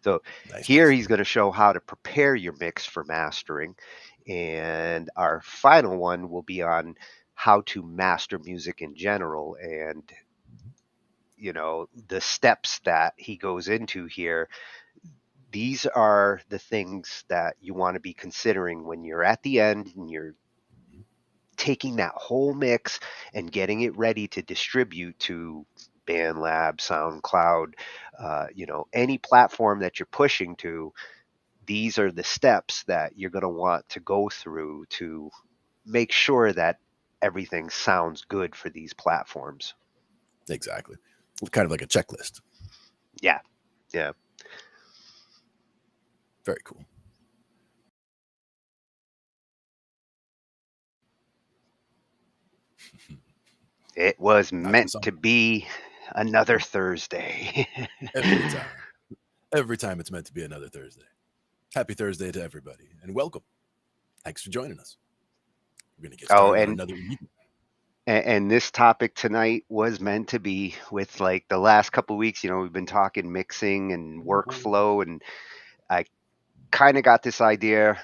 So here he's going to show how to prepare your mix for mastering. And our final one will be on how to master music in general. And, you know, the steps that he goes into here, these are the things that you want to be considering when you're at the end and you're taking that whole mix and getting it ready to distribute to BandLab, SoundCloud, you know, any platform that you're pushing to. These are the steps that you're going to want to go through to make sure that everything sounds good for these platforms. Exactly. Kind of like a checklist. Yeah. Yeah. Very cool. It was meant to be another Thursday. Every time it's meant to be another Thursday. Happy Thursday to everybody, and welcome. Thanks for joining us. We're going to get started on another evening. And this topic tonight was meant to be with like the last couple of weeks, you know, we've been talking mixing and workflow, and I kind of got this idea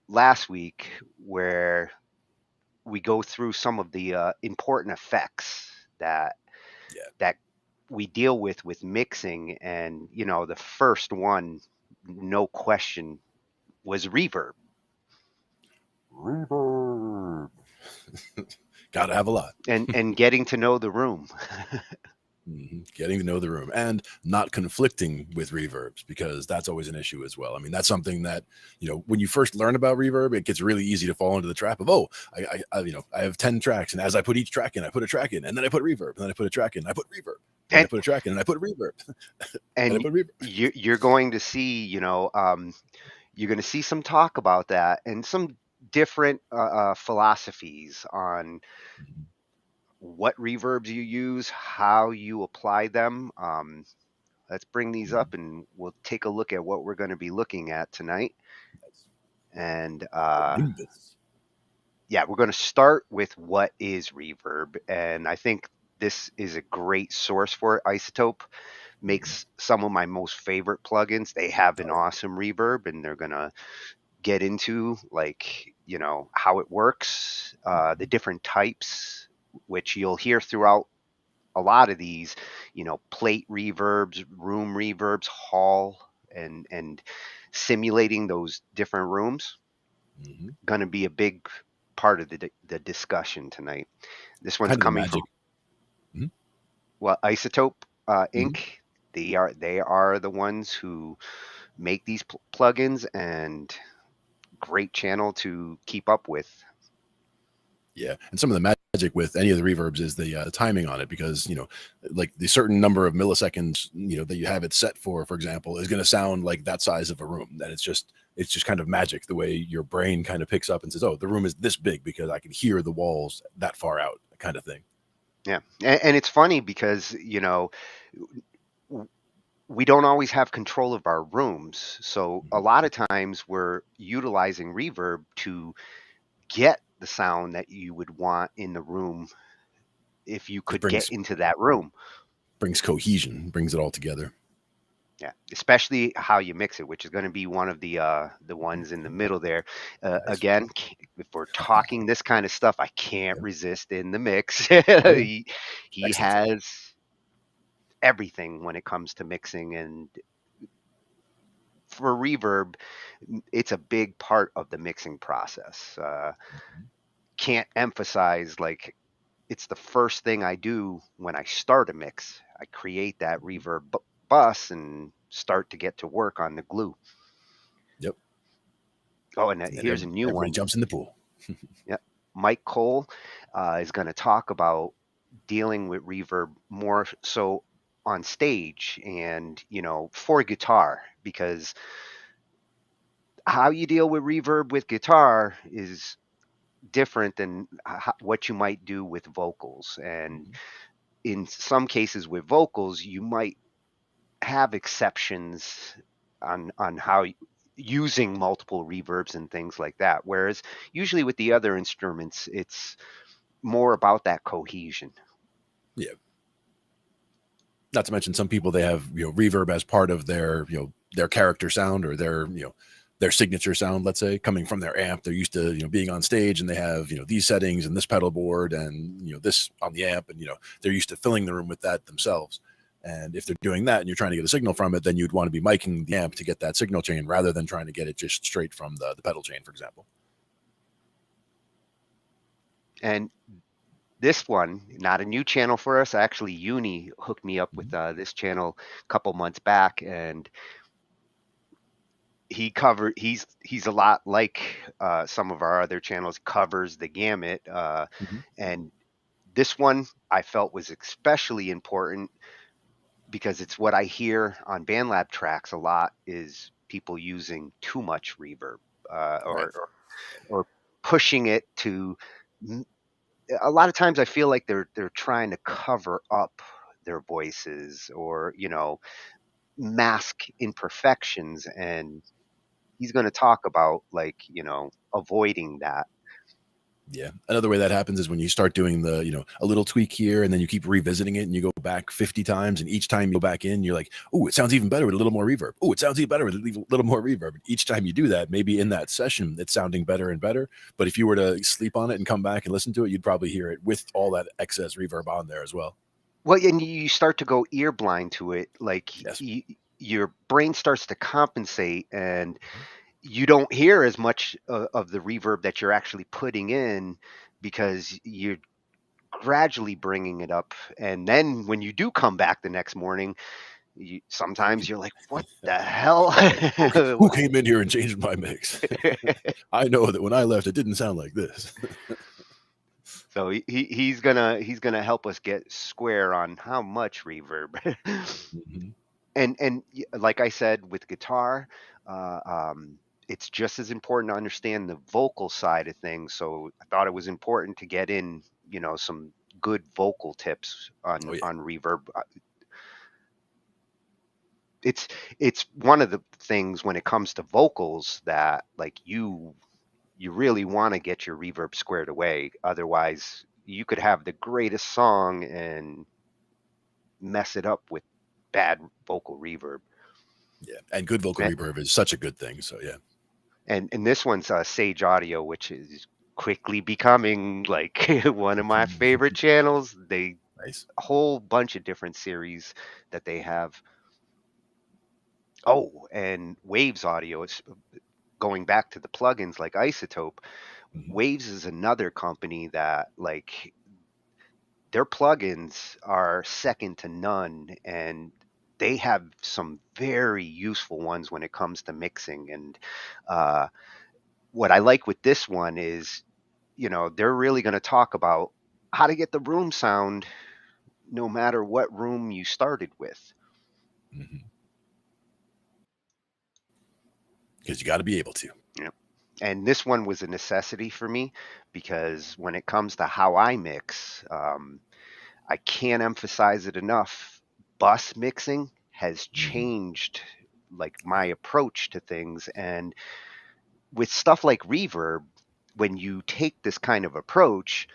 last week where we go through some of the important effects that we deal with mixing. And, you know, the first one, no question, was reverb. Reverb. Gotta have a lot. And getting to know the room. Getting to know the room and not conflicting with reverbs, because that's always an issue as well. I mean, that's something that, you know, when you first learn about reverb, it gets really easy to fall into the trap of, oh, I you know, I have 10 tracks, and as I put each track in, I put a track in, and then I put reverb, and then I put a track in, I put reverb, and I put a track in, and I put reverb. And I put reverb. You're going to see, you know, you're going to see some talk about that and some different philosophies on what reverbs you use, how you apply them. Let's bring these up and we'll take a look at what we're going to be looking at tonight. And yeah, we're going to start with what is reverb. And I think this is a great source for it. Isotope makes some of my most favorite plugins. They have an awesome reverb, and they're going to get into, like, you know, how it works, the different types, which you'll hear throughout a lot of these, you know, plate reverbs, room reverbs, hall, and simulating those different rooms. Going to be a big part of the discussion tonight. This one's coming from well, Isotope Inc. They are the ones who make these plugins, and great channel to keep up with. Yeah, and some of the magic with any of the reverbs is the timing on it, because, you know, like the certain number of milliseconds, you know, that you have it set for example, is going to sound like that size of a room. That it's just kind of magic the way your brain kind of picks up and says, oh, the room is this big because I can hear the walls that far out, kind of thing. Yeah, and it's funny because, you know, we don't always have control of our rooms. So a lot of times we're utilizing reverb to get the sound that you would want in the room if you could get into that room. Brings cohesion, brings it all together. Yeah, especially how you mix it, which is going to be one of the ones in the middle there. Again, if we're talking this kind of stuff, I can't resist in the mix. He has everything when it comes to mixing, and for reverb, it's a big part of the mixing process. Can't emphasize, like, it's the first thing I do when I start a mix. I create that reverb bus and start to get to work on the glue. Yep. Oh, and here's a new one. Jumps in the pool. Yep. Mike Cole is going to talk about dealing with reverb more so on stage and, for guitar, because how you deal with reverb with guitar is different than what you might do with vocals. And in some cases with vocals, you might have exceptions on how using multiple reverbs and things like that. Whereas usually with the other instruments, it's more about that cohesion. Yeah. Not to mention some people, they have, reverb as part of their, their character sound or their, their signature sound, let's say, coming from their amp. They're used to, being on stage and they have, these settings and this pedal board and, this on the amp, and, they're used to filling the room with that themselves. And if they're doing that and you're trying to get a signal from it, then you'd want to be miking the amp to get that signal chain rather than trying to get it just straight from the pedal chain, for example. And this one, not a new channel for us. Actually, Uni hooked me up with this channel a couple months back, and he's a lot like some of our other channels, covers the gamut. And this one I felt was especially important because it's what I hear on BandLab tracks a lot, is people using too much reverb or pushing it to. A lot of times I feel like they're trying to cover up their voices or, mask imperfections. And he's going to talk about avoiding that. Yeah. Another way that happens is when you start doing the, a little tweak here and then you keep revisiting it and you go back 50 times, and each time you go back in, you're like, oh, it sounds even better with a little more reverb. Oh, it sounds even better with a little more reverb. And each time you do that, maybe in that session, it's sounding better and better. But if you were to sleep on it and come back and listen to it, you'd probably hear it with all that excess reverb on there as well. Well, and you start to go ear blind to it. Like your brain starts to compensate, and you don't hear as much of the reverb that you're actually putting in because you're gradually bringing it up. And then when you do come back the next morning, sometimes you're like, what the hell? Who came in here and changed my mix? I know that when I left, it didn't sound like this. So he's gonna help us get square on how much reverb. And like I said, with guitar, it's just as important to understand the vocal side of things. So I thought it was important to get in, some good vocal tips on reverb. It's one of the things when it comes to vocals that you really want to get your reverb squared away. Otherwise, you could have the greatest song and mess it up with bad vocal reverb. Yeah, and good vocal reverb is such a good thing. So yeah. And this one's Sage Audio, which is quickly becoming like one of my favorite channels. They a whole bunch of different series that they have. Oh, and Waves Audio is going back to the plugins like Isotope. Waves is another company that their plugins are second to none, and they have some very useful ones when it comes to mixing. And what I like with this one is, they're really going to talk about how to get the room sound no matter what room you started with. Because you got to be able to. Yeah. And this one was a necessity for me because when it comes to how I mix, I can't emphasize it enough. Bus mixing has changed my approach to things. And with stuff like reverb, when you take this kind of approach,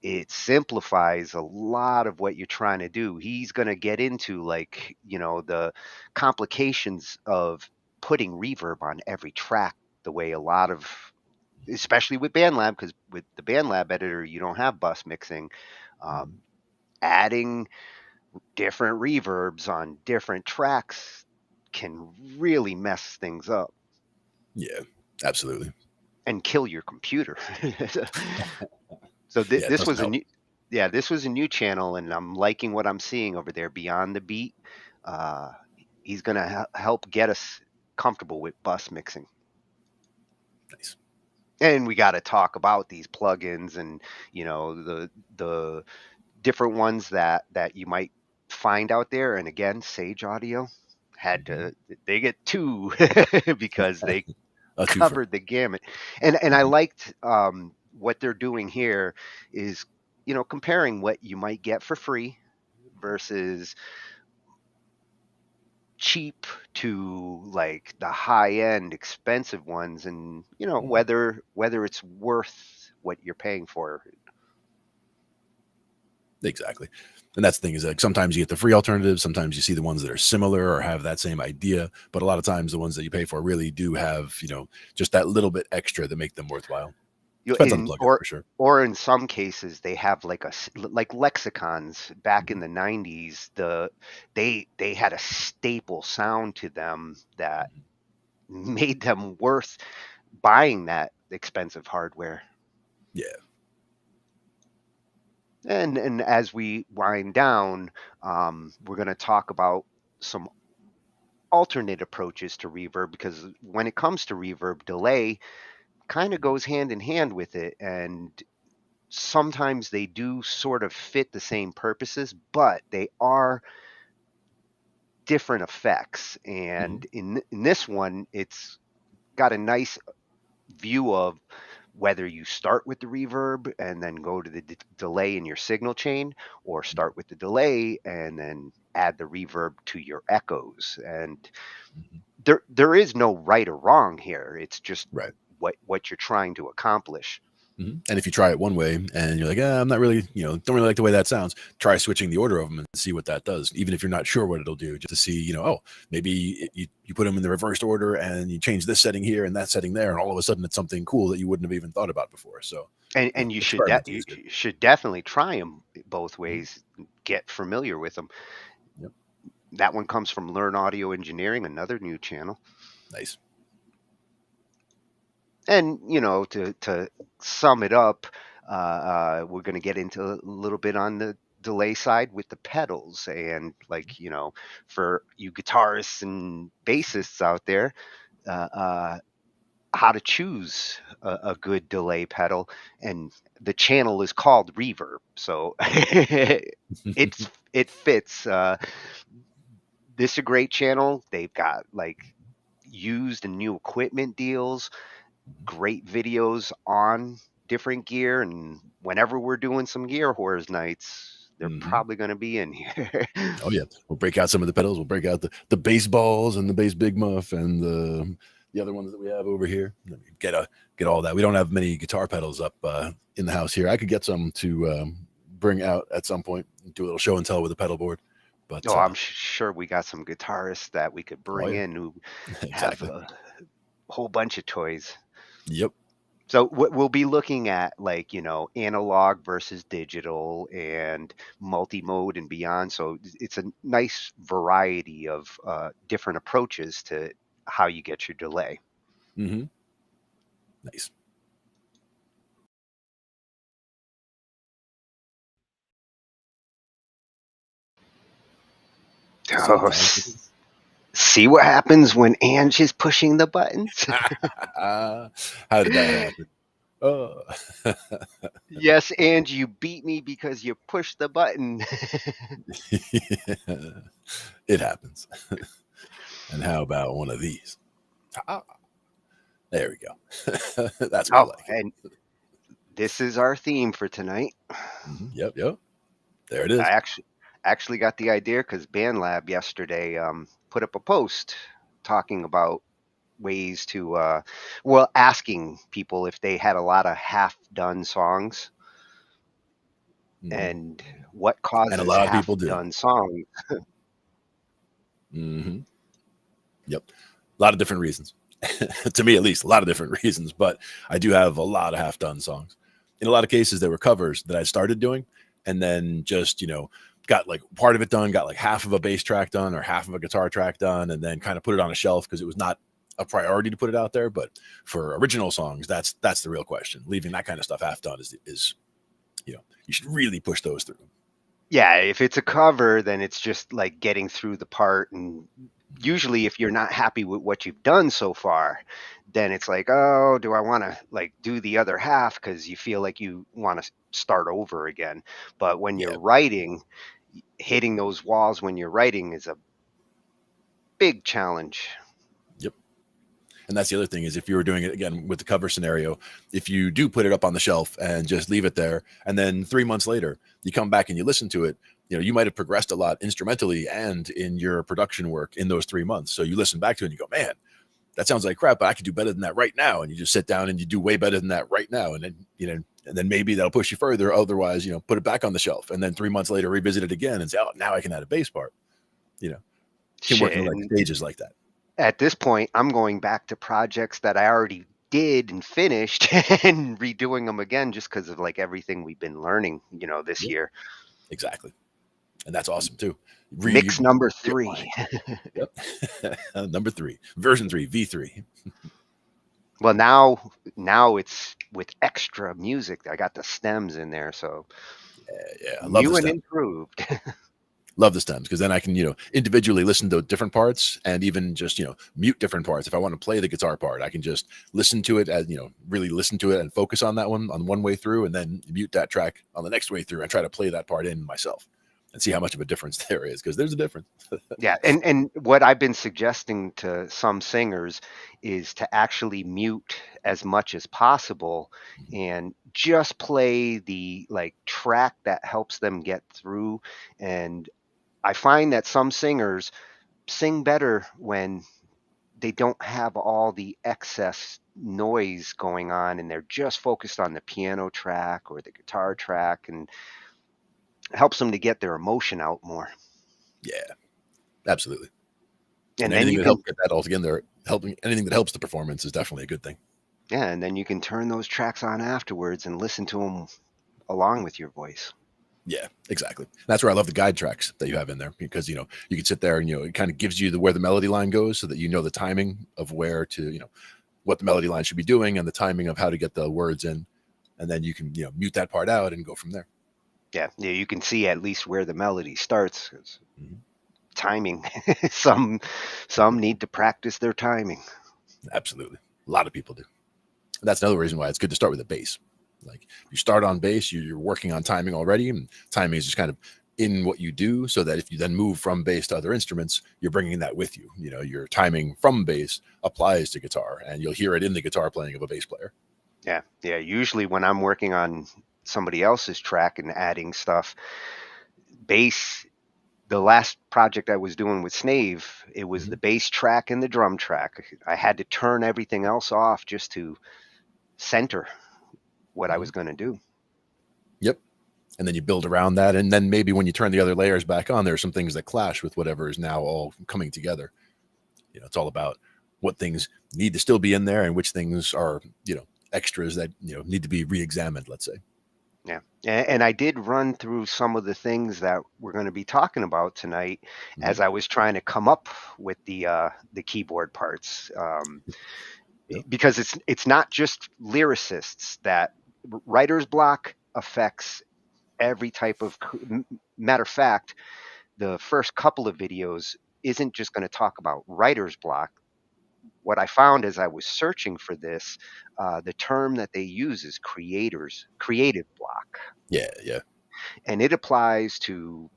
it simplifies a lot of what you're trying to do. He's going to get into the complications of putting reverb on every track, the way a lot of, especially with BandLab, because with the BandLab editor, you don't have bus mixing. Adding different reverbs on different tracks can really mess things up. Yeah, absolutely. And kill your computer. So this was a new channel, and I'm liking what I'm seeing over there. Beyond the Beat, he's gonna help get us comfortable with bus mixing. Nice. And we got to talk about these plugins and, you know, the different ones that you might find out there. And again, Sage Audio had to, they get two because they A twofer. covered the gamut. And I liked what they're doing here is, you know, comparing what you might get for free versus cheap to like the high end expensive ones, and you know, whether it's worth what you're paying for. Exactly. And that's the thing, is like sometimes you get the free alternatives, sometimes you see the ones that are similar or have that same idea, but a lot of times the ones that you pay for really do have, you know, just that little bit extra to make them worthwhile. Depends on the plugin, for sure. Or in some cases they have like like lexicons back in the 90s. They had a staple sound to them that made them worth buying that expensive hardware. Yeah. And as we wind down, we're going to talk about some alternate approaches to reverb, because when it comes to reverb, delay kind of goes hand in hand with it, and sometimes they do sort of fit the same purposes, but they are different effects. And in this one, it's got a nice view of whether you start with the reverb and then go to the delay in your signal chain, or start with the delay and then add the reverb to your echoes. And there is no right or wrong here. It's just what you're trying to accomplish. And if you try it one way and you're like, I'm not really, you know, don't really like the way that sounds, try switching the order of them and see what that does. Even if you're not sure what it'll do, just to see, you know, oh, maybe you put them in the reversed order and you change this setting here and that setting there, and all of a sudden it's something cool that you wouldn't have even thought about before. So, and you should definitely try them both ways. Get familiar with them. Yep. That one comes from Learn Audio Engineering, another new channel. Nice. And, you know, to sum it up, we're going to get into a little bit on the delay side with the pedals. And like, you know, for you guitarists and bassists out there, how to choose a good delay pedal. And the channel is called Reverb. So it fits. This is a great channel. They've got like used and new equipment deals, great videos on different gear, and whenever we're doing some Gear WharZ nights, they're probably going to be in here. Oh yeah, we'll break out some of the pedals. We'll break out the bass balls and the bass big muff and the other ones that we have over here. Get all that. We don't have many guitar pedals up in the house here. I could get some to bring out at some point, do a little show and tell with a pedal board. But I'm sure we got some guitarists that we could bring in who have a whole bunch of toys. Yep. So we'll be looking at, like, you know, analog versus digital and multi-mode and beyond. So it's a nice variety of different approaches to how you get your delay. Nice. Oh, see what happens when Ange is pushing the buttons? How did that happen? Oh. Yes, Ange, you beat me because you pushed the button. It happens. And how about one of these? There we go. That's what I like. And this is our theme for tonight. Yep. There it is. I actually got the idea because BandLab yesterday put up a post talking about ways to asking people if they had a lot of half-done songs and what causes and a lot of people do half-done songs. Yep, a lot of different reasons. To me, at least, a lot of different reasons. But I do have a lot of half-done songs. In a lot of cases, there were covers that I started doing, and then just, you know, got like part of it done, got like half of a bass track done or half of a guitar track done, and then kind of put it on a shelf because it was not a priority to put it out there. But for original songs, that's the real question. Leaving that kind of stuff half done is, you know, you should really push those through. Yeah, if it's a cover, then it's just like getting through the part and usually if you're not happy with what you've done so far, then it's like, oh, do I want to like do the other half, because you feel like you want to start over again. But when you're writing, hitting those walls when you're writing is a big challenge. Yep. And that's the other thing, is if you were doing it again with the cover scenario, if you do put it up on the shelf and just leave it there, and then 3 months later you come back and you listen to it, you know, you might have progressed a lot instrumentally and in your production work in those 3 months. So you listen back to it and you go, man, that sounds like crap, but I could do better than that right now. And you just sit down and you do way better than that right now. And then, you know, and then maybe that'll push you further. Otherwise, you know, put it back on the shelf and then 3 months later, revisit it again and say, oh, now I can add a bass part, you know, can work in like stages like that. At this point, I'm going back to projects that I already did and finished and redoing them again, just because of like everything we've been learning, you know, this year. Exactly. And that's awesome too. Mix number 3. Yep. Number 3, version 3, V3. Well, now it's with extra music. I got the stems in there, so yeah, I love new the and stems. improved. Love the stems, because then I can, you know, individually listen to different parts and even just, you know, mute different parts. If I want to play the guitar part, I can just listen to it as, you know, really listen to it and focus on that one on one way through, and then mute that track on the next way through and try to play that part in myself and see how much of a difference there is, because there's a difference. Yeah, and what I've been suggesting to some singers is to actually mute as much as possible and just play the like track that helps them get through. And I find that some singers sing better when they don't have all the excess noise going on and they're just focused on the piano track or the guitar track, and it helps them to get their emotion out more. Yeah, absolutely. And anything then you that can helps get that all together, anything that helps the performance is definitely a good thing. Yeah, and then you can turn those tracks on afterwards and listen to them along with your voice. Yeah, exactly. That's where I love the guide tracks that you have in there, because, you know, you can sit there and, you know, it kind of gives you where the melody line goes, so that you know the timing of where to, you know, what the melody line should be doing and the timing of how to get the words in. And then you can, you know, mute that part out and go from there. Yeah, you can see at least where the melody starts. Timing. Some need to practice their timing. Absolutely. A lot of people do. That's another reason why it's good to start with a bass. Like, you start on bass, you're working on timing already, and timing is just kind of in what you do, so that if you then move from bass to other instruments, you're bringing that with you. You know, your timing from bass applies to guitar, and you'll hear it in the guitar playing of a bass player. Yeah. Usually when I'm working on somebody else's track and adding stuff, bass, the last project I was doing with Snave, it was the bass track and the drum track. I had to turn everything else off just to center what I was going to do. Yep. And then you build around that. And then maybe when you turn the other layers back on, there are some things that clash with whatever is now all coming together. You know, it's all about what things need to still be in there and which things are, you know, extras that, you know, need to be re-examined, let's say. Yeah. And I did run through some of the things that we're going to be talking about tonight as I was trying to come up with the keyboard parts. Because it's not just lyricists that writer's block affects every type of. Matter of fact, the first couple of videos isn't just going to talk about writer's block. What I found as I was searching for this, the term that they use is creative block. Yeah. And it applies to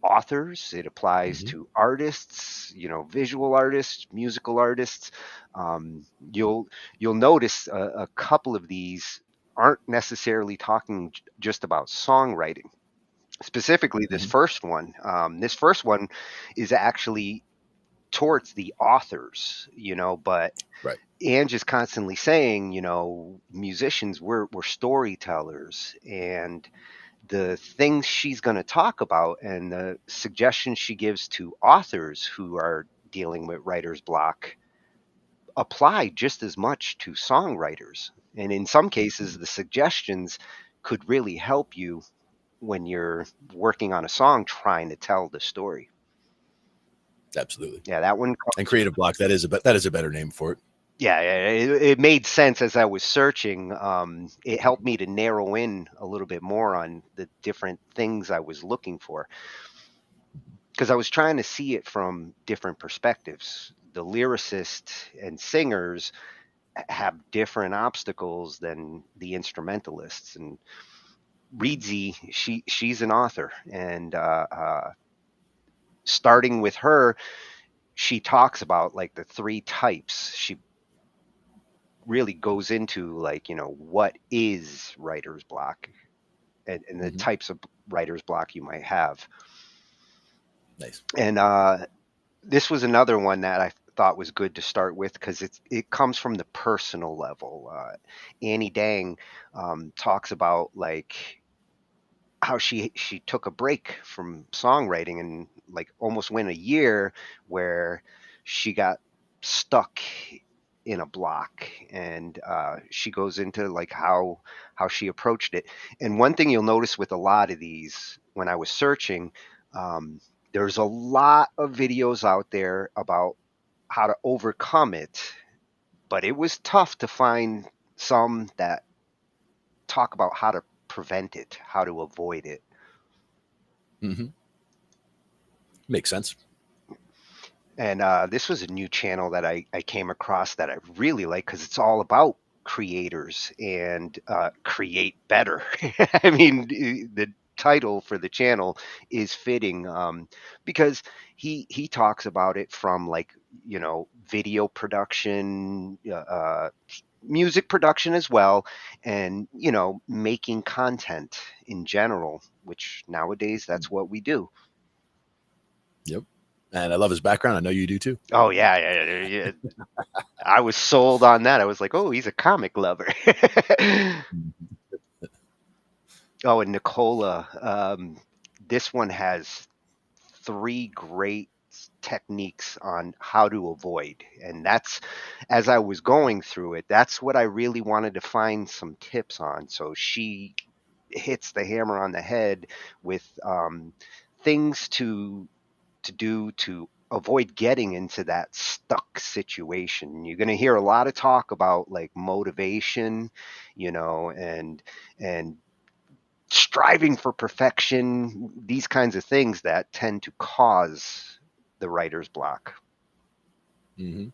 authors, it applies to artists, you know, visual artists, musical artists. You'll notice a couple of these aren't necessarily talking just about songwriting. Specifically, this first one. This first one is actually towards the authors, you know, but right. Ange is constantly saying, you know, musicians, we're storytellers, and the things she's going to talk about and the suggestions she gives to authors who are dealing with writer's block apply just as much to songwriters. And in some cases, the suggestions could really help you when you're working on a song trying to tell the story. Absolutely. Yeah, that one. And creative block, that is a better name for it. Yeah, it made sense as I was searching. It helped me to narrow in a little bit more on the different things I was looking for. because I was trying to see it from different perspectives. The lyricists and singers have different obstacles than the instrumentalists. And Reedsy, she's an author, and starting with her, she talks about like the three types. She really goes into like, you know, what is writer's block, and the types of writer's block you might have. Nice. And this was another one that I thought was good to start with because it comes from the personal level. Annie Dang talks about like how she took a break from songwriting and like almost went a year where she got stuck in a block, and she goes into like how she approached it. And one thing you'll notice with a lot of these, when I was searching, there's a lot of videos out there about how to overcome it, but it was tough to find some that talk about how to prevent it, how to avoid it. Makes sense. And this was a new channel that I came across that I really like because it's all about creators and create better. I mean, the title for the channel is fitting because he talks about it from like, you know, video production, music production as well, and, you know, making content in general, which nowadays that's what we do. Yep. And I love his background. I know you do too. Oh yeah. I was sold on that. I was like, oh, he's a comic lover. Oh, and Nicola, this one has 3 great techniques on how to avoid. And that's, as I was going through it, that's what I really wanted to find some tips on. So she hits the hammer on the head with things to do to avoid getting into that stuck situation. You're going to hear a lot of talk about like motivation, you know, and striving for perfection, these kinds of things that tend to cause the writer's block. And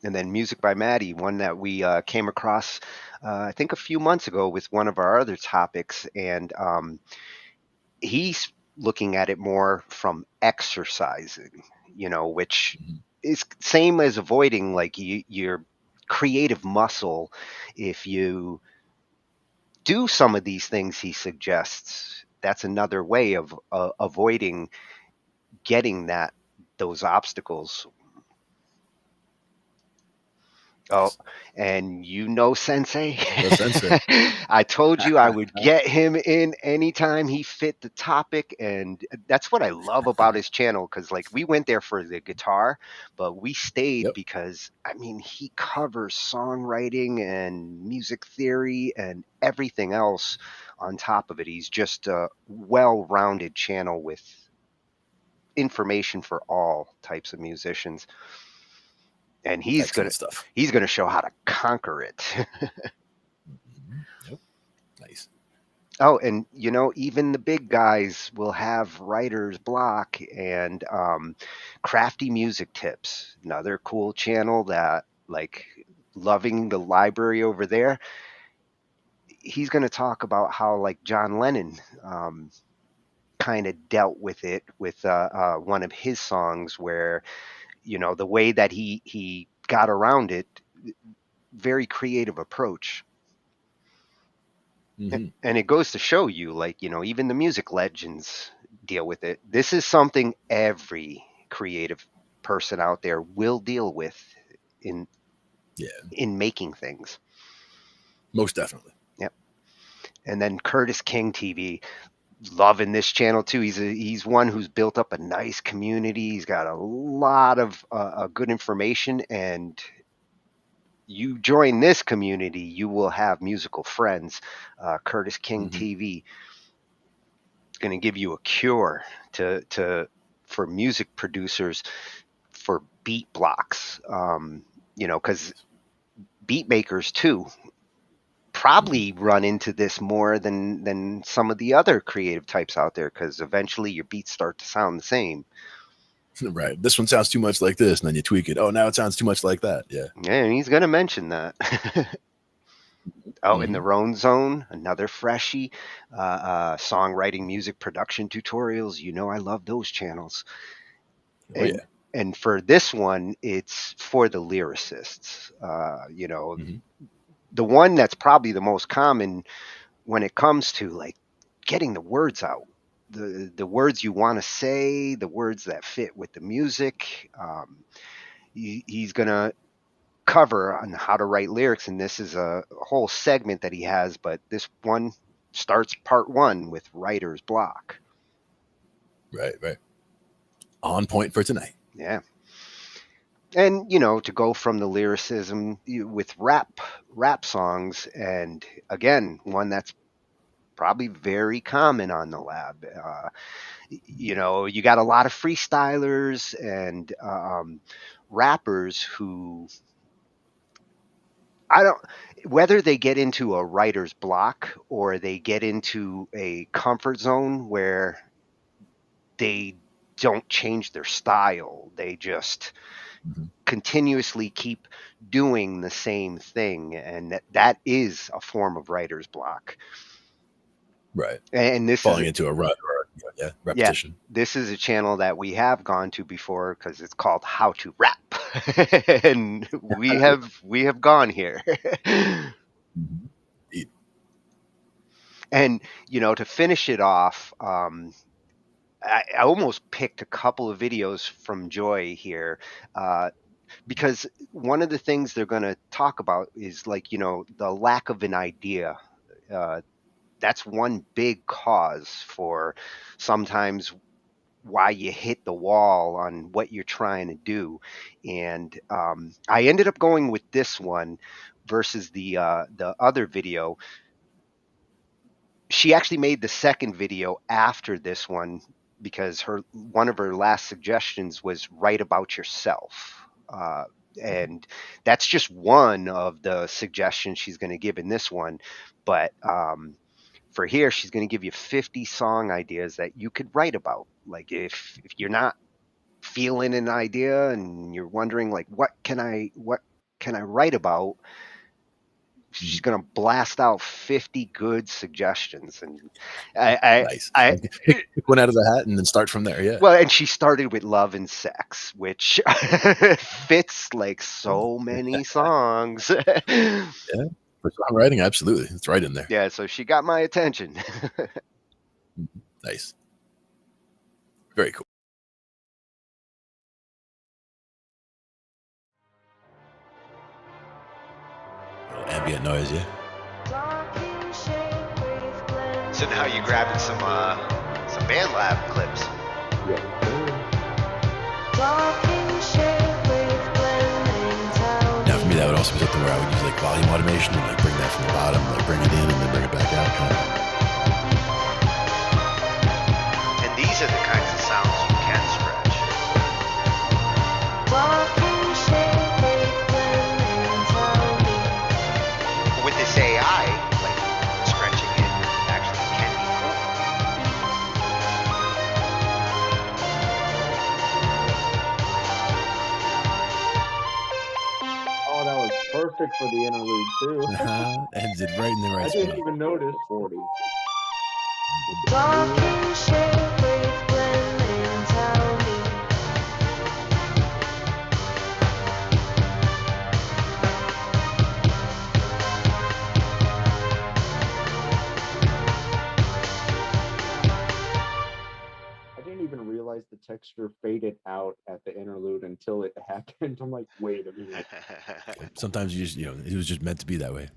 then Music by Maddie, one that we came across, I think a few months ago with one of our other topics. And he's looking at it more from exercising, you know, which is same as avoiding like your creative muscle. If you do some of these things he suggests, that's another way of avoiding getting those obstacles. Oh, and you know Sensei. Sensei. I told you I would get him in anytime he fit the topic, and that's what I love about his channel, because like we went there for the guitar, but we stayed because I mean he covers songwriting and music theory and everything else on top of it. He's just a well-rounded channel with information for all types of musicians. And he's gonna show how to conquer it. Nice. Oh, and you know, even the big guys will have writer's block, and crafty music tips. Another cool channel that, like, loving the library over there. He's gonna talk about how like John Lennon kind of dealt with it with one of his songs, where, you know, the way that he got around it, very creative approach. And it goes to show you, like, you know, even the music legends deal with it. This is something every creative person out there will deal with in making things. Most definitely. Yep. And then Curtis King TV, loving this channel too. He's one who's built up a nice community. He's got a lot of good information, and you join this community, you will have musical friends. Curtis King TV is going to give you a cure for music producers for beat blocks. You know, because beat makers too probably run into this more than some of the other creative types out there, because eventually your beats start to sound the same. Right. This one sounds too much like this, and then you tweak it. Oh, now it sounds too much like that. Yeah. Yeah, and he's going to mention that. In the Roan Zone, another freshie, songwriting, music production tutorials. You know, I love those channels. Oh, yeah. And for this one, it's for the lyricists. You know, the one that's probably the most common when it comes to like getting the words out, the words you want to say, the words that fit with the music. He's going to cover on how to write lyrics, and this is a whole segment that he has, but this one starts part 1 with writer's block. Right. On point for tonight. Yeah. And, you know, to go from the lyricism with rap songs, and again, one that's probably very common on the lab. You know, you got a lot of freestylers and rappers who, whether they get into a writer's block or they get into a comfort zone where they don't change their style, they just continuously keep doing the same thing, and that is a form of writer's block. Right. And this falling into a rut or repetition. Yeah, this is a channel that we have gone to before because it's called How to Rap, and we have gone here. And you know, to finish it off, I almost picked a couple of videos from Joy here, because one of the things they're going to talk about is, like, you know, the lack of an idea. That's one big cause for sometimes why you hit the wall on what you're trying to do. And I ended up going with this one versus the other video. She actually made the second video after this one because one of her last suggestions was write about yourself. And that's just one of the suggestions she's going to give in this one. But for here, she's going to give you 50 song ideas that you could write about. Like if you're not feeling an idea and you're wondering, like, what can I write about? She's going to blast out 50 good suggestions. And nice. Pick one out of the hat and then start from there. Yeah. Well, and she started with love and sex, which fits like so many songs. Yeah. For songwriting, absolutely. It's right in there. Yeah, so she got my attention. Nice. Very cool. Ambient noise, yeah. So now you're grabbing some band lab clips. Now for me, that would also be something where I would use like volume automation and like bring that from the bottom, like bring it in and then bring it back out. Kind of. And these are the kinds of sounds you can stretch. With this AI, like stretching it actually can be cool. Oh, that was perfect for the interlude too. Ends it right in the right I spot. didn't even notice 40. I didn't even realize the texture faded out at the interlude until it happened. I'm like, wait a minute. Sometimes you just, it was just meant to be that way.